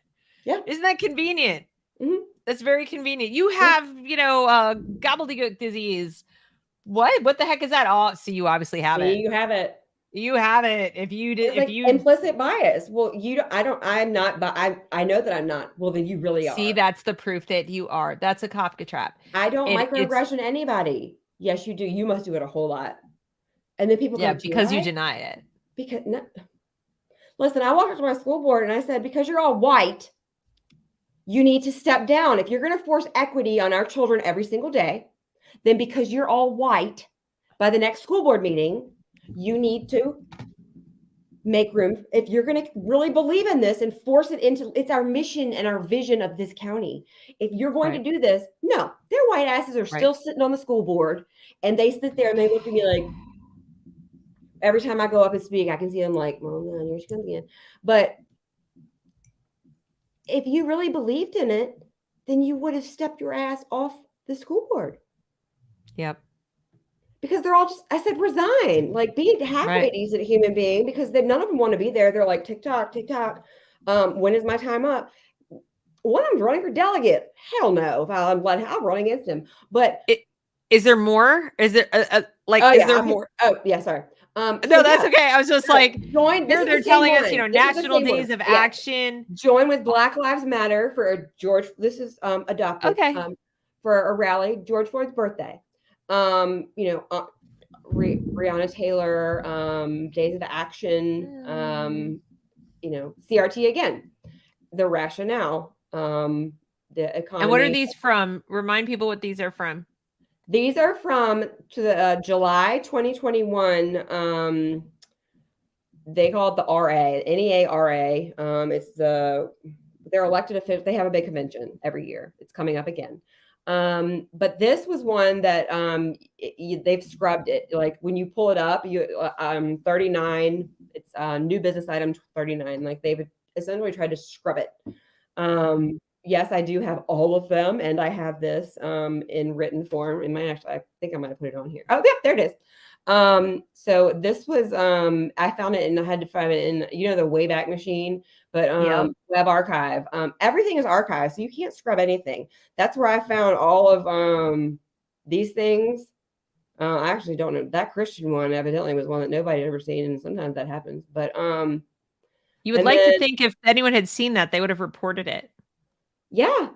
Yeah. Isn't that convenient? Mm-hmm. That's very convenient. You have, gobbledygook disease. What the heck is that? Oh, see, you obviously have it. You have it. You have it. If you did, implicit bias. Well, I'm not, but I know that I'm not. Well, then you really are. See, that's the proof that you are. That's a Kafka trap. I don't microaggression anybody. Yes, you do. You must do it a whole lot. And then people because you deny it. Because listen, I walked up to my school board and I said, because you're all white, you need to step down. If you're going to force equity on our children every single day, then because you're all white, by the next school board meeting, you need to make room. If you're going to really believe in this and force it into, it's our mission and our vision of this county. If you're going to do this, no, their white asses are still sitting on the school board and they sit there and they look at me like, every time I go up and speak, I can see them like, well, man, here she comes again. But if you really believed in it, then you would have stepped your ass off the school board. Yep. Because they're all just, I said, resign. Like, be halfway decent human being, because then none of them want to be there. They're like, TikTok, TikTok. When is my time up? One of them's running for delegate. Hell no. If I'll run against him. But is there more? Is there more? Oh yeah, sorry. No, that's okay. I was just like, join. They're telling us, National Days of Action. Join with Black Lives Matter for George. This is adopted. Okay. For a rally, George Floyd's birthday. Breonna Taylor, Days of Action. CRT again. The rationale. The economy. And what are these from? Remind people what these are from. These are from the July 2021. They call it the RA, NEA-RA. They're elected officials. They have a big convention every year. It's coming up again. But this was one that they've scrubbed it. Like when you pull it up, 39. It's new business item 39. Like they've essentially tried to scrub it. Yes, I do have all of them, and I have this in written form. I think I might have put it on here. Oh, yeah, there it is. So this was I found it and I had to find it in the Wayback Machine, but Web Archive. Everything is archived, so you can't scrub anything. That's where I found all of these things. I actually don't know. That Christian one evidently was one that nobody had ever seen, and sometimes that happens. But you would like to think if anyone had seen that, they would have reported it. Yeah,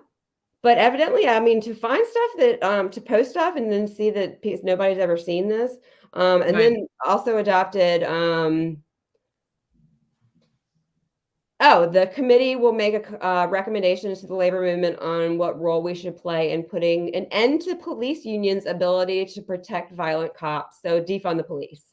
but evidently, I mean, to find stuff that to post stuff and then see that nobody's ever seen this, and then also adopted. The committee will make recommendations to the labor movement on what role we should play in putting an end to police unions' ability to protect violent cops. So defund the police.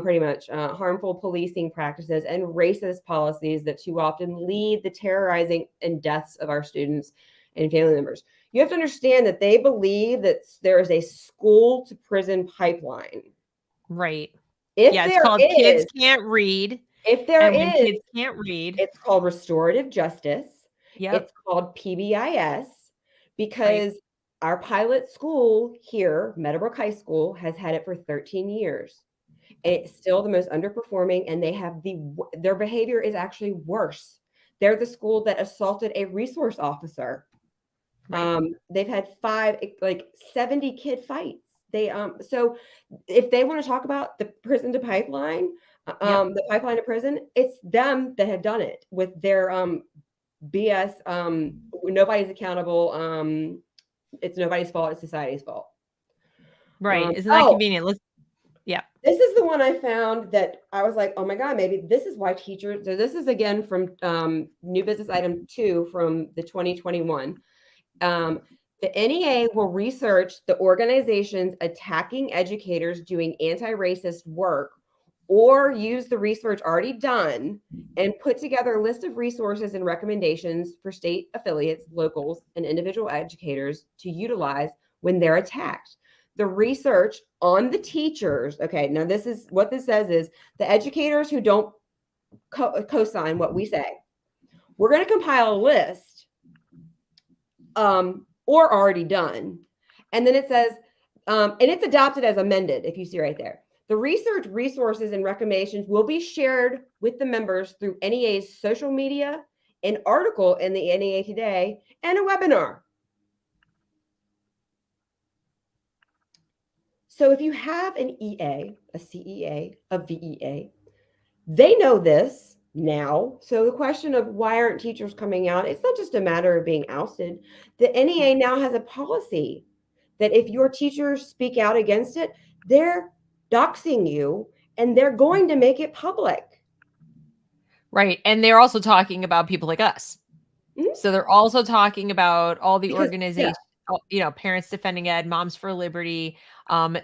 Pretty much harmful policing practices and racist policies that too often lead the terrorizing and deaths of our students and family members. You have to understand that they believe that there is a school to prison pipeline. Right. It's called Kids Can't Read. If there is, kids can't read, it's called restorative justice. Yeah. It's called PBIS because our pilot school here, Meadowbrook High School, has had it for 13 years. And it's still the most underperforming, and they have their behavior is actually worse. They're the school that assaulted a resource officer. They've had 70 kid fights. So if they want to talk about the prison to pipeline, the pipeline to prison, it's them that have done it with their BS. Nobody's accountable. It's nobody's fault. It's society's fault. Right. Isn't that convenient? This is the one I found that I was like, oh my God, maybe this is why teachers. So this is again from new business item 2 from the 2021. The NEA will research the organizations attacking educators doing anti-racist work or use the research already done and put together a list of resources and recommendations for state affiliates, locals, and individual educators to utilize when they're attacked. The research on the teachers. Okay, now this is what this says is the educators who don't co-sign what we say. We're going to compile a list or already done. And then it says, and it's adopted as amended, if you see right there. The research resources and recommendations will be shared with the members through NEA's social media, an article in the NEA Today, and a webinar. So if you have an EA, a CEA, a VEA, they know this now. So the question of why aren't teachers coming out, it's not just a matter of being ousted. The NEA now has a policy that if your teachers speak out against it, they're doxing you and they're going to make it public. Right. And they're also talking about people like us. Mm-hmm. So they're also talking about all the organizations. Parents Defending Ed, Moms for Liberty.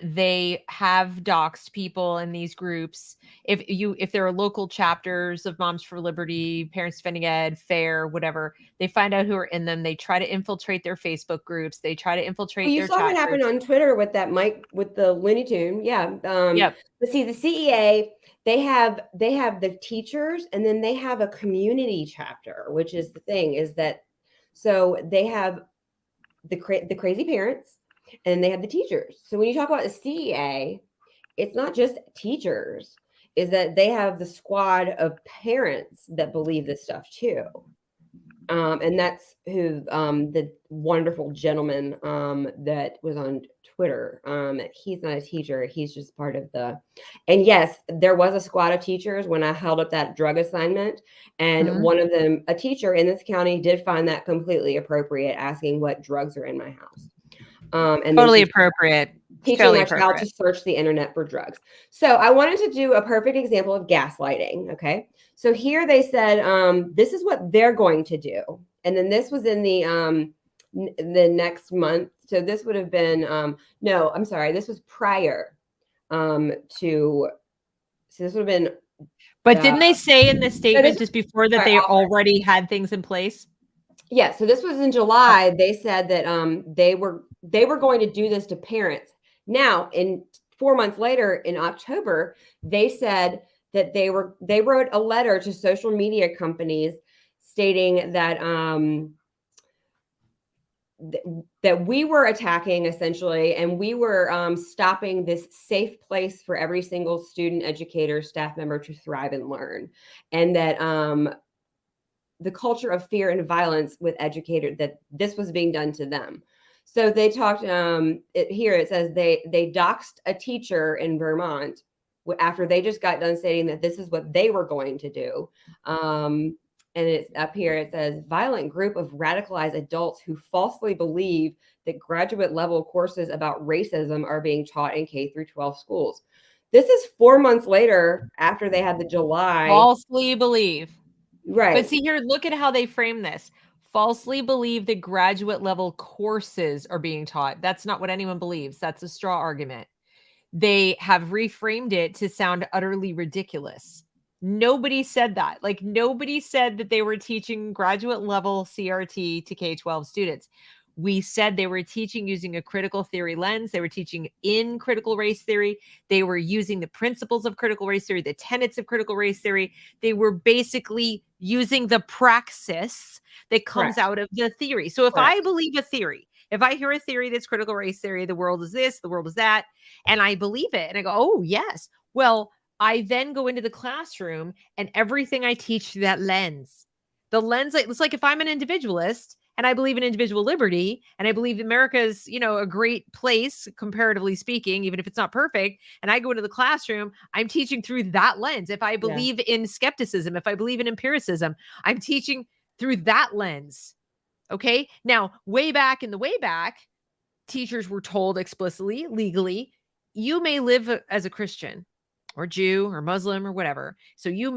They have doxed people in these groups. If there are local chapters of Moms for Liberty, Parents Defending Ed, FAIR, whatever, they find out who are in them. They try to infiltrate their Facebook groups. They try to infiltrate their chat groups. You saw what happened on Twitter with that Mike with the Looney Tune. Yeah. But see, the CEA, they have the teachers, and then they have a community chapter, which is the thing is that so they have the crazy parents, and they have the teachers. So when you talk about the CEA, it's not just teachers. is that they have the squad of parents that believe this stuff too. And that's who the wonderful gentleman that was on Twitter. He's not a teacher. He's just part of and yes, there was a squad of teachers when I held up that drug assignment. And one of them, a teacher in this county, did find that completely appropriate, asking what drugs are in my house. And totally appropriate. Teaching my child to search the internet for drugs. So I wanted to do a perfect example of gaslighting. Okay. So here they said, this is what they're going to do. And then this was in the next month. So this would have been, no, I'm sorry. This was prior so this would have been. But didn't they say in the statement just before that they already had things in place? Yeah. So this was in July. They said that they were going to do this to parents. Now, 4 months later, in October, they said that they wrote a letter to social media companies stating that that we were attacking essentially, and we were stopping this safe place for every single student, educator, staff member to thrive and learn, and that the culture of fear and violence with educators, that this was being done to them. So they talked, here it says they doxed a teacher in Vermont after they just got done stating that this is what they were going to do. And it's up here, it says, violent group of radicalized adults who falsely believe that graduate level courses about racism are being taught in K through 12 schools. This is 4 months later after they had the July. Falsely believe. Right. But see here, look at how they frame this. Falsely believe that graduate level courses are being taught. That's not what anyone believes. That's a straw argument. They have reframed it to sound utterly ridiculous. Nobody said that. Like, nobody said that they were teaching graduate level CRT to K-12 students. We said they were teaching using a critical theory lens. They were teaching in critical race theory. They were using the principles of critical race theory, the tenets of critical race theory. They were basically using the praxis that comes out of the theory. So if I believe a theory, if I hear a theory that's critical race theory, the world is this, the world is that, and I believe it, and I go, oh, yes. Well, I then go into the classroom and everything I teach through that lens. The lens, it's like if I'm an individualist and I believe in individual liberty, and I believe America is, a great place, comparatively speaking, even if it's not perfect, and I go into the classroom, I'm teaching through that lens. If I believe in skepticism, if I believe in empiricism, I'm teaching through that lens. Okay. Now, way back, teachers were told explicitly, legally, you may live as a Christian or Jew or Muslim or whatever. So your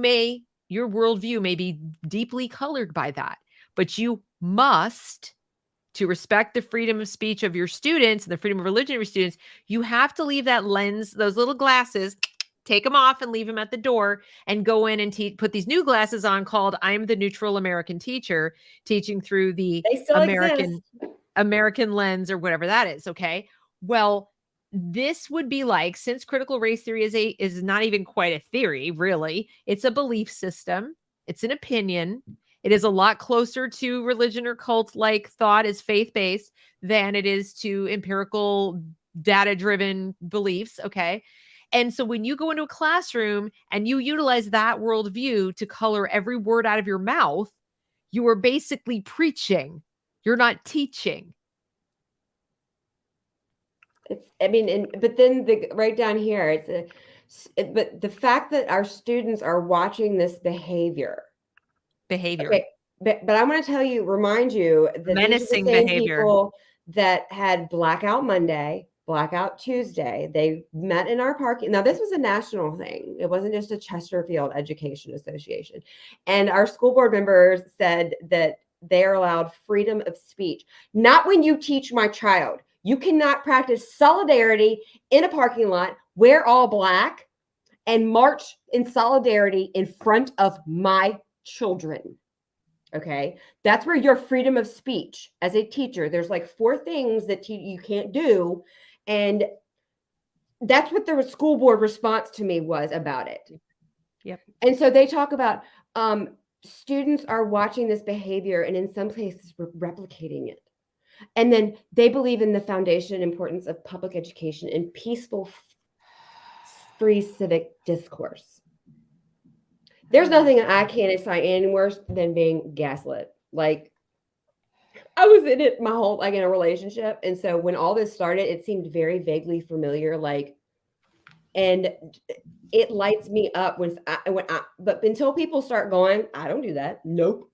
worldview may be deeply colored by that, but you must, to respect the freedom of speech of your students and the freedom of religion of your students, you have to leave that lens, those little glasses, take them off and leave them at the door and go in and put these new glasses on called I'm the neutral American teacher, teaching through the American lens or whatever that is. Okay. Well, this would be like, since critical race theory is not even quite a theory, really, it's a belief system. It's an opinion. It is a lot closer to religion or cult-like thought as faith-based than it is to empirical data-driven beliefs. Okay. And so when you go into a classroom and you utilize that worldview to color every word out of your mouth, you are basically preaching. You're not teaching. But then right down here, but the fact that our students are watching this behavior. Okay, but I want to remind you that menacing these are the same behavior. People that had Blackout Monday, Blackout Tuesday. They met in our parking. Now, this was a national thing. It wasn't just a Chesterfield Education Association. And our school board members said that they are allowed freedom of speech. Not when you teach my child. You cannot practice solidarity in a parking lot, wear all black, and march in solidarity in front of my children. Okay. That's where your freedom of speech as a teacher, there's like 4 things that you can't do. And that's what the school board response to me was about it. Yep. And so they talk about students are watching this behavior and in some places replicating it. And then they believe in the foundation and importance of public education and peaceful, free civic discourse. There's nothing I can't assign any worse than being gaslit. Like, I was in it my whole, like, in a relationship. And so when all this started, it seemed very vaguely familiar. Like, and it lights me up but until people start going, I don't do that. Nope.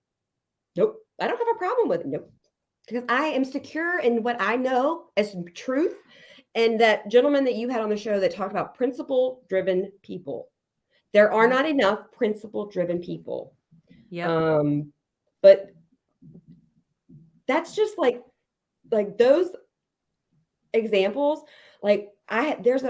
I don't have a problem with it. Nope. Because I am secure in what I know as truth. And that gentleman that you had on the show that talked about principle-driven people. There are not enough principle-driven people. Yeah. But that's just like those examples. Like there's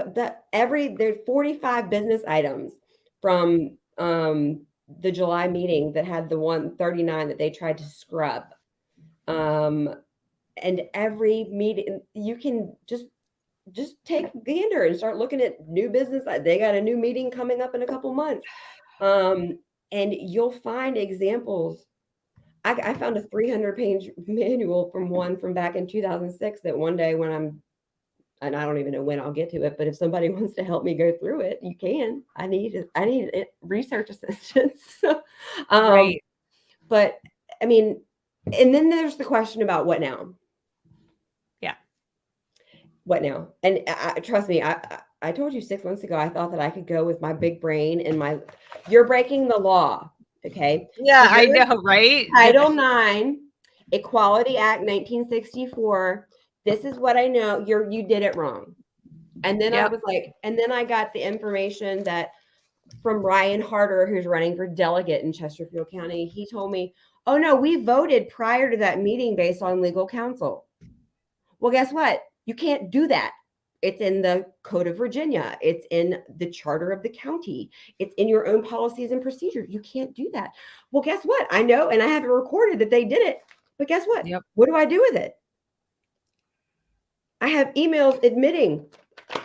45 business items from the July meeting that had the 139 that they tried to scrub. And every meeting, you can just take a gander and start looking at new business. They got a new meeting coming up in a couple months. And you'll find examples. I found a 300-page manual from back in 2006 that one day and I don't even know when I'll get to it, but if somebody wants to help me go through it, you can. I need research assistance. Right. But I mean, and then there's the question about what now? Yeah. What now? And trust me, I told you 6 months ago, I thought that I could go with my big brain and you're breaking the law. Okay. Yeah, I know, right? Title IX, Equality Act 1964. This is what I know. You did it wrong. And then I was like, and then I got the information that from Ryan Harder, who's running for delegate in Chesterfield County. He told me, oh no, we voted prior to that meeting based on legal counsel. Well, guess what? You can't do that. It's in the Code of Virginia. It's in the charter of the county. It's in your own policies and procedures. You can't do that. Well, guess what? I know, and I have it recorded that they did it. But guess what? Yep. What do I do with it? I have emails admitting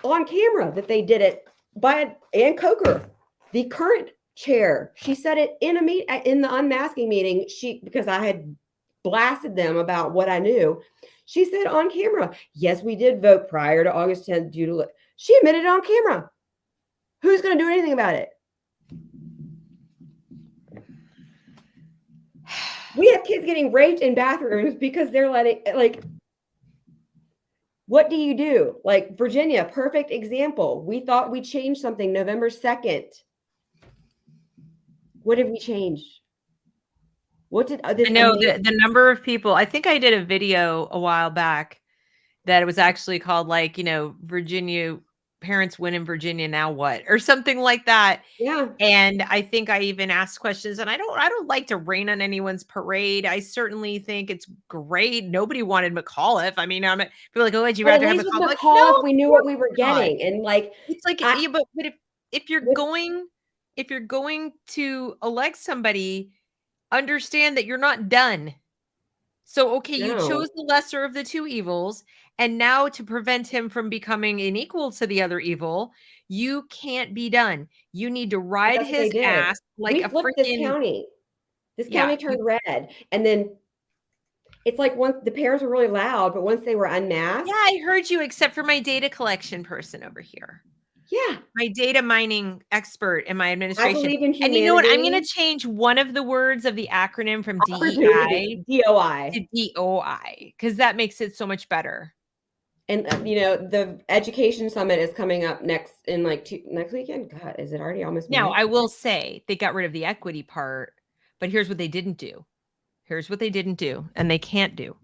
on camera that they did it by Anne Coker, the current chair. She said it in the unmasking meeting. Because I had blasted them about what I knew. She said on camera, yes, we did vote prior to August 10th due to. She admitted it on camera. Who's going to do anything about it? We have kids getting raped in bathrooms because they're letting, like, what do you do? Like Virginia, perfect example. We thought we changed something November 2nd. What did we change? What did I know the number of people, I think I did a video a while back that it was actually called like, Virginia parents win in Virginia, now what? Or something like that. Yeah. And I think I even asked questions, and I don't like to rain on anyone's parade. I certainly think it's great. Nobody wanted McAuliffe. I mean, people are like, oh, would you rather have McAuliffe? Like, no, we knew what we were getting. And like, it's like, but if you're going to elect somebody, understand that you're not done. So, okay, you chose the lesser of the two evils. And now to prevent him from becoming unequal to the other evil, you can't be done. You need to ride his ass like a freaking this county. This county turned red. And then it's like once the parents were really loud, but once they were unmasked. Yeah, I heard you, except for my data collection person over here. Yeah. My data mining expert in my administration. I believe in humanity. And you know what? I'm going to change one of the words of the acronym from DEI to DOI, because that makes it so much better. And the education summit is coming up next weekend. God, is it already almost? Now, I will say they got rid of the equity part, but here's what they didn't do. And they can't do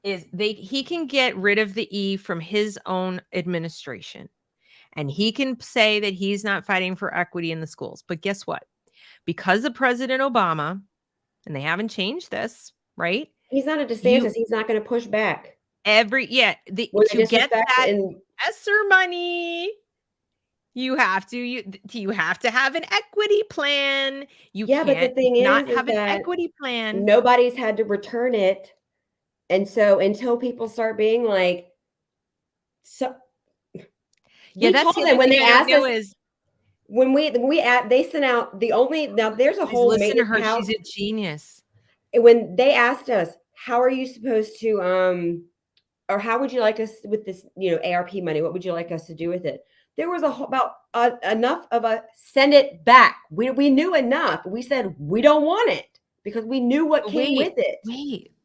is he can get rid of the E from his own administration. And he can say that he's not fighting for equity in the schools. But guess what? Because of President Obama, and they haven't changed this, right? He's not a DeSantis. He's not going to push back. To get that ESSER money, you have to have an equity plan. But the thing is have an equity plan. Nobody's had to return it. And so until people start being like, so. Yeah, that's the when they asked us. They sent out there's a whole. Listen to her; she's a genius. When they asked us, how are you supposed to, or how would you like us with this, ARP money? What would you like us to do with it? there was about enough of a send it back. We knew enough. We said we don't want it because we knew what came with it.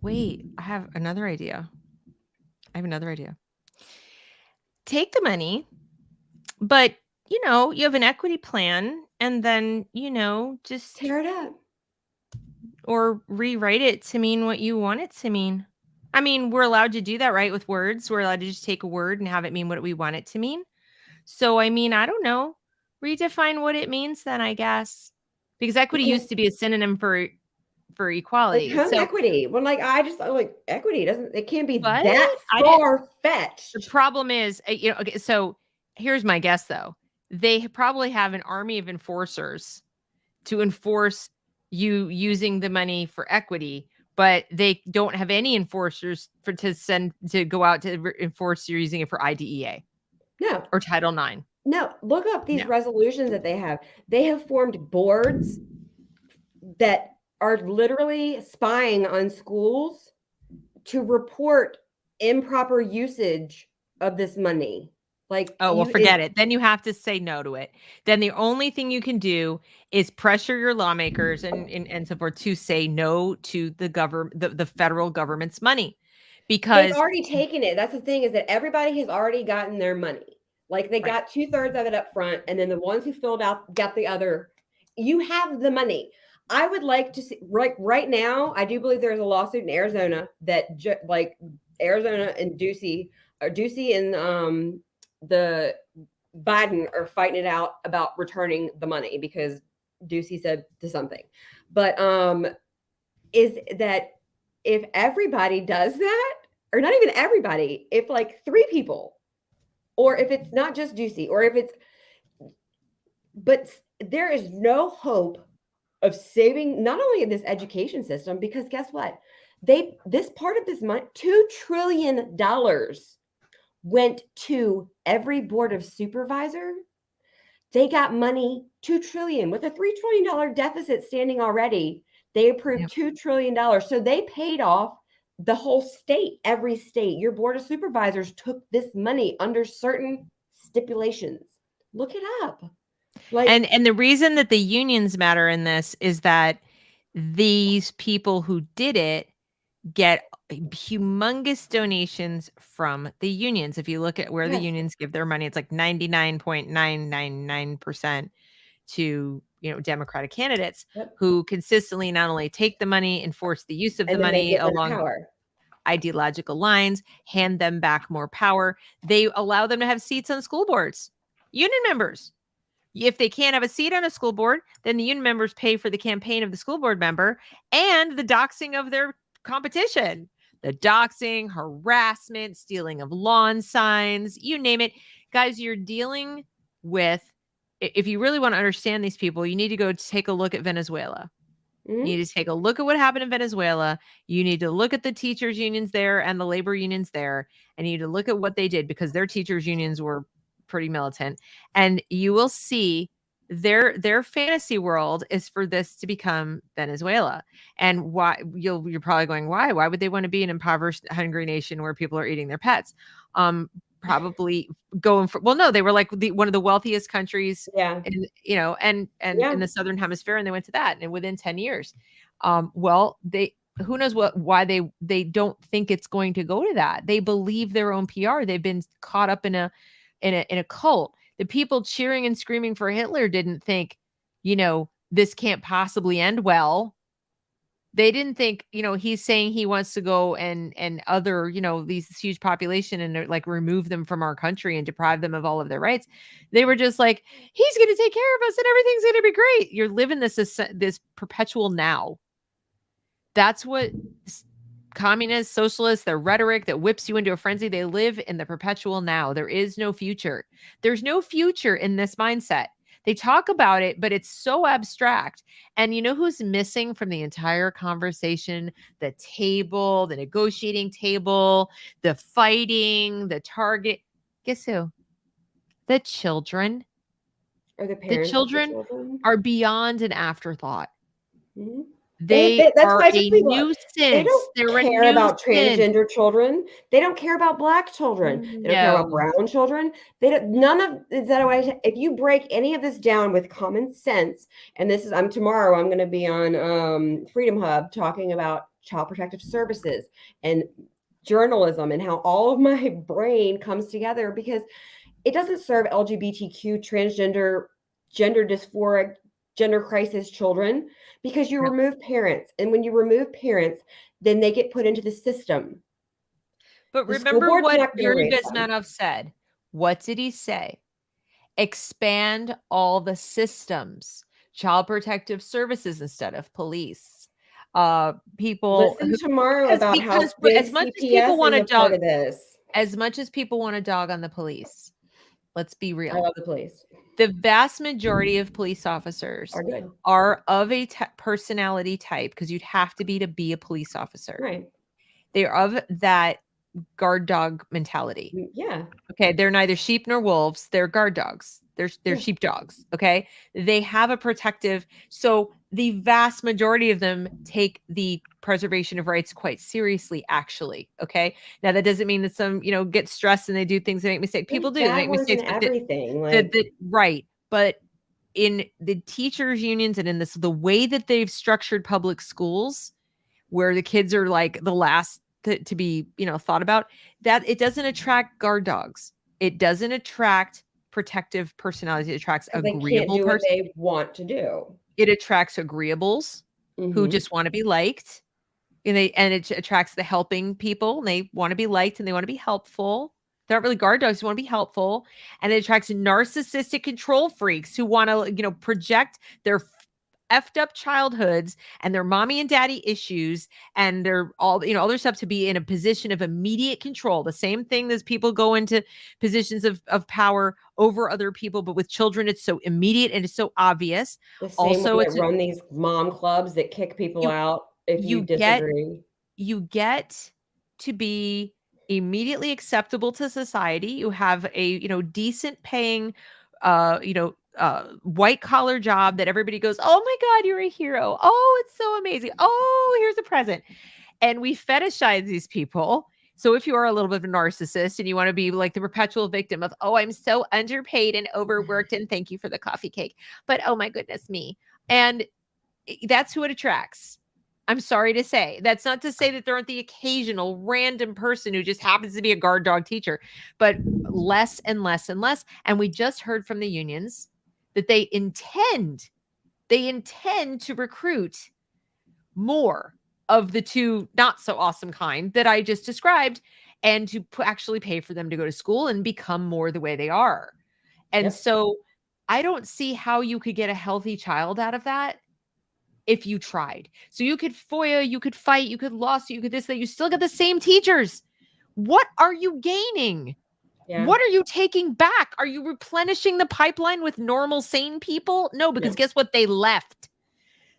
Wait. I have another idea. Take the money, but you have an equity plan, and then just tear it up or rewrite it to mean what you want it to mean. I mean, we're allowed to do that, right? With words, we're allowed to just take a word and have it mean what we want it to mean. So, I mean, I don't know. Redefine what it means then, I guess, because equity used to be a synonym for equality. Like equity. When I just equity it can't be that far fetched. The problem is, okay, so here's my guess though. They probably have an army of enforcers to enforce you using the money for equity, but they don't have any enforcers to go out to enforce you're using it for IDEA. No. Or Title IX. No, look up these resolutions that they have. They have formed boards that are literally spying on schools to report improper usage of this money. Forget it. Then you have to say no to it. Then the only thing you can do is pressure your lawmakers and so forth to say no to the the federal government's money, because they've already taken it. That's the thing, is that everybody has already gotten their money. They got 2/3 of it up front, and then the ones who filled out got the other. You have the money. I would like to see right now. I do believe there's a lawsuit in Arizona that Arizona and Ducey and the Biden are fighting it out about returning the money because Ducey said to something. But is that if everybody does that, or not even everybody, if 3 people, or if it's not just Ducey, or if it's, but there is no hope of saving not only this education system, because guess what? This part of this money, $2 trillion went to every board of supervisor. They got money, $2 trillion with a $3 trillion deficit standing already. They approved $2 trillion. So they paid off the whole state, every state. Your board of supervisors took this money under certain stipulations. Look it up. And the reason that the unions matter in this is that these people who did it get humongous donations from the unions. If you look at where the unions give their money, it's 99.999% to Democratic candidates who consistently not only take the money, enforce the use of the money along ideological lines, hand them back more power. They allow them to have seats on school boards. Union members. If they can't have a seat on a school board, then the union members pay for the campaign of the school board member and the doxing of their competition. The doxing, harassment, stealing of lawn signs, you name it. Guys, you're dealing with, if you really want to understand these people, you need to go take a look at Venezuela. You need to take a look at what happened in Venezuela. You need to look at the teachers' unions there and the labor unions there. And you need to look at what they did, because their teachers' unions were pretty militant. And you will see their fantasy world is for this to become Venezuela. And why you're probably going, why would they want to be an impoverished, hungry nation where people are eating their pets? Probably going for, well, no, they were one of the wealthiest countries in, in the Southern Hemisphere. And they went to that, and within 10 years, who knows why they don't think it's going to go to that. They believe their own PR. They've been caught up in a cult. The people cheering and screaming for Hitler didn't think, this can't possibly end well. They didn't think, he's saying he wants to go and other, these huge population and remove them from our country and deprive them of all of their rights. They were just like, he's going to take care of us and everything's going to be great. You're living this perpetual now. That's what communists, socialists, their rhetoric that whips you into a frenzy. They live in the perpetual now. There is no future. There's no future in this mindset. They talk about it, but it's so abstract. And you know who's missing from the entire conversation? The table, the negotiating table, the fighting, the target. Guess who? The children. Or the parents. The children are beyond an afterthought. Mm-hmm. They that's are why a nuisance. they don't care about transgender children. They don't care about Black children. They don't care about brown children. They don't. None of is that way. If you break any of this down with common sense, and this is tomorrow I'm going to be on Freedom Hub talking about child protective services and journalism and how all of my brain comes together, because it doesn't serve LGBTQ, transgender, gender dysphoric, gender crisis children, because you remove parents. And when you remove parents, then they get put into the system. But remember what Yuri Bezmenov said. What did he say? Expand all the systems, child protective services instead of police. People listen tomorrow about how as much as people want to dog this, as much as people want to dog on the police, let's be real. I love the police. The vast majority of police officers are of a personality type, because you'd have to be a police officer. Right. They're of that guard dog mentality. Yeah. Okay. They're neither sheep nor wolves. They're guard dogs. They're sheep dogs. Okay. They have a protective. So the vast majority of them take the preservation of rights quite seriously, actually. Okay. Now that doesn't mean that some, get stressed and they do things that make mistakes. People do make mistakes. Everything. Right. But in the teachers unions and in the way that they've structured public schools, where the kids are like the last to be, thought about, that it doesn't attract guard dogs. It doesn't attract protective personalities. It attracts agreeable they can't do what they want to do. It attracts agreeables who just want to be liked. And it attracts the helping people, and they want to be liked and they want to be helpful. They're not really guard dogs who want to be helpful. And it attracts narcissistic control freaks who want to, project their effed up childhoods and their mommy and daddy issues and their all their stuff to be in a position of immediate control. The same thing as people go into positions of power over other people, but with children it's so immediate and it's so obvious. The same also way that run these mom clubs that kick people out if you disagree. You get to be immediately acceptable to society. You have a decent paying white collar job that everybody goes, oh my God, you're a hero. Oh, it's so amazing. Oh, here's a present. And we fetishize these people. So if you are a little bit of a narcissist and you want to be like the perpetual victim of, oh, I'm so underpaid and overworked and thank you for the coffee cake, but oh my goodness me. And that's who it attracts. I'm sorry to say. That's not to say that there aren't the occasional random person who just happens to be a guard dog teacher, but less and less and less. And we just heard from the unions that they intend to recruit more of the two not so awesome kind that I just described, and to actually pay for them to go to school and become more the way they are. And so I don't see how you could get a healthy child out of that if you tried. So you could FOIA, you could fight, you could lawsuit, you could this, that. You still get the same teachers. What are you gaining? Yeah. What are you taking back? Are you replenishing the pipeline with normal, sane people? No, because guess what? They left.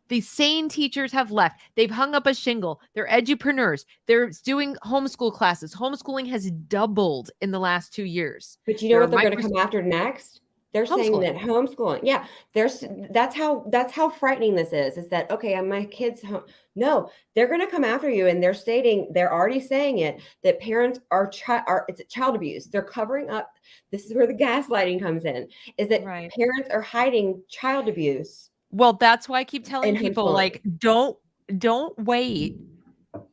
The sane teachers have left. They've hung up a shingle. They're edupreneurs. They're doing homeschool classes. Homeschooling has doubled in the last 2 years. But you know what they're going to come after next? They're saying that homeschooling. Yeah, that's how frightening this is that, okay, my kids home. No, they're going to come after you, and they're already saying it, that parents it's child abuse. They're covering up. This is where the gaslighting comes in, is that parents are hiding child abuse. Well, that's why I keep telling people, like, don't wait.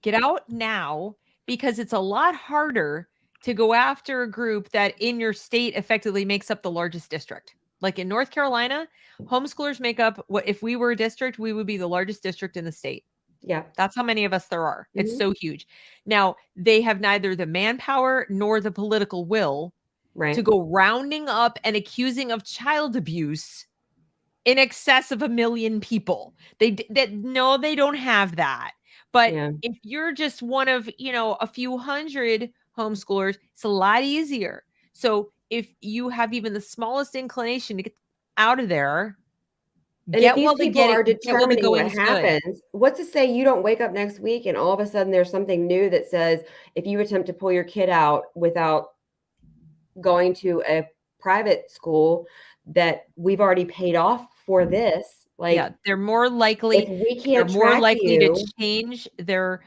Get out now, because it's a lot harder to go after a group that in your state effectively makes up the largest district. Like in North Carolina, homeschoolers make up what, if we were a district, we would be the largest district in the state. Yeah. That's how many of us there are. It's so huge. Now, they have neither the manpower nor the political will to go rounding up and accusing of child abuse in excess of 1 million people. They don't have that. But if you're just one of, a few hundred homeschoolers, it's a lot easier. So if you have even the smallest inclination to get out of there, and if these people are determining what happens, what's to say you don't wake up next week and all of a sudden there's something new that says, if you attempt to pull your kid out without going to a private school, that we've already paid off for this, Like, yeah, they're more likely. If we can't they're more likely you, to change their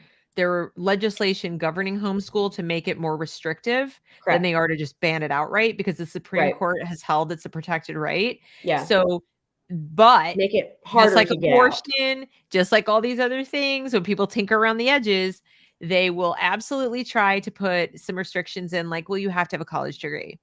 legislation governing homeschool to make it more restrictive than they are to just ban it outright, because the Supreme Court has held it's a protected right. Yeah. So, but make it harder just like to abortion, just like all these other things, when people tinker around the edges, they will absolutely try to put some restrictions in, like, well, you have to have a college degree.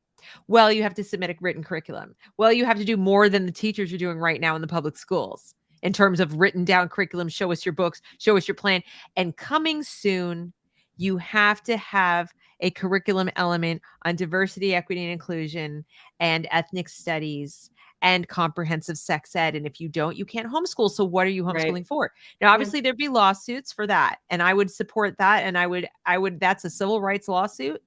Well, you have to submit a written curriculum. Well, you have to do more than the teachers are doing right now in the public schools in terms of written down curriculum. Show us your books, show us your plan. And coming soon, you have to have a curriculum element on diversity, equity, and inclusion and ethnic studies and comprehensive sex ed. And if you don't, you can't homeschool. So what are you homeschooling for? Now, obviously there'd be lawsuits for that. And I would support that. And I would, that's a civil rights lawsuit.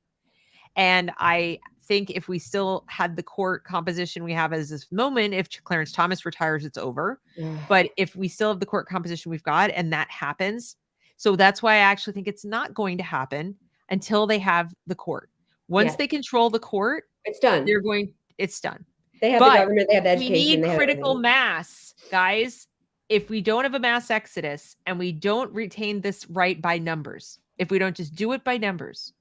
And I think if we still had the court composition we have as this moment, if Clarence Thomas retires, it's over. But if we still have the court composition we've got, and that happens, so that's why I actually think it's not going to happen until they have the court. Once they control the court, it's done. It's done. They have the government, they have the education. We need critical mass, guys. If we don't have a mass exodus and we don't retain this right by numbers, if we don't just do it by numbers,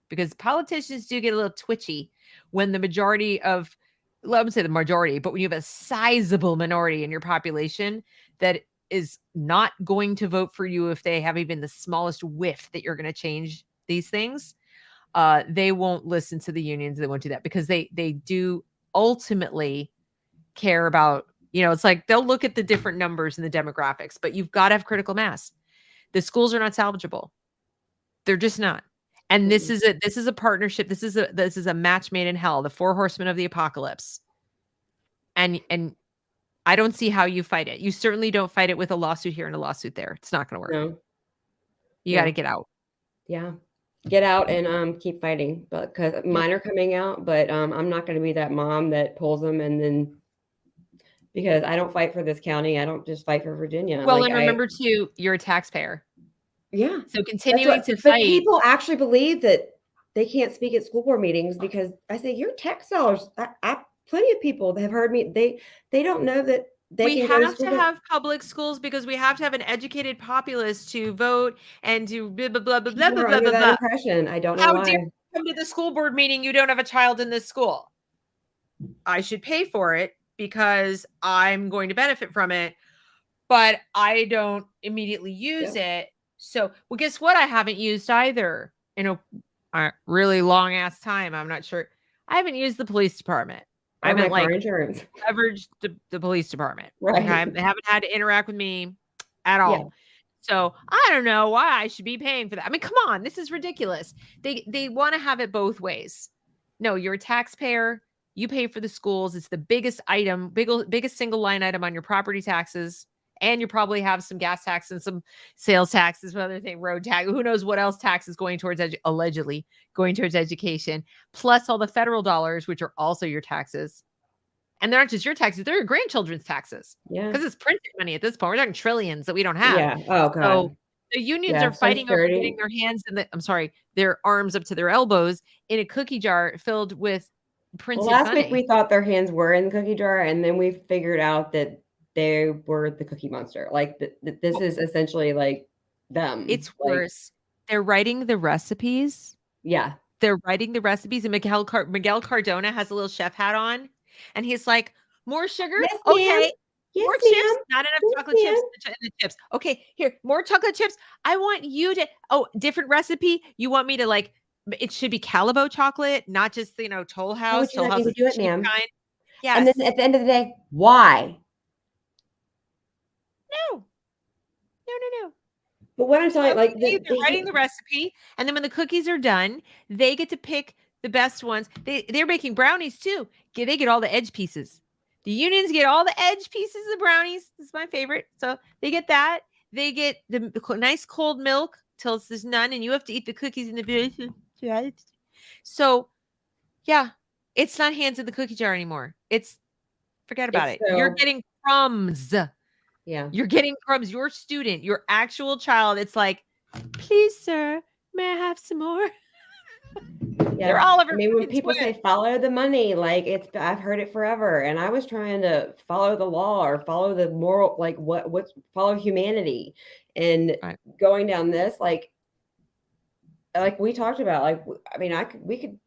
because politicians do get a little twitchy when the majority of, well, I would say the majority, but when you have a sizable minority in your population that is not going to vote for you if they have even the smallest whiff that you're going to change these things, they won't listen to the unions. They won't do that because they do ultimately care about, it's like they'll look at the different numbers and the demographics, but you've got to have critical mass. The schools are not salvageable. They're just not. And this is a partnership. This is a match made in hell, the 4 horsemen of the apocalypse. And I don't see how you fight it. You certainly don't fight it with a lawsuit here and a lawsuit there. It's not going to work. No. You got to get out. Yeah. Get out and keep fighting. But because mine are coming out, but I'm not going to be that mom that pulls them and then, because I don't fight for this county. I don't just fight for Virginia. Well, and remember too, you're a taxpayer. Yeah. So continuing to fight. But people actually believe that they can't speak at school board meetings because I say, your tax dollars. Plenty of people have heard me. They don't know that we have to have public schools because we have to have an educated populace to vote and to blah, blah, blah, blah, blah, blah, blah, blah. Impression. I don't know How why. dare you come to the school board meeting? You don't have a child in this school. I should pay for it because I'm going to benefit from it, but I don't immediately use it. So, well, guess what? I haven't used either in a really long ass time. I'm not sure. I haven't used the police department. I haven't leveraged the police department. Right. Okay? They haven't had to interact with me at all. Yeah. So I don't know why I should be paying for that. I mean, come on, this is ridiculous. They want to have it both ways. No, you're a taxpayer. You pay for the schools. It's the biggest item, biggest single line item on your property taxes. And you probably have some gas tax and some sales taxes, other thing, road tax. Who knows what else taxes going towards allegedly going towards education, plus all the federal dollars, which are also your taxes. And they're not just your taxes; they're your grandchildren's taxes. Yeah, because it's printed money at this point. We're talking trillions that we don't have. Yeah. Oh god. So the unions are fighting over getting their hands in their arms up to their elbows in a cookie jar filled with printed money. Last week we thought their hands were in the cookie jar, and then we figured out that they were the Cookie Monster. Like this is essentially like them. It's worse. They're writing the recipes. Yeah, they're writing the recipes, and Miguel Cardona has a little chef hat on, and he's like, "More sugar, yes, okay? Yes, more chips, not enough chocolate chips in the chips. Okay, here, more chocolate chips. I want you to different recipe. You want me to like? It should be Calabo chocolate, not just Toll House. Toll House is do it, ma'am. Yeah, and then at the end of the day, why? No. But what I'm saying, like they're writing the recipe, and then when the cookies are done, they get to pick the best ones. They're making brownies too. They get all the edge pieces. The unions get all the edge pieces of brownies. This is my favorite. So they get that. They get the nice cold milk till there's none, and you have to eat the cookies in the. So, yeah, it's not hands in the cookie jar anymore. Forget about it. You're getting crumbs. Yeah. You're getting crumbs. Your student, your actual child. It's like, please, sir, may I have some more? Yeah. They're all I mean, when people say follow the money, like I've heard it forever, and I was trying to follow the law or follow the moral, like what's follow humanity, and going down this, like we talked about, like, I mean, we could,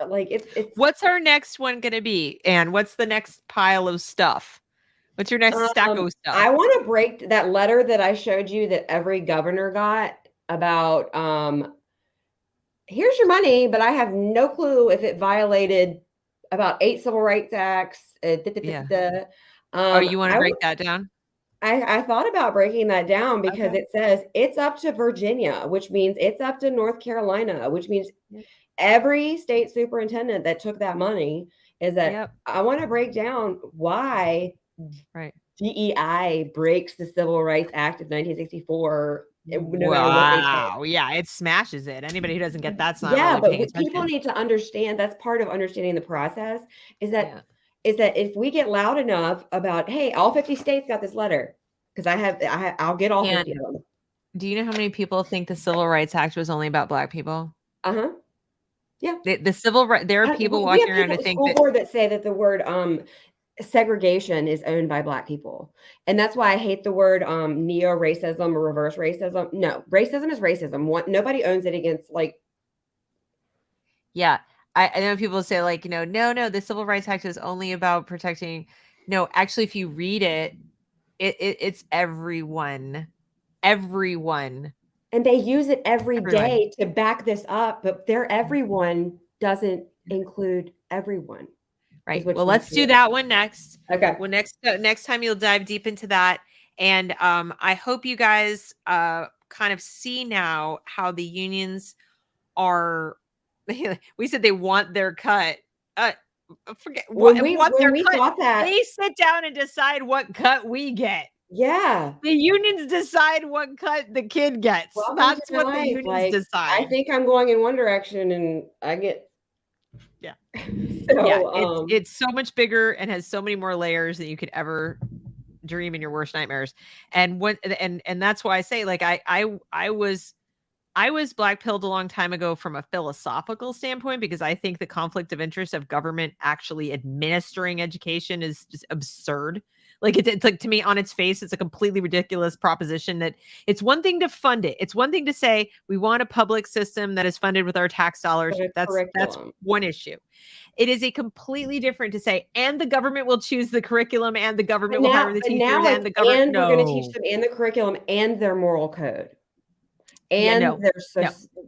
like, it's. What's our next one going to be? And what's the next pile of stuff? What's your next stack of stuff? I want to break that letter that I showed you that every governor got about, here's your money, but I have no clue if it violated about 8 civil rights acts. You want to break that down? I thought about breaking that down because it says it's up to Virginia, which means it's up to North Carolina, which means every state superintendent that took that money is that I want to break down why DEI breaks the Civil Rights Act of 1964. Wow. Yeah, it smashes it. Anybody who doesn't get that's not really paying attention. People need to understand, that's part of understanding the process, is that if we get loud enough about, hey, all 50 states got this letter, because I'll get all 50 of them. Do you know how many people think the Civil Rights Act was only about Black people? Yeah. The civil right, there are people walking around who think that say that the word segregation is owned by Black people. And that's why I hate the word neo-racism or reverse racism. No, racism is racism. Nobody owns it against, like. Yeah. I know people say, like, no, the Civil Rights Act is only about protecting. No, actually, if you read it, it's everyone. Everyone. And they use it every day to back this up, but their everyone doesn't include everyone. Right. Well, let's do that one next. Okay. Well, next time you'll dive deep into that. And I hope you guys kind of see now how the unions are. We said they want their cut. Forget what their cut. They sit down and decide what cut we get. Yeah. The unions decide what cut the kid gets. That's what the unions decide. I think I'm going in one direction and I get. Yeah. So, it's so much bigger and has so many more layers than you could ever dream in your worst nightmares. And that's why I say, like, I was black pilled a long time ago from a philosophical standpoint, because I think the conflict of interest of government actually administering education is just absurd. Like, it's like, to me, on its face, it's a completely ridiculous proposition that it's one thing to fund it. It's one thing to say we want a public system that is funded with our tax dollars. That's one issue. It is a completely different to say, and the government will choose the curriculum, and the government will hire the teachers, and the government. And we're going to teach them and the curriculum and their moral code. And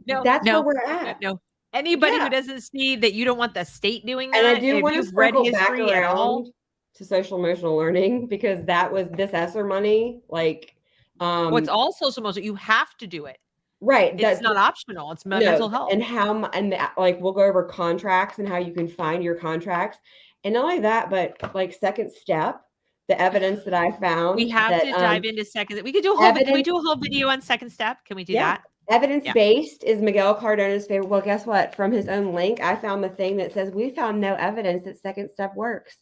that's where we're at. No. Anybody who doesn't see that you don't want the state doing that, and I do want to circle back around to social emotional learning, because that was this ESSER money. Like, it's all social emotional. You have to do it. Right. It's not optional. It's mental health. And like, we'll go over contracts and how you can find your contracts. And not only that, but like second step, the evidence that I found. We have to dive into second. We could do a whole. Can we do a whole video on second step? Can we do that? Evidence-based is Miguel Cardona's favorite. Well, guess what? From his own link, I found the thing that says we found no evidence that second step works.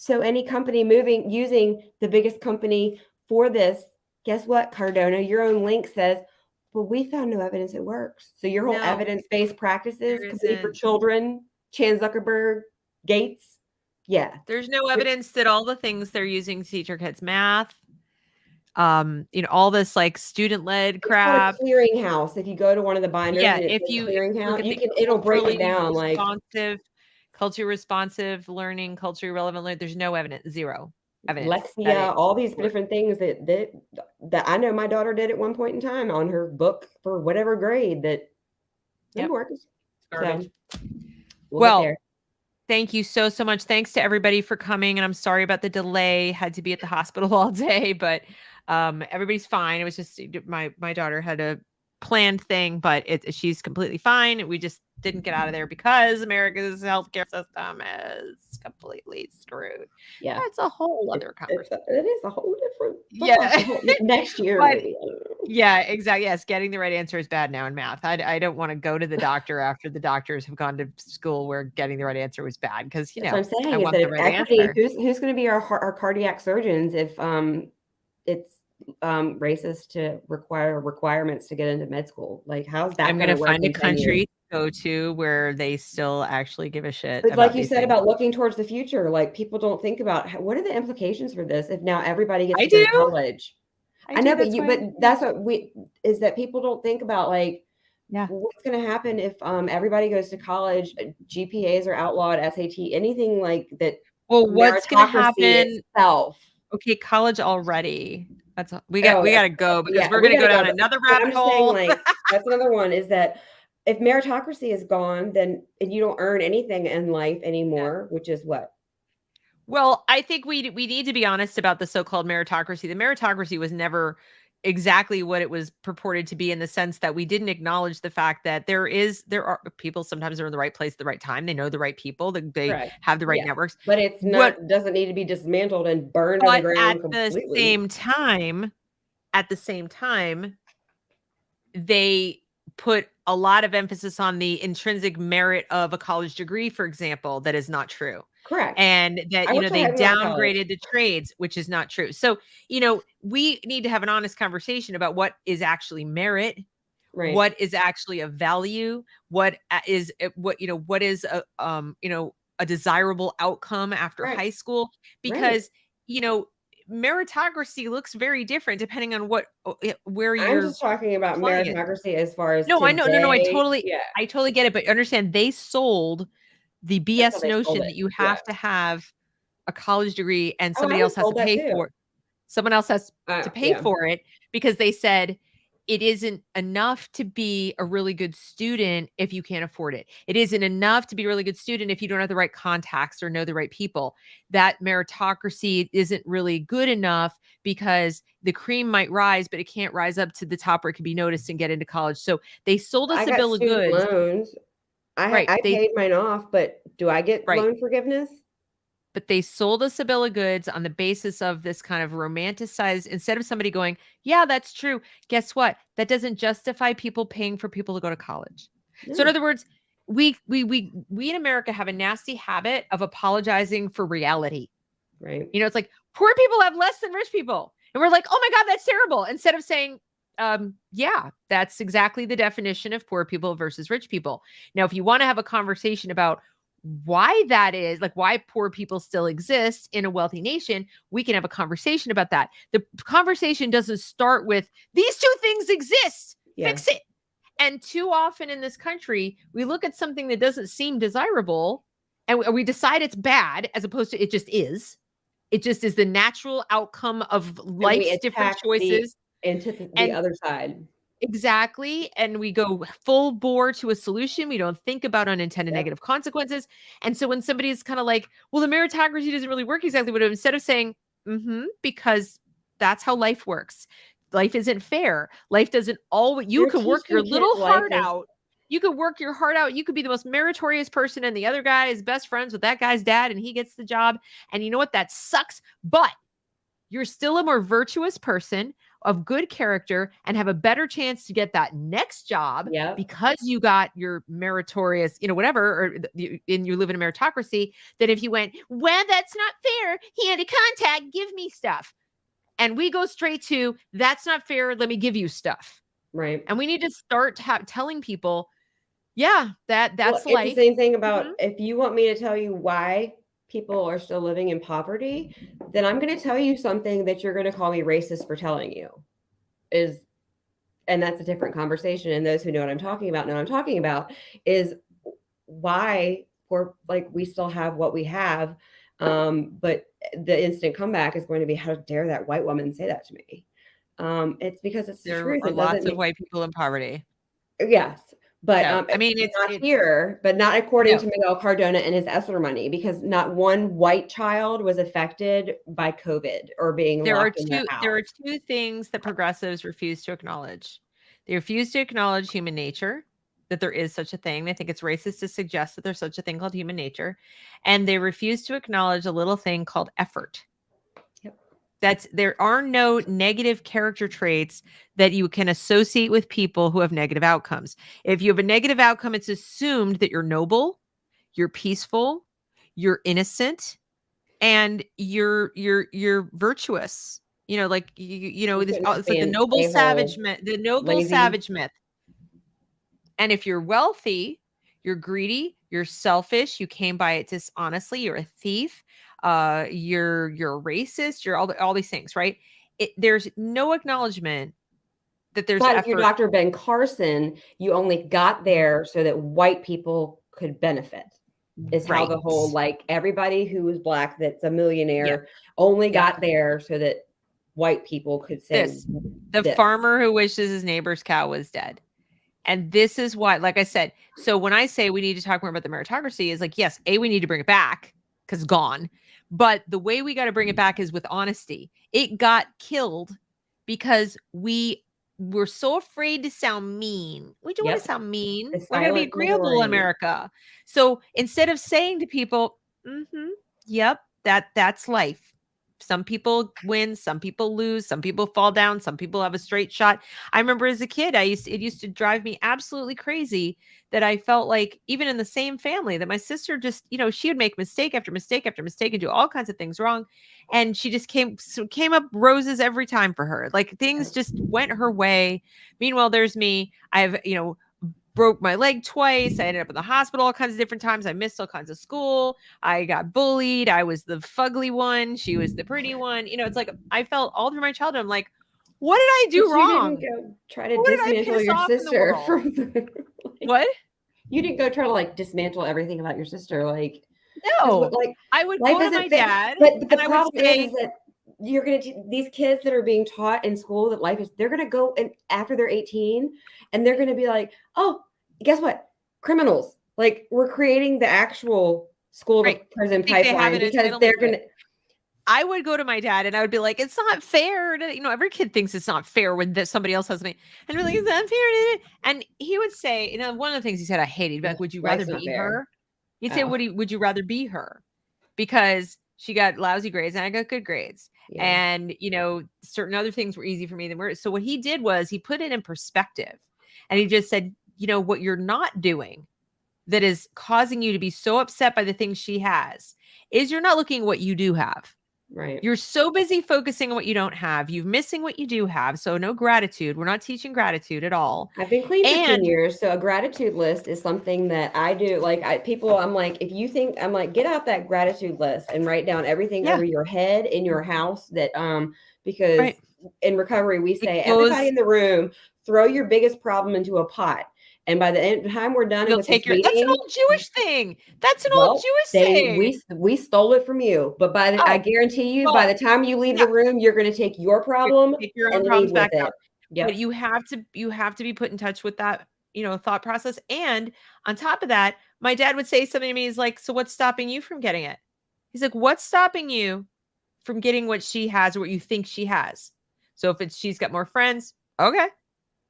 So any company using the biggest company for this, guess what, Cardona? Your own link says, well, we found no evidence it works. So your whole evidence-based practices, company for children, Chan Zuckerberg, Gates. Yeah. There's no evidence that all the things they're using to teach our kids math, all this like student-led crap. It's called a clearinghouse. If you go to one of the binders, if you clearinghouse, it'll break it down. Like culture responsive learning, culture relevant learning. There's no evidence, zero evidence. Lexia, all these different things that I know my daughter did at one point in time on her book for whatever grade that works. Garbage. Well, thank you so much. Thanks to everybody for coming. And I'm sorry about the delay. Had to be at the hospital all day, but everybody's fine. It was just my daughter had a planned thing, but she's completely fine. We just didn't get out of there because America's healthcare system is completely screwed. Yeah, that's a whole other conversation. It is a whole different. Next year, maybe. Yeah, exactly. Yes, getting the right answer is bad now in math. I don't want to go to the doctor after the doctors have gone to school where getting the right answer was bad, because what I'm saying is that who's going to be our cardiac surgeons if it's racist to require requirements to get into med school? Like, how's that? I'm going to find a country. go to where they still actually give a shit. But like you said about looking towards the future, like people don't think about what are the implications for this if now everybody gets to go to college. I know, but that's is that people don't think about like, what's going to happen if everybody goes to college, GPAs are outlawed, SAT, anything like that. Well, what's going to happen? Okay, college already. We got to go because we're going to go down another rabbit hole. Saying, like, that's another one is that if meritocracy is gone, then you don't earn anything in life anymore, which is what? Well, I think we need to be honest about the so-called meritocracy. The meritocracy was never exactly what it was purported to be, in the sense that we didn't acknowledge the fact that there are people sometimes are in the right place at the right time. They know the right people. They have the right networks. But it's not doesn't need to be dismantled and burned to the ground completely. At the same time, they put a lot of emphasis on the intrinsic merit of a college degree, for example, that is not true. Correct. And that, they downgraded the trades, which is not true. So, we need to have an honest conversation about what is actually merit, what is actually a value, what is a desirable outcome after high school, because, meritocracy looks very different depending on where you're. I'm just talking about meritocracy as far as I know. I totally get it. But understand, they sold the BS notion that you have to have a college degree and somebody else has to pay for it. Someone else has to pay for it, because they said it isn't enough to be a really good student if you can't afford it. It isn't enough to be a really good student if you don't have the right contacts or know the right people. That meritocracy isn't really good enough because the cream might rise, but it can't rise up to the top where it can be noticed and get into college. So they sold us a bill of goods. Loans. I paid mine off, but do I get loan forgiveness? But they sold us a bill of goods on the basis of this kind of romanticized, instead of somebody going, yeah, that's true. Guess what? That doesn't justify people paying for people to go to college. No. So in other words, we in America have a nasty habit of apologizing for reality. Right. It's like poor people have less than rich people. And we're like, oh my God, that's terrible. Instead of saying, yeah, that's exactly the definition of poor people versus rich people. Now, if you want to have a conversation about why that is, like why poor people still exist in a wealthy nation, we can have a conversation about that. The conversation doesn't start with these two things exist, fix it. And too often in this country, we look at something that doesn't seem desirable and we decide it's bad, as opposed to it just is. It just is the natural outcome of life's different choices. Into the other side. Exactly. And we go full bore to a solution. We don't think about unintended negative consequences. And so when somebody is kind of like, well, the meritocracy doesn't really work exactly, but instead of saying, because that's how life works. Life isn't fair. Life doesn't always, you can work your little heart out. You could work your heart out. You could be the most meritorious person, and the other guy is best friends with that guy's dad and he gets the job. And you know what? That sucks. But you're still a more virtuous person of good character and have a better chance to get that next job because you got your meritorious, whatever, or you live in a meritocracy, that if you went, well, that's not fair. He had a contact, give me stuff. And we go straight to, that's not fair. Let me give you stuff. Right. And we need to start telling people, that's life. It's the same thing about if you want me to tell you why people are still living in poverty, then I'm going to tell you something that you're going to call me racist for telling you. And that's a different conversation. And those who know what I'm talking about know what I'm talking about, is why we still have what we have. But the instant comeback is going to be, how dare that white woman say that to me? It's because it's the truth. There are lots of white people in poverty. Yes. But it's not here, but not according to Miguel Cardona and his ESSER money, because not one white child was affected by COVID or being locked in their house. There are two things that progressives refuse to acknowledge. They refuse to acknowledge human nature, that there is such a thing. They think it's racist to suggest that there's such a thing called human nature. And they refuse to acknowledge a little thing called effort. There are no negative character traits that you can associate with people who have negative outcomes. If you have a negative outcome, it's assumed that you're noble, you're peaceful, you're innocent, and you're virtuous. It's like the noble savage myth. The noble savage myth. And if you're wealthy, you're greedy, you're selfish, you came by it dishonestly, you're a thief, you're a racist, you're all these things, right? There's no acknowledgement that there's but effort. If you're Dr. Ben Carson, you only got there so that white people could benefit. Is how the whole, like, everybody who was Black that's a millionaire only got there so that white people could say the farmer who wishes his neighbor's cow was dead. And this is why, like I said, so when I say we need to talk more about the meritocracy, is like, yes, we need to bring it back because it's gone. But the way we got to bring it back is with honesty. It got killed because we were so afraid to sound mean. We don't want to sound mean. We're going to be agreeable in America. So instead of saying to people, yep, that's life. Some people win, some people lose, some people fall down, some people have a straight shot. I remember as a kid, it used to drive me absolutely crazy that I felt like, even in the same family, that my sister just, she would make mistake after mistake after mistake and do all kinds of things wrong. And she just came up roses every time for her. Like, things just went her way. Meanwhile, there's me. I've, broke my leg twice. I ended up in the hospital all kinds of different times. I missed all kinds of school. I got bullied. I was the fugly one. She was the pretty one. It's like, I felt all through my childhood, I'm like, what did I do wrong? You didn't go try to dismantle your sister. What? You didn't go try to, like, dismantle everything about your sister. Like, no, like, I would go to my dad. But the problem is that you're going to these kids that are being taught in school that life is, they're going to go, and after they're 18, and they're going to be like, oh, guess what? Criminals. Like, we're creating the actual school to prison pipeline because they're going to. I would go to my dad and I would be like, it's not fair. Every kid thinks it's not fair when somebody else has me. And be like, it's not fair. And he would say, one of the things he said I hated, he'd be like, would you rather be her? He'd say, would you rather be her? Because she got lousy grades and I got good grades. Yeah. And, certain other things were easy for me than so what he did was he put it in perspective. And he just said, what you're not doing that is causing you to be so upset by the things she has is you're not looking at what you do have. Right. You're so busy focusing on what you don't have. You're missing what you do have. So no gratitude. We're not teaching gratitude at all. I've been clean for 10 years. So a gratitude list is something that I do. Like, I'm like, if you think, I'm like, get out that gratitude list and write down everything over your head in your house that, because in recovery, we say everybody in the room, throw your biggest problem into a pot. And by the time we're done, that's an old Jewish thing. That's an old Jewish thing. We stole it from you. But I guarantee you, by the time you leave the room, you're going to take your problem take your own problems back out. Yep. But you have to be put in touch with that, thought process. And on top of that, my dad would say something to me. He's like, so what's stopping you from getting it? He's like, what's stopping you from getting what she has or what you think she has? So if she's got more friends, okay.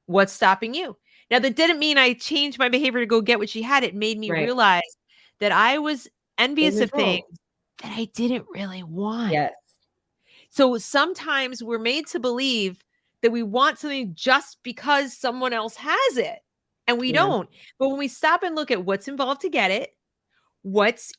What's stopping you? Now, that didn't mean I changed my behavior to go get what she had. It made me realize that I was envious of things that I didn't really want. Yes. So sometimes we're made to believe that we want something just because someone else has it, and we don't. But when we stop and look at what's involved to get it, what's,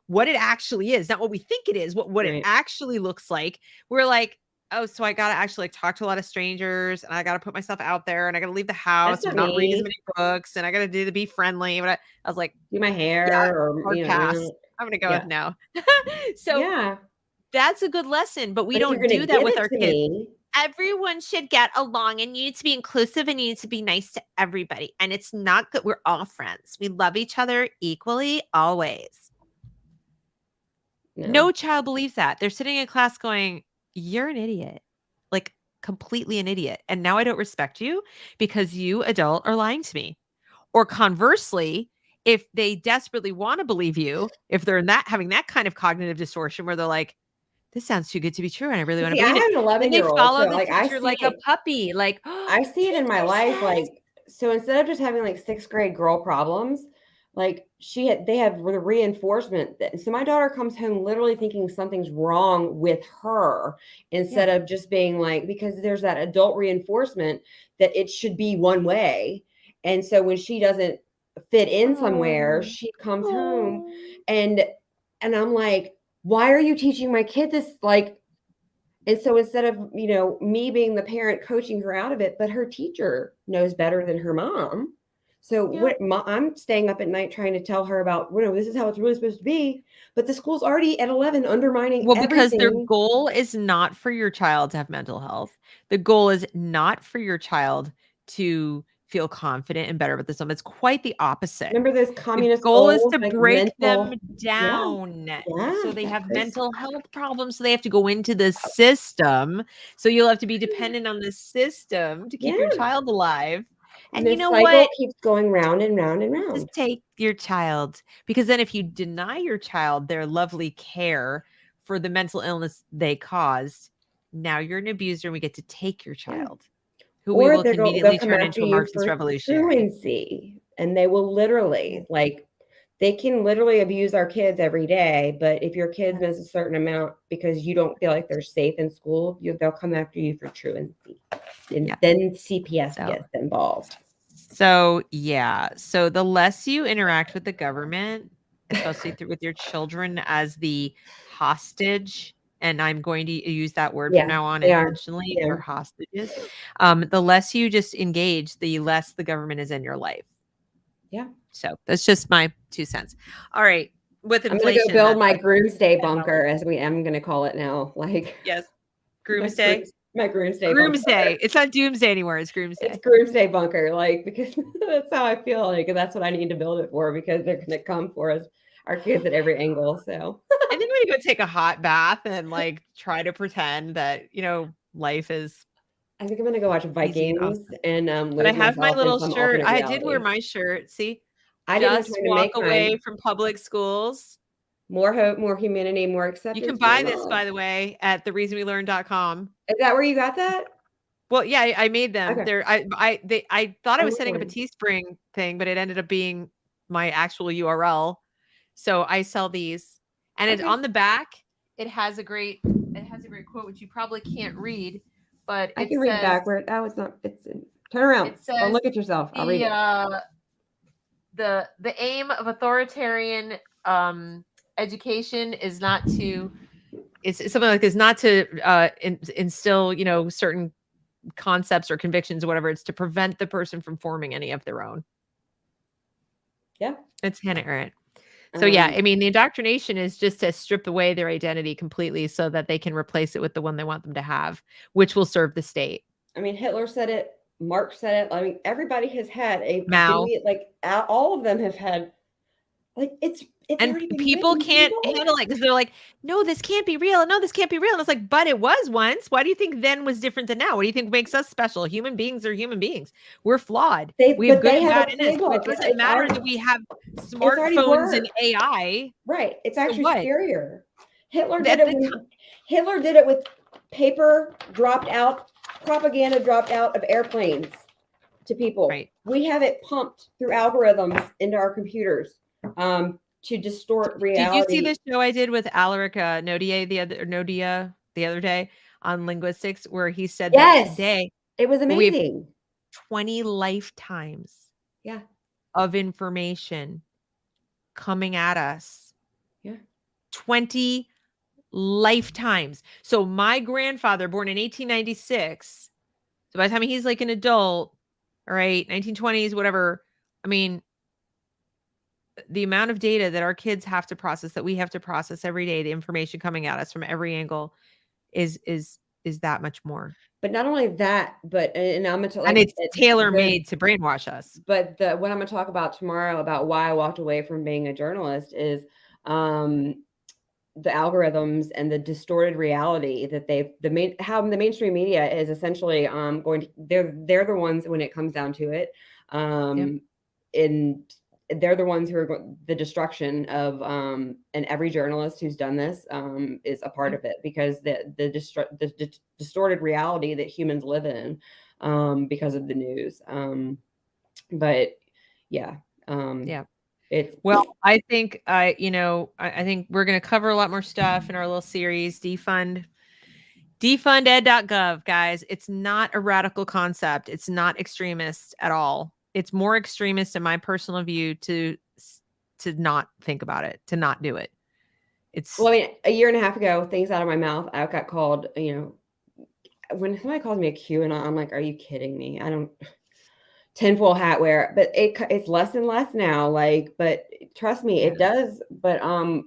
what it actually is, not what we think it is, what it actually looks like, we're like, oh, so I got to actually talk to a lot of strangers and I got to put myself out there and I got to leave the house and not read as many books and I got to do the be friendly. But I was like, do my hair or pass. I'm going to go with no. So that's a good lesson, but we don't do that with our kids. Everyone should get along and you need to be inclusive and you need to be nice to everybody. And it's not good. We're all friends. We love each other equally, always. No child believes that. They're sitting in class going, you're an idiot, like completely an idiot. And now I don't respect you because you, adult, are lying to me. Or conversely, if they desperately want to believe you, if they're having that kind of cognitive distortion where they're like, this sounds too good to be true and I really want to believe it. I have an 11-year-old. They follow the teacher like a puppy. Like, I see it in my life. Like, so instead of just having like 6th grade girl problems, like they have the reinforcement. So my daughter comes home literally thinking something's wrong with her instead of just being like, because there's that adult reinforcement that it should be one way. And so when she doesn't fit in somewhere, she comes home and I'm like, why are you teaching my kid this? Like, and so instead of, me being the parent coaching her out of it, but her teacher knows better than her mom. So I'm staying up at night trying to tell her about, this is how it's really supposed to be. But the school's already at 11 undermining everything. Because their goal is not for your child to have mental health. The goal is not for your child to feel confident and better about this. It's quite the opposite. Remember those communist goal is to like break them down. So they have mental health problems. So they have to go into the system. So you'll have to be dependent on the system to keep your child alive. And you know what? Keeps going round and round and round. Just take your child, because then if you deny your child their lovely care for the mental illness they caused, now you're an abuser and we get to take your child, who we will immediately turn into a Marxist revolutionary. Truancy, and they will literally, they can literally abuse our kids every day. But if your kids miss a certain amount because you don't feel like they're safe in school, they'll come after you for truancy. And then CPS gets involved. So so the less you interact with the government, especially with your children as the hostage, and I'm going to use that word from now on intentionally, for hostages, the less you just engage, the less the government is in your life. Yeah. So that's just my 2 cents. All right. With inflation, I'm going to go build my Groomsday bunker, as I'm going to call it now. Yes. Groomsday. My Groomsday. Groomsday. It's not Doomsday anymore. It's Groomsday. It's Groomsday bunker, because that's how I feel and that's what I need to build it for, because they're going to come for us, our kids, at every angle. So I think we go take a hot bath and try to pretend that life is. I think I'm going to go watch Vikings and but I have my little shirt. I did wear my shirt. See, I just walk away from public schools. More hope, more humanity, more acceptance. You can buy this, by the way, at thereasonwelearn.com. Is that where you got that? Well, yeah, I made them. Okay. I thought I was setting up a Teespring thing, but it ended up being my actual URL. So I sell these, and it's on the back. It has a great quote, which you probably can't read, but I can read backward. That was not. Turn around. It says, look at yourself. I'll read it. The aim of authoritarian education is not to. It's something like this, not to instill, certain concepts or convictions or whatever. It's to prevent the person from forming any of their own. Yeah. It's Hannah Arendt. So the indoctrination is just to strip away their identity completely so that they can replace it with the one they want them to have, which will serve the state. Hitler said it. Marx said it. Everybody has had a Mao. All of them have had. It's and people can't handle it because they're like, no, this can't be real. No, this can't be real. And it's like, but it was once. Why do you think then was different than now? What do you think makes us special? Human beings are human beings. We're flawed. We have good and bad in us. It doesn't matter that we have smartphones and AI. Right. It's actually scarier. Hitler did it with paper propaganda dropped out of airplanes to people. Right. We have it pumped through algorithms into our computers. To distort reality. Did you see the show I did with Alaric Nodia the other day on linguistics, where he said that today it was amazing. 20 lifetimes of information coming at us. Yeah. 20 lifetimes. So my grandfather, born in 1896, so by the time he's an adult, all right, 1920s, whatever. The amount of data that our kids have to process, that we have to process every day, the information coming at us from every angle is that much more. But not only that, but and it's tailor-made to brainwash us. But what I'm going to talk about tomorrow about why I walked away from being a journalist is the algorithms and the distorted reality that how the mainstream media is essentially they're the ones, when it comes down to it, they're the ones who are the destruction of and every journalist who's done this is a part of it, because the distorted reality that humans live in because of the news. I think I think we're going to cover a lot more stuff in our little series. Defund Ed.gov, guys. It's not a radical concept. It's not extremist at all. It's more extremist, in my personal view, to not think about it, to not do it. A year and a half ago, things out of my mouth, I got called, when somebody calls me a QAnon, I'm like, are you kidding me? tinfoil hat wear, but it's less and less now. Like, but trust me, it does. But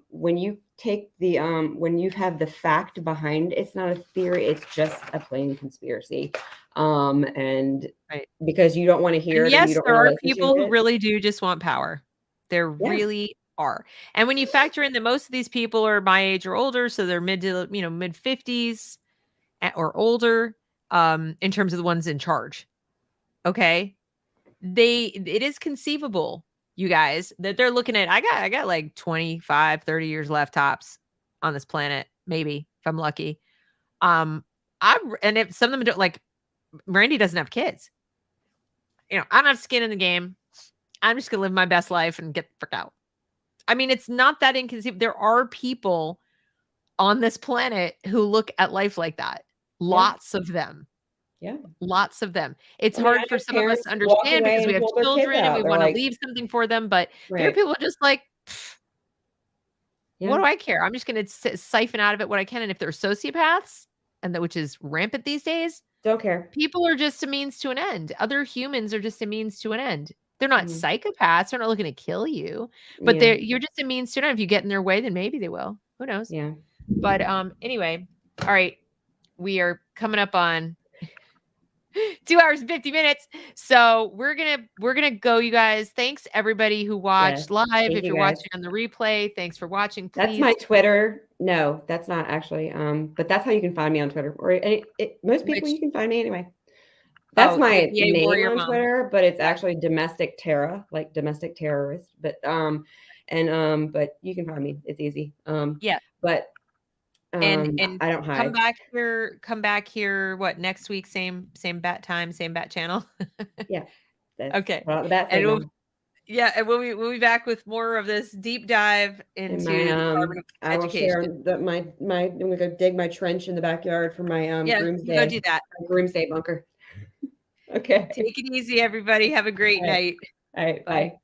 when you take the when you have the fact behind it, it's not a theory, it's just a plain conspiracy. And because you don't want to hear and it. Yes, you don't there want are people who really do just want power. There really are. And when you factor in that most of these people are my age or older, so they're mid 50s or older, in terms of the ones in charge. Okay. It is conceivable, you guys, that they're looking at, I got like 25, 30 years left tops on this planet, maybe if I'm lucky. And if some of them don't, like Randy doesn't have kids, I don't have skin in the game. I'm just going to live my best life and get the frick out. I mean, it's not that inconceivable. There are people on this planet who look at life like that. Lots of them. Yeah. Lots of them. It's hard for some of us to understand because we have children and we want to leave something for them. But there are people just like, what do I care? I'm just going to siphon out of it what I can. And if they're sociopaths, which is rampant these days, don't care. People are just a means to an end. Other humans are just a means to an end. They're not psychopaths. They're not looking to kill you, but you're just a means to an end. If you get in their way, then maybe they will. Who knows? Yeah. But anyway, all right. We are coming up on 2 hours and 50 minutes. So we're gonna go, you guys. Thanks everybody who watched live. If you're watching on the replay, thanks for watching. Please. That's my Twitter. No, that's not actually. But that's how you can find me on Twitter. Or most people you can find me anyway. That's my name on Twitter, but it's actually domestic terror, like domestic terrorist. But but you can find me. It's easy. But and I don't hide. Come back here. What, next week? Same bat time, same bat channel. Yeah. Okay. The bat and we'll be back with more of this deep dive into the Department of Education. I will share I'm gonna go dig my trench in the backyard for my groomsday. Go do that. Groomsday bunker. Okay. Take it easy, everybody. Have a great night. All right. Bye.